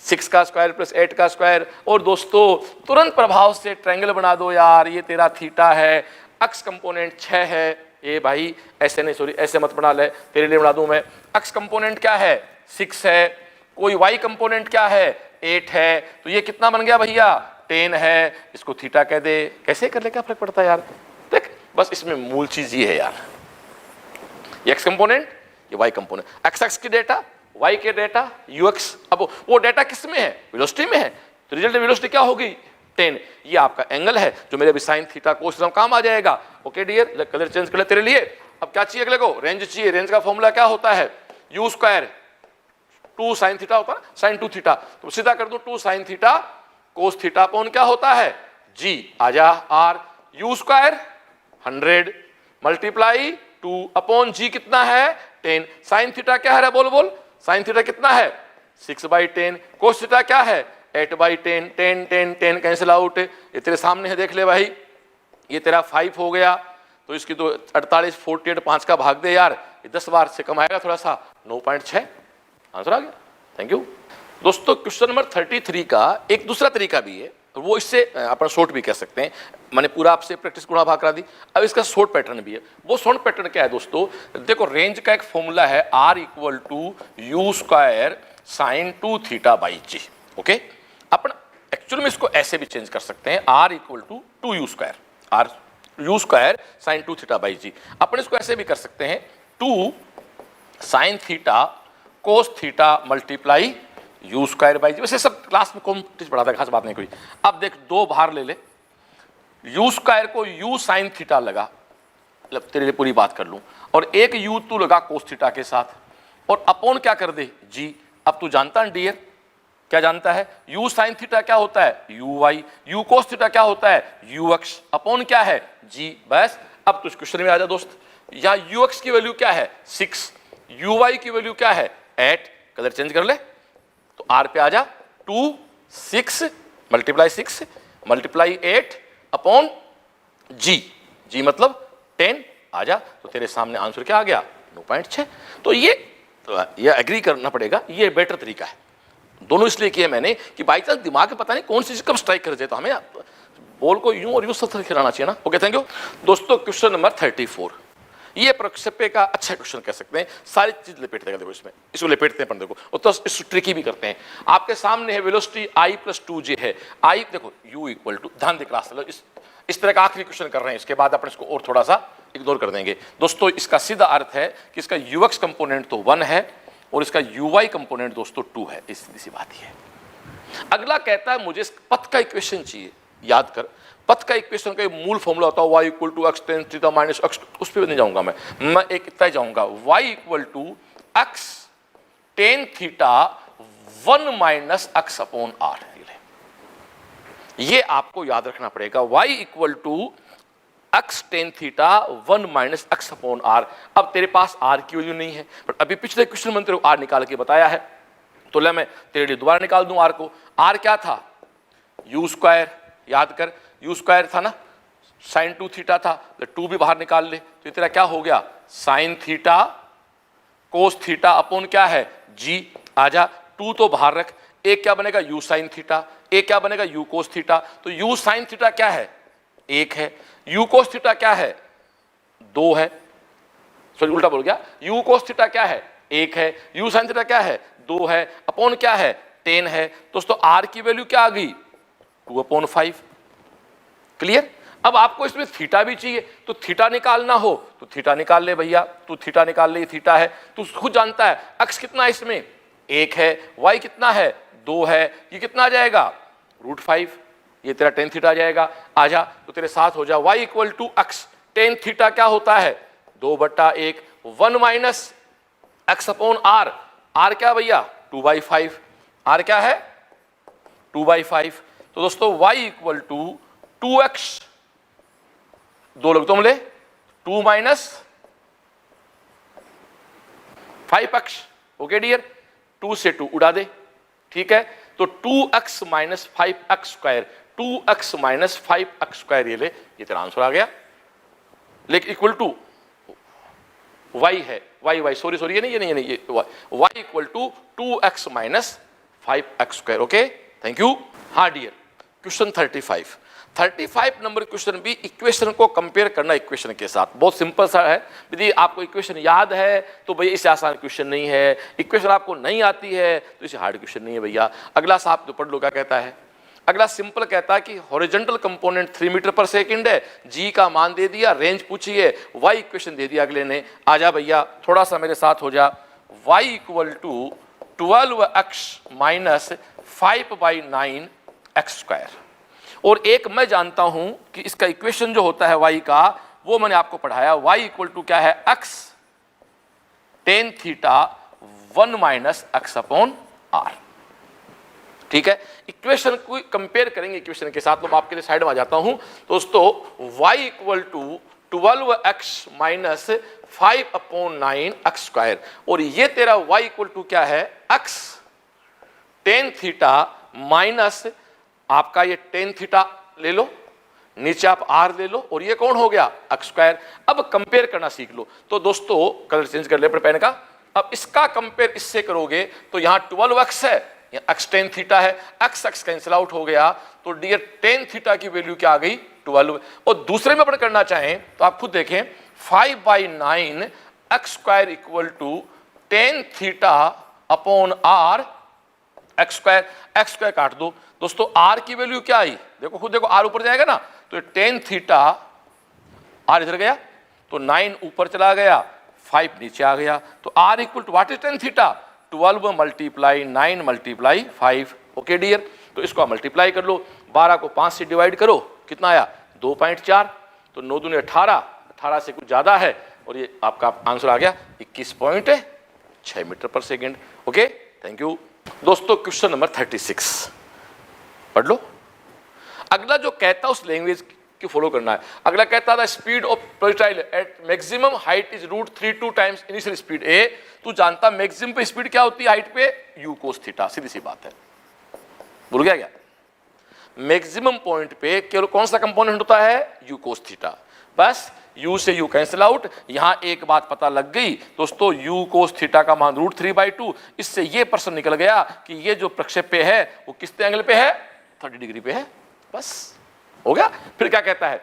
6 का स्क्वायर प्लस 8 का स्क्वायर। और दोस्तों तुरंत प्रभाव से ट्रायंगल बना दो यार, ये तेरा थीटा है, अक्ष कंपोनेंट 6 है। ए भाई ऐसे नहीं, सॉरी ऐसे मत बना ले, तेरे लिए बना दूं मैं। अक्ष कंपोनेंट क्या है 6 है, कोई वाई कंपोनेंट क्या है 8 है, तो ये कितना बन गया भैया 10 है, इसको थीटा कह दे। कैसे कर ले, क्या फर्क पड़ता है यार। देख बस इसमें मूल चीज ये है यार, ये एक्स कंपोनेंट ये वाई कंपोनेंट, एक्स एक्स की डेटा वाई के डेटा ux। अब वो डेटा किस में है, वेलोसिटी में है, तो रिजल्ट वेलोसिटी क्या होगी 10। ये आपका एंगल है जो मेरे अभी साइन थीटा कोस थीटा काम आ जाएगा। ओके डियर, कलर चेंज कर ले तेरे लिए। अब क्या चाहिए अगले को, रेंज चाहिए। रेंज का फॉर्मूला क्या होता है u स्क्वायर 2 साइन थीटा होता है, साइन 2 थीटा, तो सीधा कर दूं 2 sin theta cos theta upon क्या होता है g, आजा r, u square 100 multiply 2 upon g कितना है 10। साइन थीटा क्या है, बोल बोल, साइन थीटा कितना है 6/10, कोस थीटा क्या है 8/10, 10 10 10 कैंसिल आउट। ये तेरे सामने है, देख ले भाई, ये तेरा 5 हो गया, तो इसकी तो 48 48 5 का भाग दे यार, ये 10 बार से कम आएगा थोड़ा सा, 9.6 आंसर आ गया। थैंक यू दोस्तों। क्वेश्चन नंबर 33 का एक दूसरा तरीका भी है, वो इससे अपन शॉर्ट भी कह सकते हैं। मैंने पूरा आपसे प्रैक्टिस गुणा भाग करा दी। अब इसका शॉर्ट पैटर्न भी है। वो शॉर्ट पैटर्न क्या है दोस्तों, देखो रेंज का एक फॉर्मूला है R equal to you square sign 2 theta by ji. Okay, अपन एक्चुअल में इसको ऐसे भी चेंज कर सकते हैं, R equal to 2 you square, R u square sign 2 theta by g. अपन इसको ऐसे भी कर सकते हैं 2 sin theta cos theta multiply u square by g. वैसे सब क्लास में कौन चीज पढ़ाता है, खास बात नहीं कोई। अब देख दो बाहर ले ले, यू स्क्वायर को यू साइन थीटा लगा, तेरे लिए पूरी बात कर लूं, और एक यू तू लगा कोस थीटा के साथ, और अपॉन क्या कर दे जी। अब तू जानता है डियर, क्या जानता है, यू साइन थीटा क्या होता है U Y, U cos theta क्या होता है यू एक्स, अपॉन क्या है जी। बस अब तू इस क्वेश्चन में आ जा दोस्त, यहाँ यू एक्स की वैल्यू क्या है 6, यू वाई की वैल्यू क्या है 8, कलर चेंज कर ले तो आर पे आ जा 2 6 मल्टीप्लाई 6 मल्टीप्लाई 8 अपॉन जी, जी मतलब 10 आ जा, तो तेरे सामने आंसर क्या आ गया 9.6। तो ये एग्री करना पड़ेगा, ये बेटर तरीका है। दोनों इसलिए किए मैंने कि बाई चांस दिमाग में पता नहीं कौन सी चीज कब स्ट्राइक कर जाए, तो हमें बॉल को यूं और यूं सब खिलाना चाहिए ना। ओके, थैंक यू दोस्तों। क्वेश्चन नंबर 34, ये प्रक्षेप्य का अच्छा क्वेश्चन कह सकते हैं, सारी चीज लपेट देगा। देखो इसमें, इसको लपेटते हैं अपन, देखो और तो इसको ट्रिकी भी करते हैं। आपके सामने है वेलोसिटी I + 2j है, I देखो u इक्वल टू, ध्यान दे क्लास, इस तरह का आखिरी क्वेश्चन कर रहे हैं, इसके बाद अपन इसको और थोड़ा सा इग्नोर कर देंगे दोस्तों। इसका सीधा अर्थ है कि इसका ux कंपोनेंट तो 1 है और इसका uy कंपोनेंट दोस्तों 2 है, इस सीधी सी बात ही है। अगला कहता है मुझे पथ का इक्वेशन चाहिए, याद कर पथ का इक्वेशन का मूल फॉर्मूला होता है y equal to x tan theta minus x, उस पर नहीं जाऊंगा मैं एक इतना जाऊंगा, y equal to x tan theta 1 minus x upon r। ये आपको याद रखना पड़ेगा, y equal to x tan theta 1 minus x upon r। अब तेरे पास r की वैल्यू नहीं है, बट अभी पिछले क्वेश्चन में तेरे को r निकाल के बताया है, तो ले मैं तेरे लिए दोबारा निकाल दूं r को। r क्या था u स्क्वायर, याद कर u स्क्वायर था ना, साइन 2 थीटा था, तो 2 भी बाहर निकाल ले, तो तेरा क्या हो गया sign theta cos theta upon क्या है g। आजा 2 तो बाहर रख, एक क्या बनेगा u साइन थीटा, एक क्या बनेगा u कोस थीटा। तो u साइन थीटा क्या है 1 है, u कोस थीटा क्या है 2 है, सॉरी उल्टा बोल गया, u कोस थीटा क्या है 1 है, u साइन थीटा क्या है 2 है, अपॉन क्या है 10 है। दोस्तों r की वैल्यू क्या आ गई 2/5। क्लियर। अब आपको इसमें थीटा भी चाहिए, तो थीटा निकालना हो तो थीटा निकाल ले भैया, तू थीटा निकाल ले, थीटा है तू खुद जानता है। x कितना है इसमें 1 है, y कितना है 2 है, ये कितना आ जाएगा √5, ये तेरा tan थीटा आ जाएगा। आजा तो तेरे साथ हो जा y equal to x tan theta क्या होता है 2/1 1 minus x upon r। r क्या भैया 2/5, r क्या है 2/5। तो दोस्तों y इक्वल टू 2x, दो लोग तुम ले 2 माइनस 5x। ओके डियर, 2 से 2 उड़ा दे, ठीक है। तो 2x minus 5x square, 2x minus 5x square, ये ले, ये तेरा आंसर आ गया। लेकिन इक्वल टू y है, y सॉरी ये नहीं y equal to 2x minus 5x square. Okay, thank you. हाँ डियर, क्वेश्चन 35 नंबर क्वेश्चन भी इक्वेशन को कंपेयर करना इक्वेशन के साथ, बहुत सिंपल सा है। यदि आपको इक्वेशन याद है तो भैया इसे आसान क्वेश्चन नहीं है, इक्वेशन आपको नहीं आती है तो इसे हार्ड क्वेश्चन नहीं है भैया। अगला साहब तो पढ़ लो क्या कहता है। अगला सिंपल कहता है कि हॉरिजॉन्टल कंपोनेंट 3 मीटर पर सेकंड है, जी का मान दे दिया, रेंज पूछिए, वाई इक्वेशन दे दिया अगले ने। आजा भैया थोड़ा सा मेरे साथ हो जा, Y equal to 12x minus 5/9 x square. और एक मैं जानता हूं कि इसका इक्वेशन जो होता है y का, वो मैंने आपको पढ़ाया, y इक्वल टू क्या है x tan theta 1 minus x upon r। ठीक है, इक्वेशन को कंपेयर करेंगे इक्वेशन के साथ, तो मैं आपके लिए साइड में आ जाता हूं दोस्तों। y equal to 12x minus 5/9 x square, और ये तेरा y इक्वल टू क्या है x tan थीटा माइनस आपका ये tan थीटा ले लो, नीचे आप r ले लो, और ये कौन हो गया x स्क्वायर। अब कंपेयर करना सीख लो। तो दोस्तों कलर चेंज कर ले पेन का। अब इसका कंपेयर इससे करोगे तो यहां 12x है, एक्स टेन थीटा है, एक्स कैंसिल आउट हो गया, तो डियर टेन थीटा की वैल्यू क्या आ गई 12। और दूसरे में अपन करना चाहें तो आप खुद देखें 5/9 X square equal to tan theta upon R X square काट दो दोस्तों, आर की वैल्यू क्या आई देखो, खुद देखो, आर ऊपर जाएगा ना तो टेन थीटा, आर इधर गया तो 9 ऊपर चला गया, 5 नीचे आ गया, तो R equal to what is tan theta 12 multiply 9 multiply 5। Okay dear, तो इसको आप मल्टीप्लाई कर लो, 12 को 5 से डिवाइड करो, कितना आया 2.4, तो 9 दूनी 18, 18 से कुछ ज्यादा है, और ये आपका आंसर आ गया 21.6 मीटर पर सेकेंड। ओके, थैंक यू दोस्तों। क्वेश्चन नंबर 36 पढ़ लो। अगला जो कहता है उस लैंग्वेज की फॉलो करना है। अगला कहता था speed of projectile at maximum height is √32 times initial speed ए। तू जानता मैक्सिमम पे स्पीड क्या होती है हाइट पे, यू कोस थीटा, सीधी सी बात है। भूल गया क्या? मैक्सिमम पॉइंट पे केवल कौन सा कंपोनेंट होता है, यू कोस थीटा। बस u से u कैंसिल आउट। यहां एक बात पता लग गई दोस्तों, u कोस थीटा का मान √3/2। इससे ये प्रश्न निकल गया कि ये जो प्रक्षेप्य है वो किस एंगल पे है, 30 डिग्री पे है। बस हो गया। फिर क्या कहता है,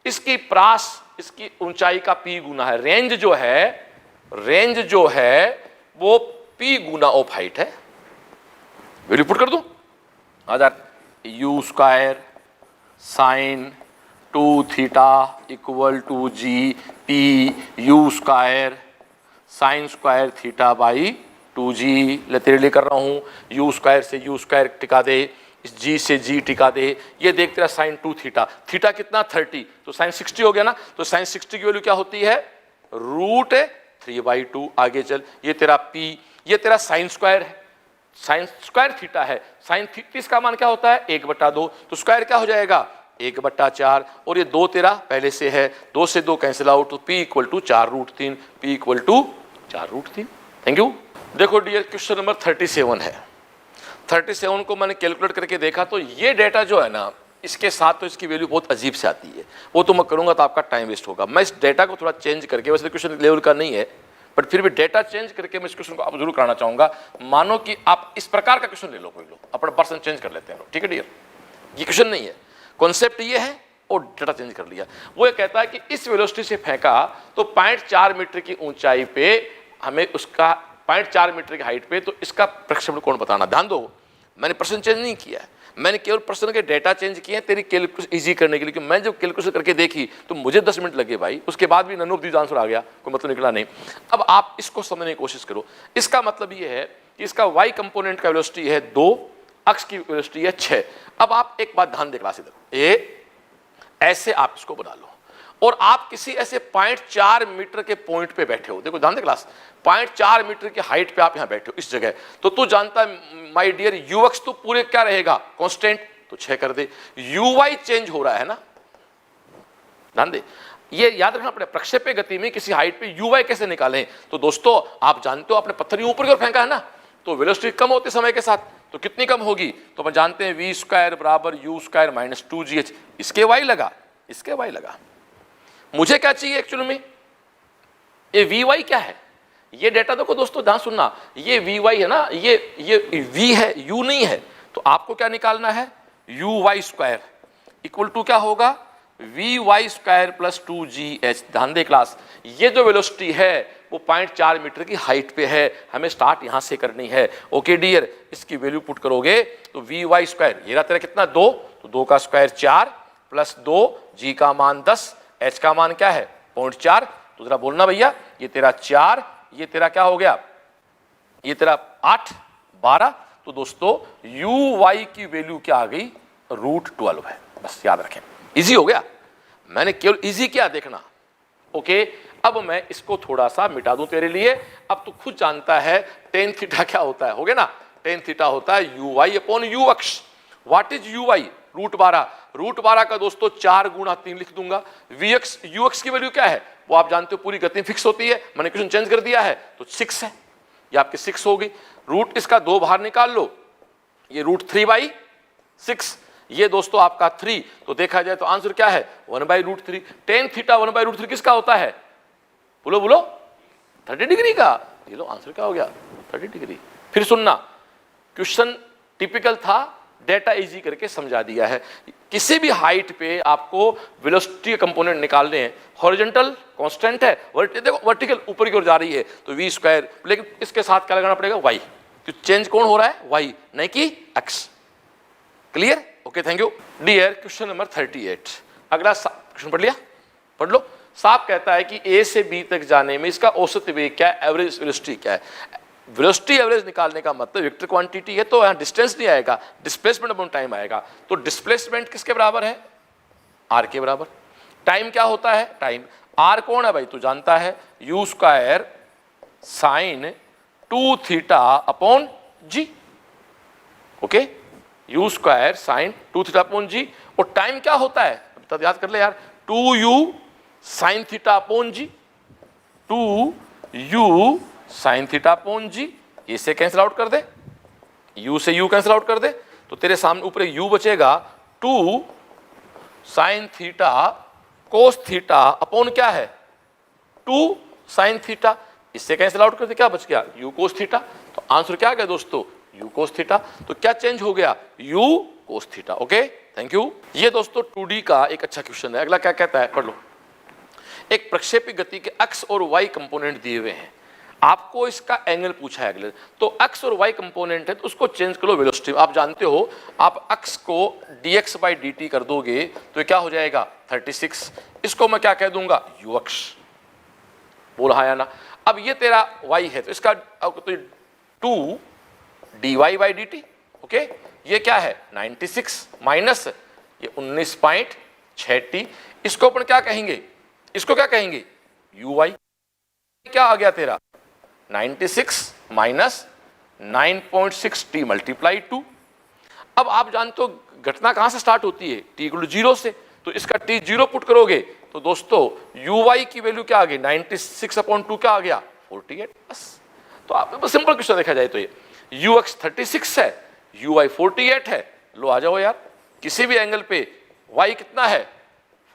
इसकी प्रास, इसकी ऊंचाई का p गुना है, रेंज जो है वो p गुना ऑफ हाइट है। वैल्यू पुट कर दूं, u² sine 2 theta equal to G P u² sine square theta by 2g। तेरे लिए कर रहा हूं, u² से u² टिका दे, इस g से g टिका दे, ये देख तेरा साइन 2 थीटा, थीटा कितना 30, तो साइन 60 हो गया ना, तो साइन 60 की वैल्यू क्या होती है √3/2। आगे चल, ये तेरा p, ये तेरा साइन स्क्वायर है, साइन स्क्वायर थीटा है, साइन 30 का मान क्या होता है 1/2, तो स्क्वायर क्या हो जाएगा 1/4, और ये 2 तेरा पहले से है, 2 से 2 कैंसिल आउट, तो p equal to 4√3, p equal to 4√3। Thank you. देखो डियर, क्वेश्चन नंबर 37 है। 37 को मैंने कैलकुलेट करके देखा, तो ये डेटा जो है ना, इसके साथ तो इसकी वैल्यू बहुत अजीब से आती है, वो तो मैं करूंगा तो आपका टाइम वेस्ट होगा। मैं इस डेटा को थोड़ा चेंज करके, वैसे क्वेश्चन लेवल का नहीं है बट फिर भी डेटा चेंज करके मैं इस क्वेश्चन को आप जरूर कराना चाहूंगा। मानो कि आप इस प्रकार का क्वेश्चन ले लो, कोई लो, अपना पर्सन चेंज कर लेते हैं, ठीक है डियर, ये क्वेश्चन नहीं है, कॉन्सेप्ट ये है और डेटा चेंज कर लिया। वो ये कहता है कि इस वेलोसिटी से फेंका तो 0.4 मीटर की ऊंचाई पे हमें उसका 0.4 मीटर की हाइट पे, तो इसका प्रक्षेपण कोण बताना। ध्यान दो, मैंने प्रश्न चेंज नहीं किया है, मैंने केवल प्रश्न के डेटा चेंज किए हैं तेरी कैलकुलेशन इजी करने के लिए। मैं जब कैलकुलेशन करके देखी तो मुझे 10 मिनट लगे भाई, उसके बाद भी नन ऑफ दीज आंसर आ गया, कोई मतलब निकला नहीं। अब आप इसको समझने की कोशिश करो। इसका मतलब ये है कि इसका y कंपोनेंट का वेलोसिटी है 2, अक्ष की वेलोसिटी है 6। अब आप एक बात ध्यान दे क्लास, इधर ऐसे आप इसको बना लो, और आप किसी ऐसे 0.4 मीटर के पॉइंट पे बैठे हो, देखो ध्यान दे क्लास, 0.4 मीटर की हाइट पे आप यहां बैठे हो इस जगह, तो तू जानता है माय डियर ux तो पूरे क्या रहेगा कांस्टेंट, तो 6 कर दे। uy चेंज हो रहा है ना, ध्यान दे, ये याद रखना पड़ेगा। प्रक्षेप्य गति में किसी हाइट पे uy कैसे निकालें, तो दोस्तों आप जानते हो आपने पत्थर ऊपर की ओर फेंका है ना, तो वेलोसिटी कम होती समय के साथ, तो कितनी कम होगी, तो अपन जानते हैं v² बराबर u² माइनस 2gh। इसके y लगा, इसके y लगा। मुझे क्या चाहिए एक्चुअली में, ये vy क्या है, ये डेटा देखो दोस्तों, ध्यान सुनना, ये vy है ना, ये v है, u नहीं है, तो आपको क्या निकालना है uy² इक्वल टू क्या होगा vy² प्लस 2gh। ध्यान दे क्लास, ये जो वेलोसिटी है वो 0.4 मीटर की हाइट पे है, हमें स्टार्ट यहां से करनी है। ओके डियर, इसकी वैल्यू पुट करोगे तो vy², ये रहा तेरा कितना 2, तो 2 का स्क्वायर 4 प्लस 2, g का मान 10, h का मान क्या है 0.4, तो जरा बोलना भैया, ये तेरा 4, ये तेरा क्या हो गया, ये तेरा 8, 12, तो दोस्तों uy की वैल्यू क्या आ गई √12 है। बस याद रखें, इजी हो गया, मैंने केवल इजी किया देखना। ओके, अब मैं इसको थोड़ा सा मिटा दूं तेरे लिए। अब तू खुद जानता है टेन थीटा क्या होता है, हो गया ना, टेन थीटा होता है uy अपॉन u अक्ष। व्हाट इज uy, √12, √12 का दोस्तों 4 गुणा 3 लिख दूंगा। vx ux की वैल्यू क्या है वो आप जानते हो, पूरी गति फिक्स होती है, मैंने क्वेश्चन चेंज कर दिया है, तो 6 है, ये आपकी 6 हो गई। रूट इसका 2 बाहर निकाल लो, ये √3/6, ये दोस्तों आपका 3, तो देखा जाए तो आंसर क्या है 1/√3। टेन थीटा 1/√3 किसका होता है, बोलो बोलो 30 डिग्री का। ये लो आंसर क्या हो गया 30 डिग्री। फिर सुनना, क्वेश्चन टिपिकल था, डेटा इजी करके समझा दिया है। किसी भी हाइट पे आपको वेलोसिटी के कंपोनेंट निकालने हैं, हॉरिजॉन्टल कांस्टेंट है, देखो वर्टिकल ऊपर की ओर जा रही है तो वी स्क्वायर, लेकिन इसके साथ क्या लगाना पड़ेगा, वाई, तो चेंज कौन हो रहा है, वाई, नहीं कि X. Clear? Okay, thank you dear. Question number 38, अगला क्वेश्चन पढ़ लिया, पढ़ लो। साहब कहता है कि ए से बी तक जाने में इसका औसत वेग क्या है, एवरेज वेलोसिटी क्या है। वेलोसिटी एवरेज निकालने का मतलब वेक्टर क्वांटिटी है तो यहाँ डिस्टेंस नहीं आएगा, डिस्प्लेसमेंट अपॉन टाइम आएगा। तो डिस्प्लेसमेंट किसके बराबर है, आर के बराबर। टाइम क्या होता है, टाइम आर कौन है भाई, तू जानता है, u square sign 2 theta upon g. Okay, u square sign 2 theta upon g. और टाइम क्या होता है, तो याद कर ले यार, 2u साइन थीटा अपॉन जी, 2u साइन थीटा अपॉन जी। इसे कैंसिल आउट कर दे, u से u कैंसिल आउट कर दे, तो तेरे सामने ऊपर u बचेगा 2 sin theta cos theta upon क्या है, 2 साइन थीटा। इससे कैंसिल आउट कर दे, क्या बच गया, u कोस थीटा। तो आंसर क्या आ गया दोस्तों, u कोस थीटा। तो क्या चेंज हो गया, u cos theta. Okay, thank you. ये दोस्तों 2D का एक अच्छा क्वेश्चन है। अगला क्या कहता है, पढ़ लो। एक प्रक्षेपी गति के एक्स और वाई कंपोनेंट दिए हुए हैं, आपको इसका एंगल पूछा है अगले। तो एक्स और वाई कंपोनेंट है तो उसको चेंज करो वेलोसिटी। आप जानते हो, आप एक्स को dx बाई dt कर दोगे तो क्या हो जाएगा 36। इसको मैं क्या कह दूंगा, यू अक्ष। बोल हाँ या ना। अब ये तेरा y है तो इसका तो 2 dy बाई dt। ओके, ये क्या है 96 माइनस ये 19.6t। इसको अपन क्या कहेंगे, इसको क्या कहेंगे, uy। क्या आ गया तेरा 96 माइनस 9.6t मल्टीप्लाई 2। अब आप जानते हो घटना कहां से स्टार्ट होती है, t इक्वल टू 0 से। तो इसका t 0 पुट करोगे तो दोस्तों uy की वैल्यू क्या आ गई, 96 अपॉन 2 क्या आ गया 48। बस, तो आप सिंपल क्वेश्चन देखा जाए तो ये ux 36 है, uy 48 है। लो आ जाओ यार, किसी भी एंगल पे y कितना है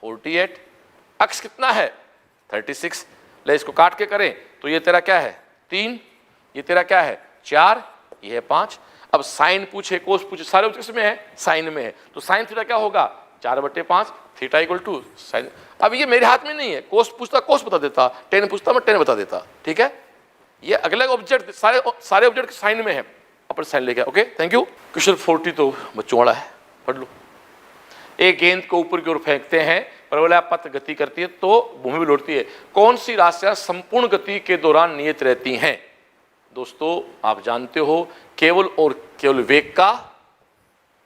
48, x कितना है 36। ले इसको काट के करें तो ये तेरा क्या है 3, ये तेरा क्या है 4, ये है 5। अब साइन पूछे, कोस पूछे, सारे किसमें है, साइन में है। तो साइन थीटा क्या होगा 4/5, थीटा इक्वल टू साइन। अब ये मेरे हाथ में नहीं है, कोस पूछता कोस बता देता, टेन पूछता मैं टेन बता देता। ठीक है, ये अगले ऑब्जेक्ट सारे ऑब्जेक्ट साइन में है, अपन साइन लेके। Okay, thank you. क्वेश्चन 40 तो बच्चों वाला है, पढ़ लो। एक गेंद को ऊपर की ओर फेंकते हैं, प्रबलयापथ गति करती है तो भूमि में लौटती है। कौन सी राशियां संपूर्ण गति के दौरान नियत रहती हैं। दोस्तों आप जानते हो, केवल और केवल वेग का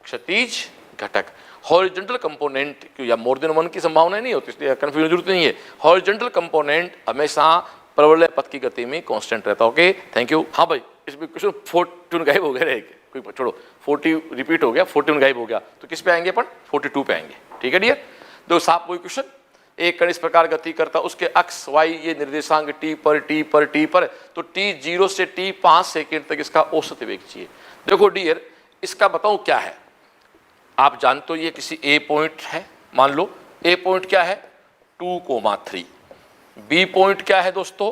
क्षैतिज घटक, हॉरिजॉन्टल कंपोनेंट या मोर देन वन की संभावना नहीं होती, इसलिए कंफ्यूजन जरूरत नहीं है। हॉरिजॉन्टल कंपोनेंट हमेशा प्रबल पथ की गति में कांस्टेंट रहता है। Okay, thank you. हाँ भाई, इसमें क्वेश्चन 41 गायब हो गया, कोई छोड़ो, 40 रिपीट हो गया, 41 गायब हो गया, तो किस पे आएंगे अपन 42 पे आएंगे। ठीक है डियर, देखो साफ कोई क्वेश्चन, एक कण इस प्रकार गति करता, उसके एक्स वाई ये निर्देशांक टी पर, तो टी 0 से टी 5 सेकेंड तक इसका औसत वेग चाहिए। देखो डियर, इसका बताऊं क्या है, आप जानते हो ये किसी ए पॉइंट है, मान लो ए पॉइंट क्या है 2,3, बी पॉइंट क्या है दोस्तों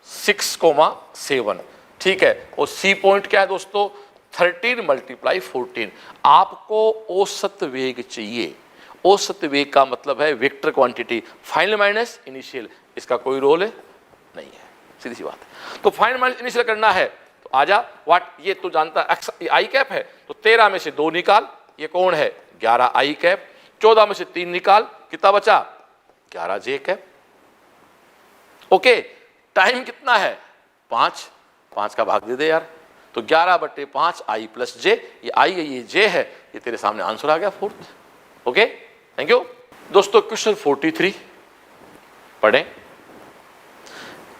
6,7, ठीक है, और सी पॉइंट क्या है दोस्तों 13 × 14। आपको औसत वेग चाहिए। औसत वेग का मतलब है vector quantity, final minus initial, इसका कोई रोल है नहीं है, सीधी सी बात है। तो फाइनल माइनस इनिशियल करना है तो आजा, व्हाट ये तो जानता है, एक्स आई कैप है तो 13 में से 2 निकाल, ये कौन है 11 आई कैप, 14 में से 3 निकाल, कितना बचा 11 जे कैप। ओके, टाइम कितना है 5, 5 का भाग दे दे यार, तो 11/5 आई प्लस जे, ये आई है ये जे है, ये तेरे सामने आंसर आ गया 4th। ओके, थैंक यू दोस्तों। क्वेश्चन 43 पढ़ें।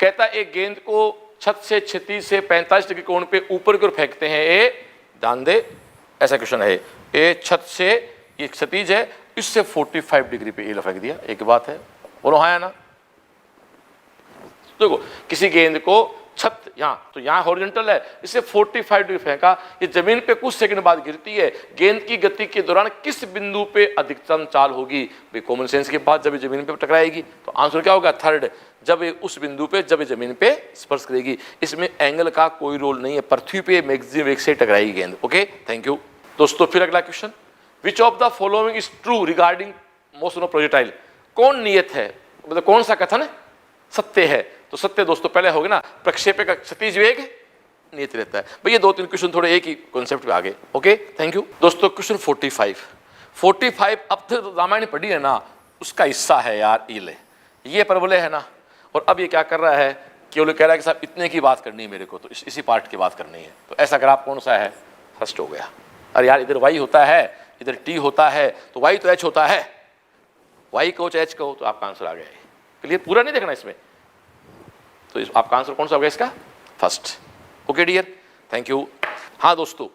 कहता एक गेंद को छत से क्षितिज से 45 डिग्री कोण पे ऊपर की ओर फेंकते हैं, ए ध्यान दे, ऐसा क्वेश्चन है, ए छत से ये क्षितिज है, इससे 45 डिग्री पे ये फेंक दिया, एक बात है, बोलो हाँ या ना। देखो किसी गेंद को छत यहाँ, तो यहाँ हॉरिजॉन्टल है, इसे 45 डिग्री फेंका, ये जमीन पे कुछ सेकंड बाद गिरती है, गेंद की गति के दौरान किस बिंदु पे अधिकतम चाल होगी? भाई कॉमन सेंस के बाद जब ये जमीन पे टकराएगी तो आंसर क्या होगा? थर्ड, जब ये उस बिंदु पे जब ये जमीन पे स्पर्श करेगी। इसमें एंगल का कोई रोल नहीं है, पृथ्वी पे मैक्सिमम वेग से टकराएगी गेंद। ओके, थैंक यू दोस्तों। फिर अगला question, which of the following is true regarding motion of projectile? कौन नियत है, मतलब कौन सा कथन सत्य है? तो सत्य दोस्तों पहले होगा ना, प्रक्षेपक का क्षितिज वेग नियत रहता है। भैया 2-3 क्वेश्चन थोड़े एक ही कॉन्सेप्ट पे आगे। ओके, थैंक यू दोस्तों। क्वेश्चन 45 अब तो रामायण पढ़ी है ना, उसका हिस्सा है यार। ये परवलय है ना, और अब ये क्या कर रहा है, केवल कह रहा है कि साहब इतने की बात करनी है मेरे को, तो इसी पार्ट की बात करनी है। तो ऐसा ग्राफ कौन सा है? फर्स्ट हो गया। अरे यार इधर y होता है, इधर t होता है, तो y तो h होता है, y कहो चाहे h कहो, तो आपका आंसर आ गया है। क्लियर? पूरा नहीं देखना इसमें, तो आपका आंसर कौन सा होगा इसका? First. Okay dear, thank you. हाँ दोस्तों,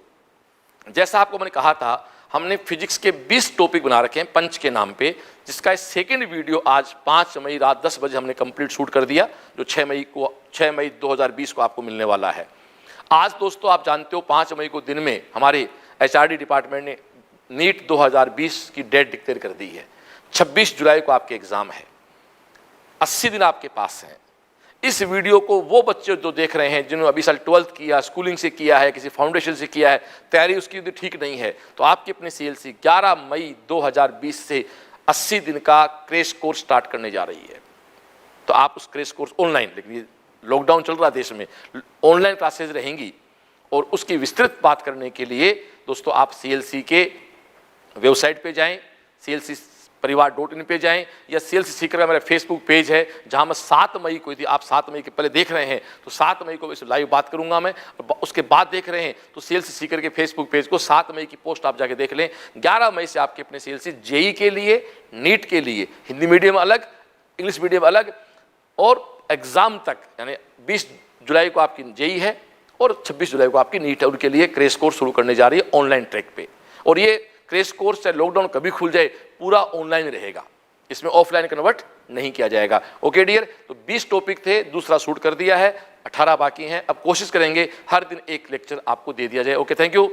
जैसा आपको मैंने कहा था, हमने फिजिक्स के 20 टॉपिक बना रखे हैं पंच के नाम पे, जिसका सेकेंड वीडियो आज 5 मई रात 10 बजे हमने कंप्लीट शूट कर दिया, जो 6 मई 2020 को आपको मिलने वाला है। आज दोस्तों आप जानते हो 5 मई को दिन में हमारे HRD डिपार्टमेंट ने नीट 2020 की डेट डिक्लेयर कर दी है। 26 जुलाई को आपके एग्जाम है, 80 दिन आपके पास हैं। इस वीडियो को वो बच्चे जो देख रहे हैं जिन्होंने अभी साल 12th किया, स्कूलिंग से किया है, किसी फाउंडेशन से किया है, तैयारी उसकी यदि ठीक नहीं है, तो आपकी अपनी CLC 11 मई 2020 से 80 दिन का क्रैश कोर्स स्टार्ट करने जा रही है। तो आप उस क्रैश कोर्स ऑनलाइन, लेकिन ये लॉकडाउन चल रहा है देश में, ऑनलाइन क्लासेज रहेंगी, और उसकी विस्तृत बात करने के लिए दोस्तों आप CLC के वेबसाइट पे जाएं, CLCparivar.in पे जाएं, या CLC सीकर का मेरा फेसबुक पेज है, जहां मैं 7 मई को, यदि आप 7 मई के पहले देख रहे हैं तो 7 मई को इस लाइव बात करूंगा मैं, उसके बाद देख रहे हैं तो CLC सीकर के फेसबुक पेज को 7 मई की पोस्ट आप जाके देख लें। 11 मई से आपके अपने CLC JEE के लिए, नीट के लिए, हिंदी मीडियम अलग, इंग्लिश मीडियम अलग, और एग्जाम तक, यानी 20 जुलाई को आपकी JEE है और 26 जुलाई को आपकी नीट है, उनके लिए क्रैश कोर्स शुरू करने जा रही है ऑनलाइन ट्रैक पे। और ये क्रैश कोर्स चाहे लॉकडाउन कभी खुल जाए, पूरा ऑनलाइन रहेगा, इसमें ऑफलाइन कन्वर्ट नहीं किया जाएगा। ओके डियर, तो 20 टॉपिक थे, दूसरा शूट कर दिया है, 18 बाकी हैं। अब कोशिश करेंगे हर दिन एक लेक्चर आपको दे दिया जाए। Okay, thank you.